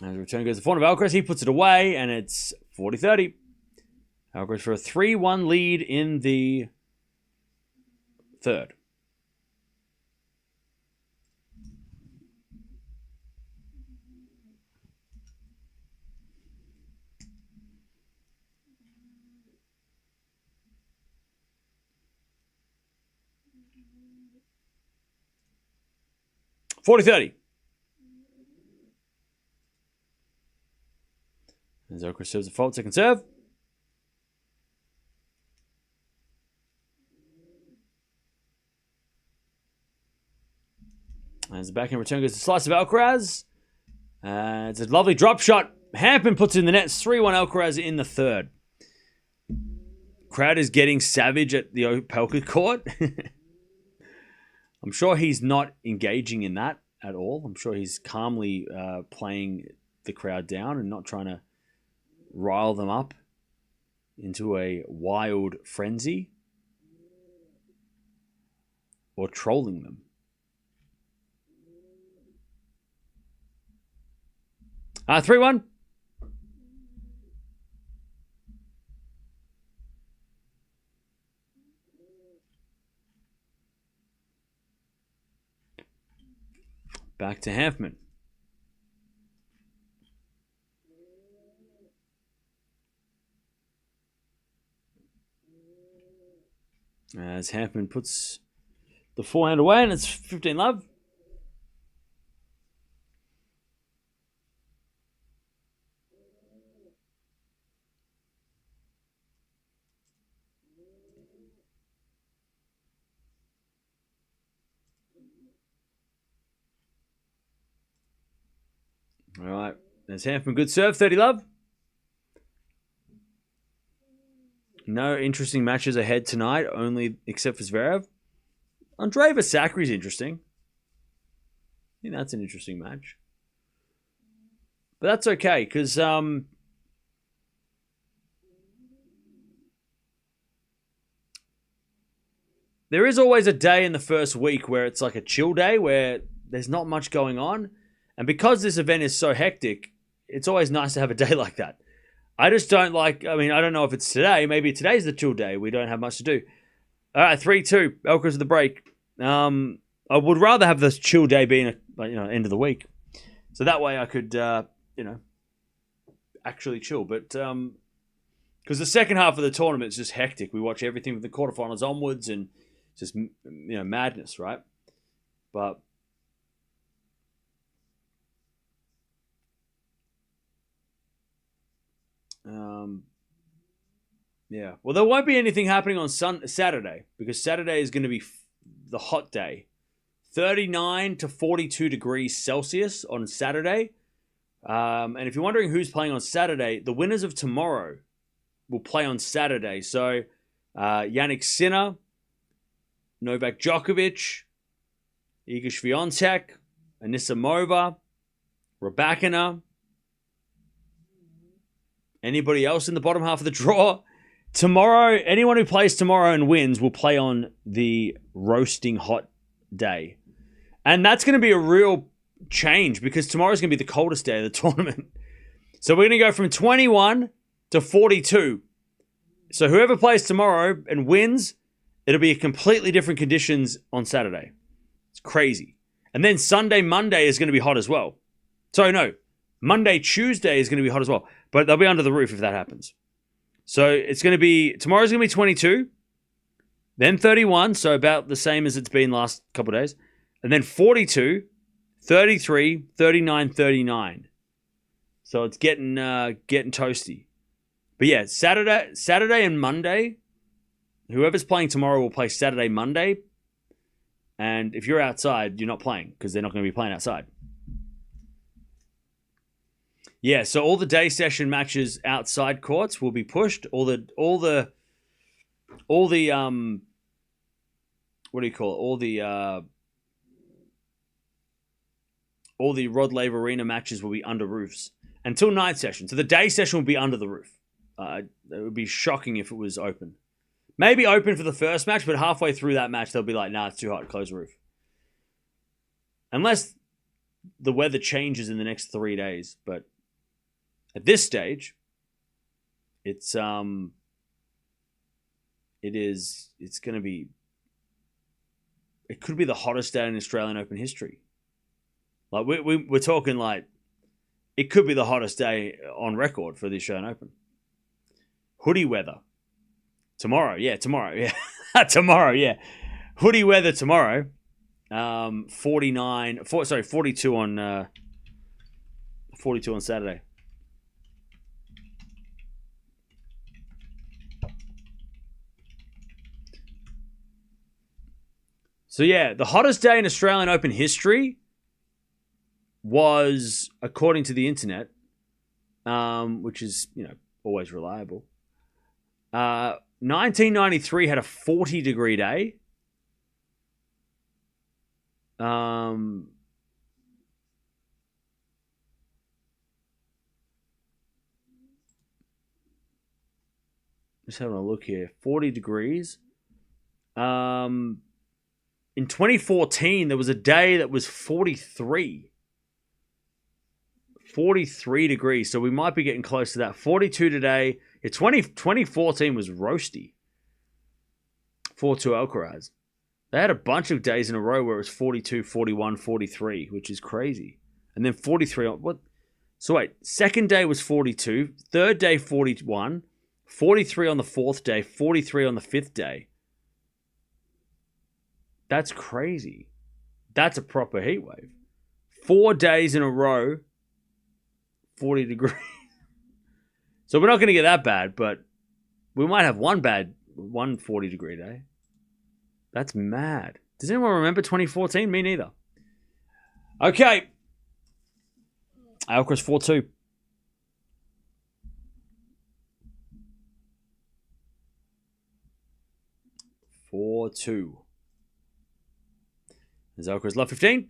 As the return goes to the front of Alcaraz, he puts it away, and it's 40-30. Alcaraz for a 3-1 lead in the third. $40-30. As Alcaraz serves a fault, second serve. As the backhand return goes to slice of Alcaraz. It's a lovely drop shot. Hanfmann puts it in the net. 3-1 Alcaraz in the third. Crowd is getting savage at the Opelka court. I'm sure he's not engaging in that at all. I'm sure he's calmly playing the crowd down and not trying to rile them up into a wild frenzy or trolling them. Uh, 3-1. Back to Hanfmann. As Hanfmann puts the forehand away, and it's 15-love. All right, there's Hanfmann. Good serve, 30-love. No interesting matches ahead tonight, only except for Zverev. Andreeva Sakari is interesting. I think that's an interesting match. But that's okay, because there is always a day in the first week where it's like a chill day, where there's not much going on. And because this event is so hectic, it's always nice to have a day like that. I just don't like, I don't know if it's today. Maybe today's the chill day. We don't have much to do. All right, 3-2. Alcaraz with the break. I would rather have this chill day being end of the week. So that way I could, actually chill. But because the second half of the tournament is just hectic. We watch everything from the quarterfinals onwards and just, madness, right? But yeah. Well, there won't be anything happening on Saturday, because Saturday is going to be the hot day. 39 to 42 degrees Celsius on Saturday. And if you're wondering who's playing on Saturday, the winners of tomorrow will play on Saturday. So Jannik Sinner, Novak Djokovic, Iga Swiatek, Anisimova, Raducanu. Anybody else in the bottom half of the draw? Tomorrow, anyone who plays tomorrow and wins will play on the roasting hot day. And that's going to be a real change, because tomorrow's going to be the coldest day of the tournament. So we're going to go from 21 to 42. So whoever plays tomorrow and wins, it'll be completely different conditions on Saturday. It's crazy. And then Sunday, Monday is going to be hot as well. So no, Monday, Tuesday is going to be hot as well. But they'll be under the roof if that happens. So it's going to be, tomorrow's going to be 22, then 31, so about the same as it's been last couple of days, and then 42, 33, 39, 39. So it's getting toasty. But yeah, Saturday and Monday, whoever's playing tomorrow will play Saturday, Monday, and if you're outside, you're not playing, because they're not going to be playing outside. Yeah, so all the day session matches outside courts will be pushed. All the what do you call it? All the Rod Laver Arena matches will be under roofs until night session. So the day session will be under the roof. It would be shocking if it was open. Maybe open for the first match, but halfway through that match, they'll be like, nah, it's too hot, close the roof. Unless the weather changes in the next 3 days. But at this stage, it's going to be, it could be the hottest day in Australian Open history. Like we're talking like, it could be the hottest day on record for the Australian Open. Hoodie weather. Tomorrow. Tomorrow, yeah. Hoodie weather tomorrow. 42 on 42 on Saturday. So yeah, the hottest day in Australian Open history was, according to the internet, which is, always reliable. 1993 had a 40-degree day. Just having a look here. 40 degrees. In 2014, there was a day that was 43. 43 degrees. So we might be getting close to that. 42 today. 2014 was roasty. 4-2 Alcaraz. They had a bunch of days in a row where it was 42, 41, 43, which is crazy. And then 43 on what? So wait, second day was 42, third day 41, 43 on the fourth day, 43 on the fifth day. That's crazy. That's a proper heat wave. 4 days in a row, 40 degrees. So we're not going to get that bad, but we might have one 40-degree day. That's mad. Does anyone remember 2014? Me neither. Okay. Alcaraz 4-2. There's Alcaraz love 15.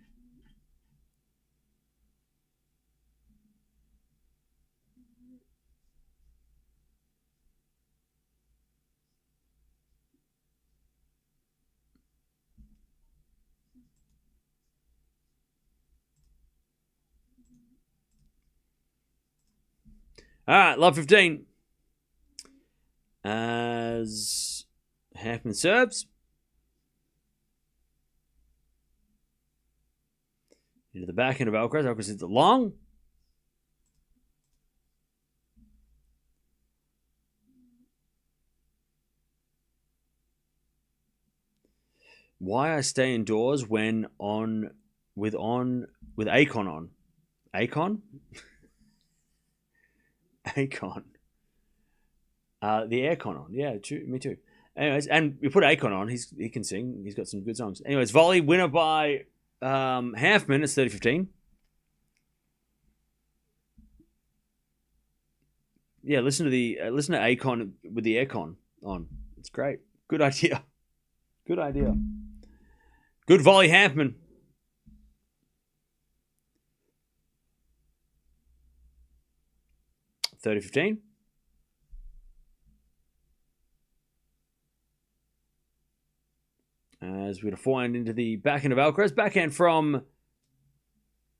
All right, love 15. As Hanfmann serves. Into the back end of Alcaraz. Alcaraz hits it long. Why I stay indoors when with Akon on. Akon? Akon. The aircon on. Yeah, me too. Anyways, and we put Akon on. He can sing. He's got some good songs. Anyways, volley winner by Hanfmann. It's 30-15. Yeah, listen to Akon with the aircon on. It's great. Good idea. Good idea. Good volley, Hanfmann. $30-15. As we get a forehand into the backhand of Alcaraz. Backhand from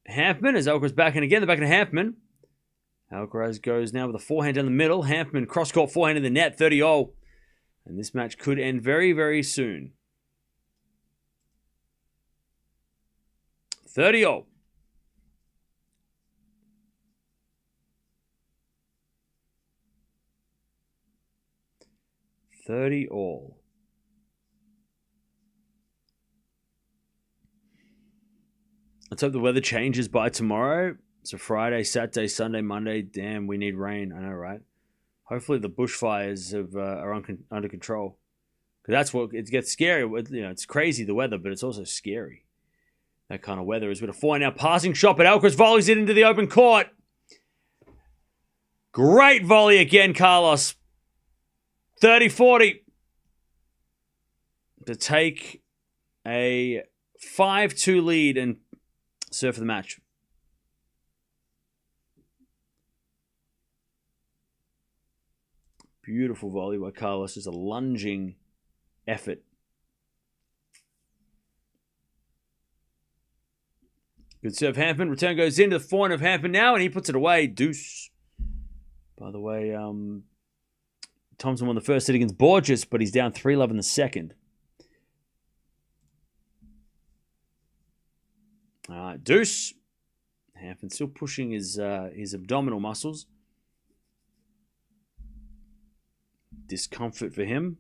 Hanfmann. As Alcaraz backhand again. The backhand of Hanfmann. Alcaraz goes now with a forehand down the middle. Hanfmann cross-court forehand in the net. 30-all. And this match could end very, very soon. 30-all. $30-all. Let's hope the weather changes by tomorrow. So Friday, Saturday, Sunday, Monday. Damn, we need rain. I know, right? Hopefully the bushfires are under control. Because that's what it gets scary. It's crazy, the weather, but it's also scary. That kind of weather is with a 4 now. Passing shot, but Alcaraz volleys it into the open court. Great volley again, Carlos. 30-40 to take a 5-2 lead and serve for the match. Beautiful volley by Carlos. Just a lunging effort. Good serve, Hanfmann. Return goes into the forehand of Hanfmann now, and he puts it away. Deuce. By the way, Thompson won the first set against Borges, but he's down 3-love in the second. All right, deuce. Hanfmann still pushing his abdominal muscles. Discomfort for him.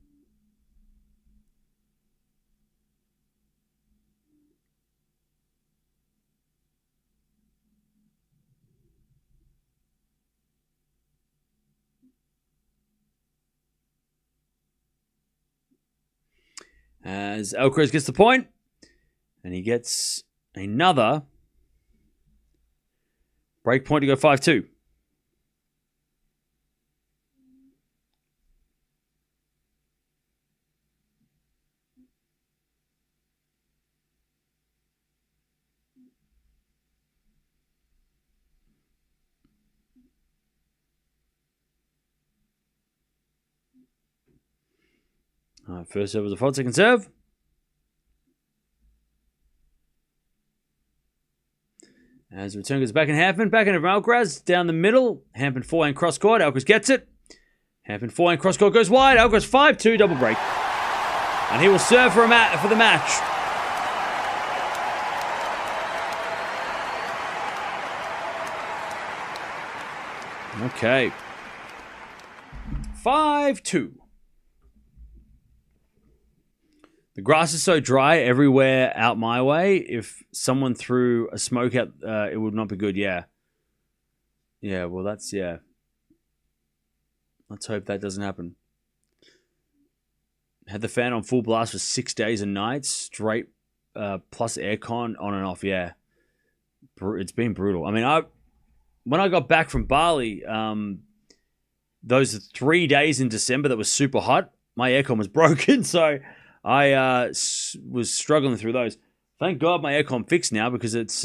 As Alcaraz gets the point, and he gets another break point to go 5-2. All right, first serve was a fault, second serve. As return goes back in Hanfmann, back in Alcaraz, down the middle. Hanfmann forehand cross court, Alcaraz gets it. Hanfmann forehand cross court goes wide, Alcaraz 5-2 double break. And he will serve for the match. Okay. 5-2. The grass is so dry everywhere out my way. If someone threw a smoke out, it would not be good. Yeah. Yeah, well, yeah. Let's hope that doesn't happen. Had the fan on full blast for 6 days and nights, straight plus aircon on and off. Yeah. It's been brutal. I mean, when I got back from Bali, those 3 days in December that was super hot, my aircon was broken, so I was struggling through those. Thank God my aircon fixed now because it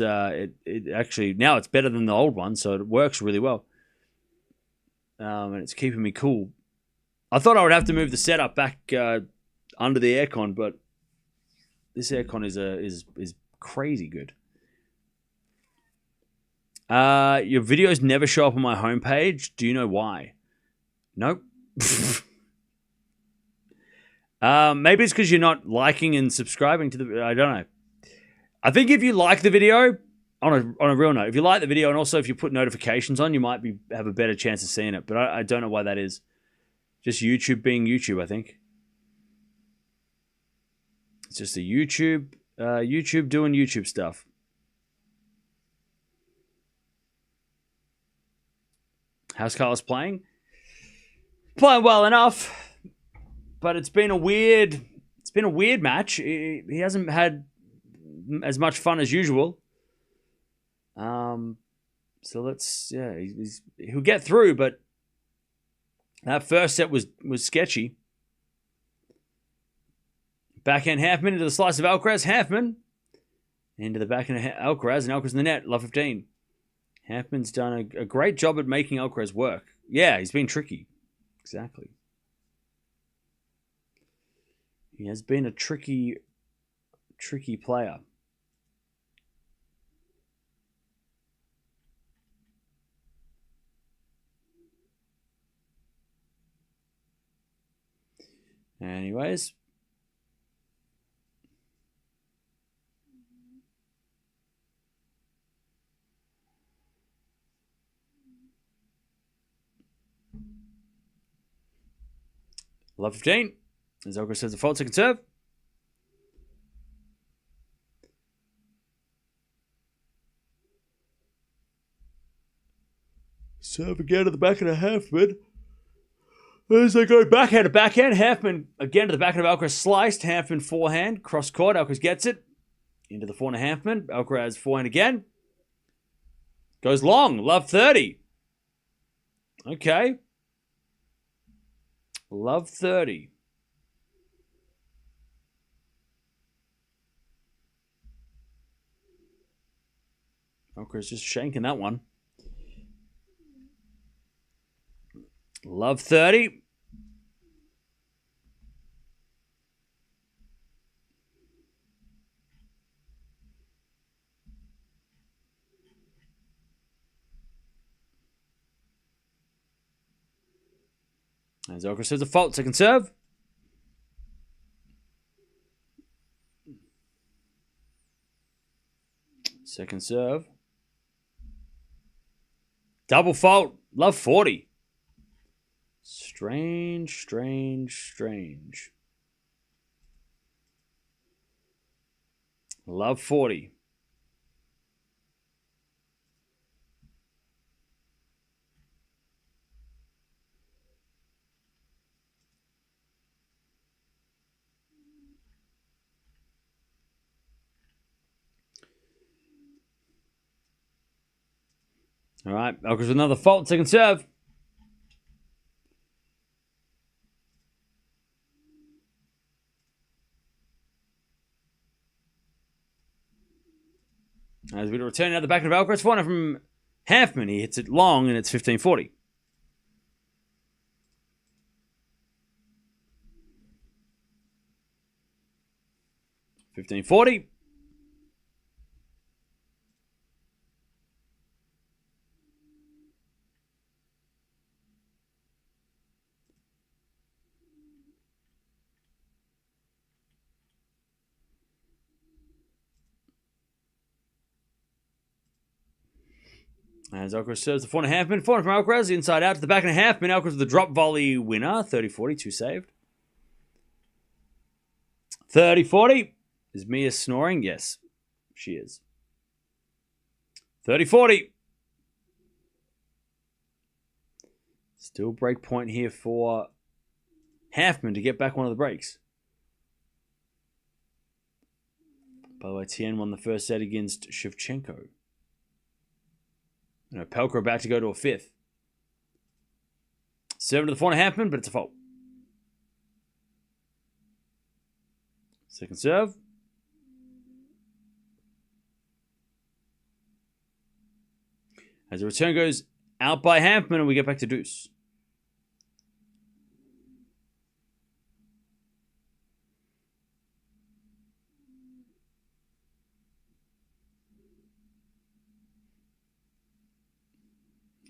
actually now it's better than the old one, so it works really well. And it's keeping me cool. I thought I would have to move the setup back under the aircon, but this aircon is crazy good. Your videos never show up on my homepage. Do you know why? Nope. Maybe it's because you're not liking and subscribing to the. I don't know. I think if you like the video, on a real note, if you like the video and also if you put notifications on, you might have a better chance of seeing it. But I don't know why that is. Just YouTube being YouTube, I think. It's just a YouTube doing YouTube stuff. How's Carlos playing? Playing well enough. But it's been a weird match. He hasn't had as much fun as usual. So he'll get through, but that first set was sketchy. Backhand Hanfmann into the slice of Alcaraz. Hanfmann into the backhand of Alcaraz, and Alcaraz in the net. Love 15. Hanfmann's done a great job at making Alcaraz work. Yeah, he's been tricky. Exactly. He has been a tricky player. Anyways. Love 15. As Alcaraz says, the fault, second serve. Serve again to the backhand of Hanfmann. As they go backhand to backhand, Hanfmann again to the backhand of Alcaraz, sliced. Hanfmann forehand, cross court. Alcaraz gets it. Into the forehand of Hanfmann. Alcaraz forehand again. Goes long. Love 30. Okay. Love 30. Alcaraz just shanking that one. Love 30. As Alcaraz says a fault, second serve. Second serve. Double fault. Love 40. Strange. Love 40. All right, Alcaraz with another fault, second serve. As we return out the back of Alcaraz, corner from Hanfmann. He hits it long, and it's 15-40. $15-40. As Alcaraz serves the forehand Hanfmann. Forehand from Alcaraz, inside out to the back and Hanfmann. Alcaraz with the drop volley winner. 30-40, 2 saved. 30-40. Is Mia snoring? Yes, she is. 30-40. Still break point here for Hanfmann to get back one of the breaks. By the way, Tien won the first set against Shevchenko. Pelka about to go to a fifth. Serving to the forehand Hanfmann, but it's a fault. Second serve. As the return goes out by Hanfmann, and we get back to deuce.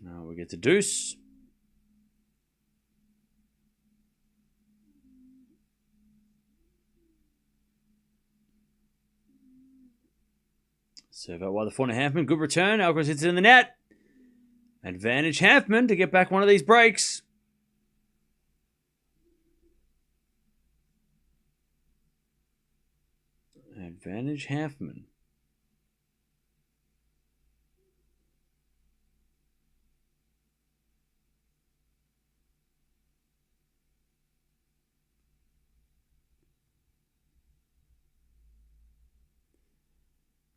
Now we get to deuce. Serve out wide the forehand Hanfmann. Good return. Alcaraz hits it in the net. Advantage Hanfmann to get back one of these breaks. Advantage Hanfmann.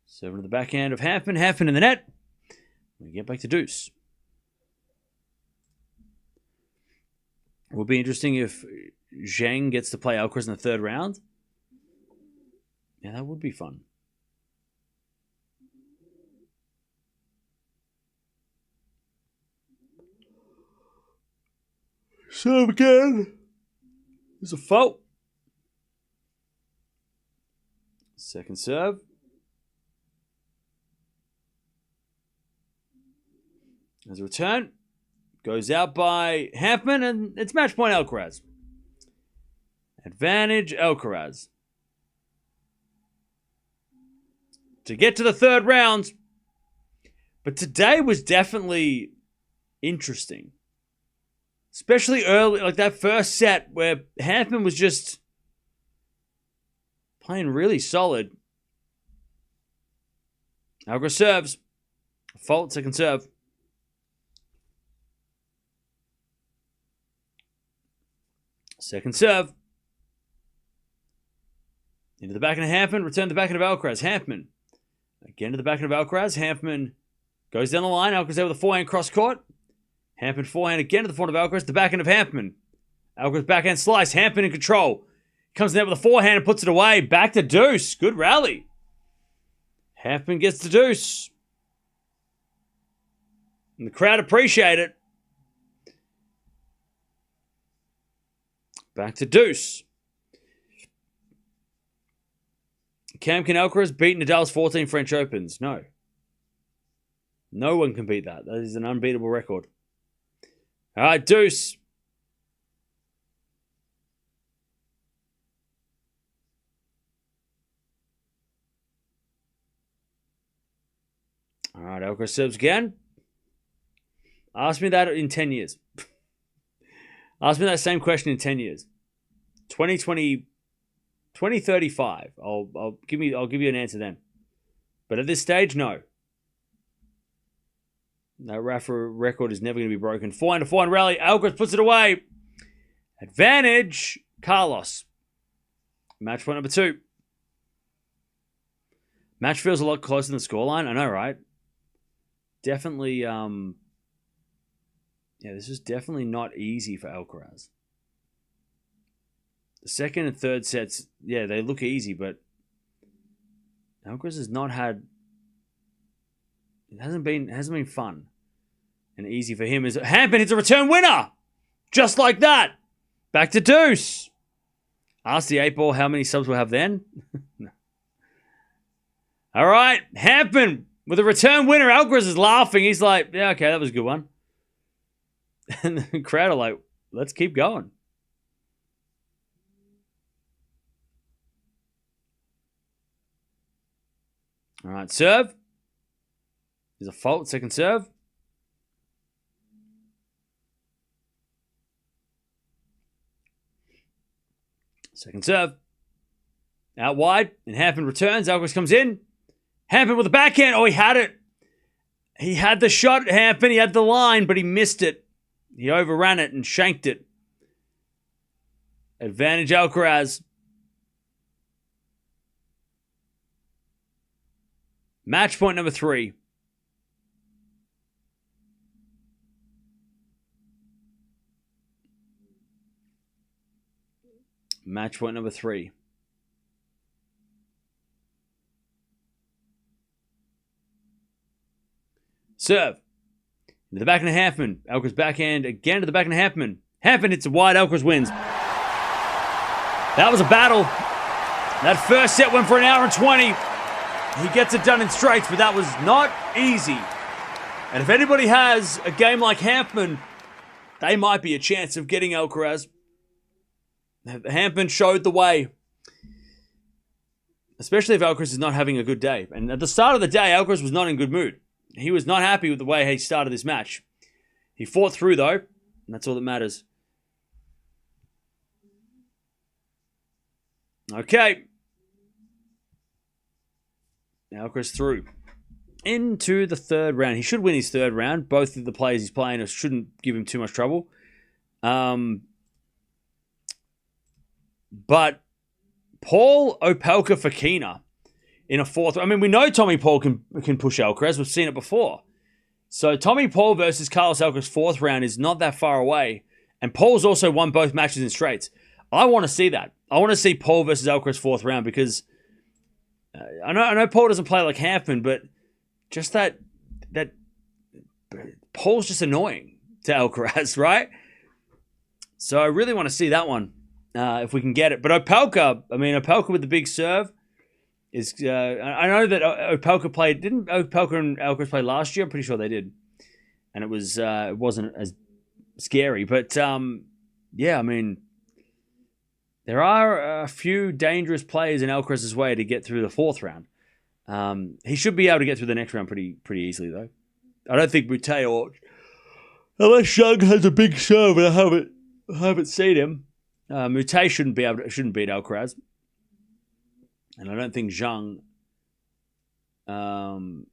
Serving to the backhand of Hanfmann. Hanfmann in the net. We get back to deuce. It will be interesting if Zhang gets to play Alcaraz in the third round. Yeah, that would be fun. Serve again. There's a fault. Second serve. As a return. Goes out by Hanfmann, and it's match point Alcaraz. Advantage Alcaraz. To get to the third round. But today was definitely interesting. Especially early, like that first set where Hanfmann was just playing really solid. Alcaraz serves. Fault, second serve. Second serve. Into the backhand of Hanfmann. Return to the backhand of Alcaraz. Hanfmann. Again to the backhand of Alcaraz. Hanfmann goes down the line. Alcaraz there with a forehand cross court. Hanfmann forehand again to the front of Alcaraz. The backhand of Hanfmann. Alcaraz backhand slice. Hanfmann in control. Comes in with a forehand and puts it away. Back to deuce. Good rally. Hanfmann gets the deuce. And the crowd appreciate it. Back to deuce. Can Alcaraz beat Nadal's 14 French Opens? No. No one can beat that. That is an unbeatable record. All right, deuce. All right, Alcaraz serves again. Ask me that in 10 years. Ask me that same question in 10 years. 2035. I'll give you an answer then. But at this stage, no. That Rafa record is never going to be broken. 4-4 rally. Alcaraz puts it away. Advantage. Carlos. Match point number 2. Match feels a lot closer than the scoreline. I know, right? Definitely, this is definitely not easy for Alcaraz. The second and third sets, they look easy, but Alcaraz has not had. It hasn't been fun and easy for him. Hanfmann hits a return winner, just like that. Back to deuce. Ask the 8 ball how many subs we'll have then. No. All right, Hanfmann with a return winner. Alcaraz is laughing. He's like, yeah, okay, that was a good one. And the crowd are like, let's keep going. All right, serve. There's a fault, second serve. Second serve. Out wide, and Hanfmann returns. Alcaraz comes in. Hanfmann with the backhand. Oh, he had it. He had the shot, Hanfmann. He had the line, but he missed it. He overran it and shanked it. Advantage Alcaraz. Match point number 3. Match point number 3. Serve. To the backhand of Hanfmann. Alcaraz backhand again to the backhand of Hanfmann. Hanfmann hits it wide. Alcaraz wins. That was a battle. That first set went for an hour and 20. He gets it done in straights, but that was not easy. And if anybody has a game like Hanfmann, they might be a chance of getting Alcaraz. Hanfmann showed the way. Especially if Alcaraz is not having a good day. And at the start of the day, Alcaraz was not in good mood. He was not happy with the way he started this match. He fought through, though, and that's all that matters. Okay. Alcaraz through. Into the third round. He should win his third round. Both of the players he's playing shouldn't give him too much trouble. But Paul Opelka-Fokina in a fourth. I mean, we know Tommy Paul can push Alcaraz. We've seen it before. So Tommy Paul versus Carlos Alcaraz fourth round is not that far away. And Paul's also won both matches in straights. I want to see that. I want to see Paul versus Alcaraz fourth round because I know Paul doesn't play like Hanfmann, but just that Paul's just annoying to Alcaraz, right? So I really want to see that one if we can get it. But Opelka with the big serve is. I know that Opelka played. Didn't Opelka and Alcaraz play last year? I'm pretty sure they did, and it wasn't as scary. But yeah, I mean, there are a few dangerous players in Alcaraz's way to get through the fourth round. He should be able to get through the next round pretty easily, though. I don't think Mute or unless Young has a big serve, and I haven't seen him. Mute shouldn't beat Alcaraz, and I don't think Zhang will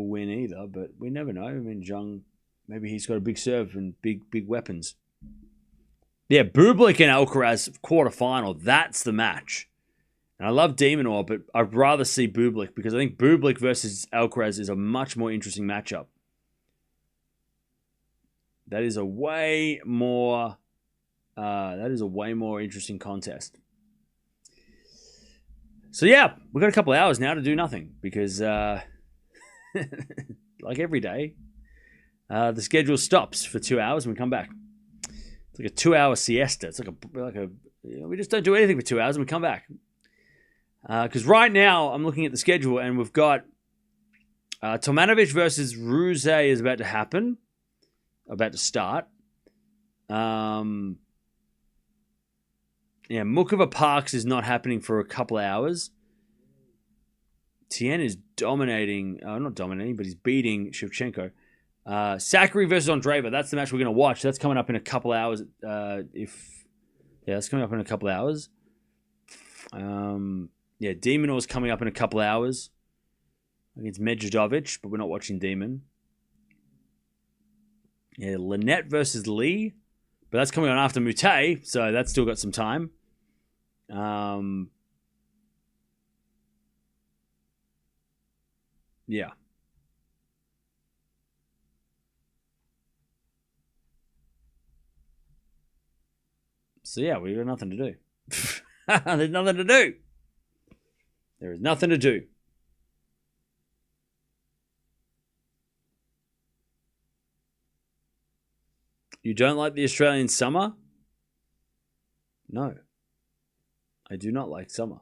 win either. But we never know. I mean, Zhang, maybe he's got a big serve and big weapons. Yeah, Bublik and Alcaraz quarterfinal. That's the match. And I love Demonor, but I'd rather see Bublik because I think Bublik versus Alcaraz is a much more interesting matchup. That is a way more interesting contest. So yeah, we've got a couple of hours now to do nothing because, like every day, the schedule stops for 2 hours and we come back. It's like a 2-hour siesta. It's we just don't do anything for 2 hours and we come back. Because right now I'm looking at the schedule and we've got Tomanovic versus Ruse is about to start. Mukova Parks is not happening for a couple of hours. Tien is dominating, not dominating, but he's beating Shevchenko. Sakkari versus Andreeva, that's the match we're going to watch. That's coming up in a couple of hours. That's coming up in a couple of hours. Demon is coming up in a couple of hours against Medvedev, but we're not watching Demon. Yeah, Lynette versus Lee, but that's coming on after Mute, so that's still got some time. Yeah. So yeah, we've got nothing to do. There's nothing to do. There is nothing to do. You don't like the Australian summer? No. I do not like summer.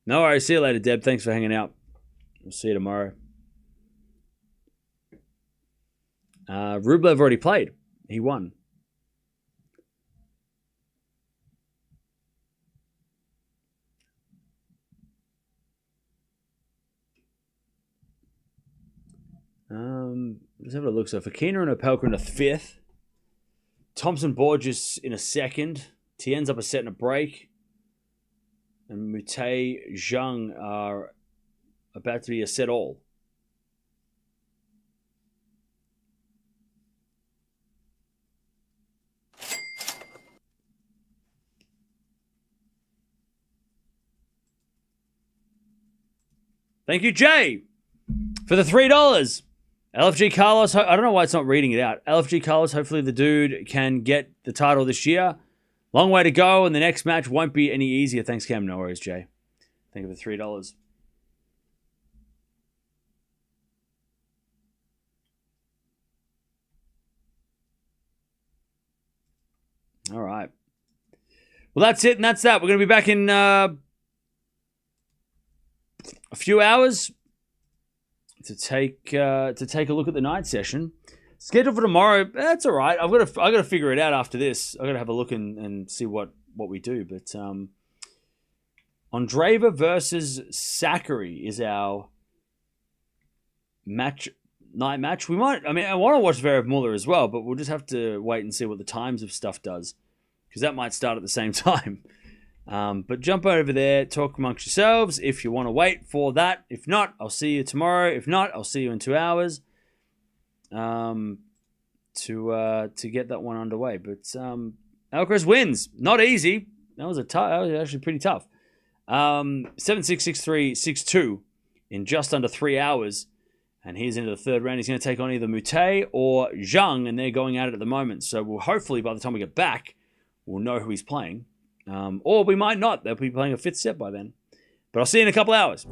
No worries. See you later, Deb. Thanks for hanging out. We'll see you tomorrow. Rublev already played. He won. Let's have a look. So Fekina and Opelka in a 5th. Thompson Borges in a 2nd. Tien's up a set and a break. And Mute Zhang are about to be a set all. Thank you, Jay, for the $3. LFG Carlos, I don't know why it's not reading it out. LFG Carlos, hopefully the dude can get the title this year. Long way to go, and the next match won't be any easier. Thanks, Cam. No worries, Jay. Thank you for $3. All right. Well, that's it, and that's that. We're going to be back in a few hours to take a look at the night session. Schedule for tomorrow, that's all right. I've got to figure it out after this. I've got to have a look and see what we do. But Andreeva versus Sakkari is our night match. I want to watch Zverev Muller as well, but we'll just have to wait and see what the times of stuff does, because that might start at the same time. But jump over there, talk amongst yourselves if you want to wait for that. If not, I'll see you tomorrow. If not, I'll see you in 2 hours to get that one underway. But Alcaraz wins. Not easy. That was actually pretty tough. 7-6, 6-3, 6-2 in just under 3 hours. And he's into the third round. He's going to take on either Mute or Zhang, and they're going at it at the moment. So we'll hopefully, by the time we get back, we'll know who he's playing. Or we might not. They'll be playing a 5th set by then. But I'll see you in a couple hours.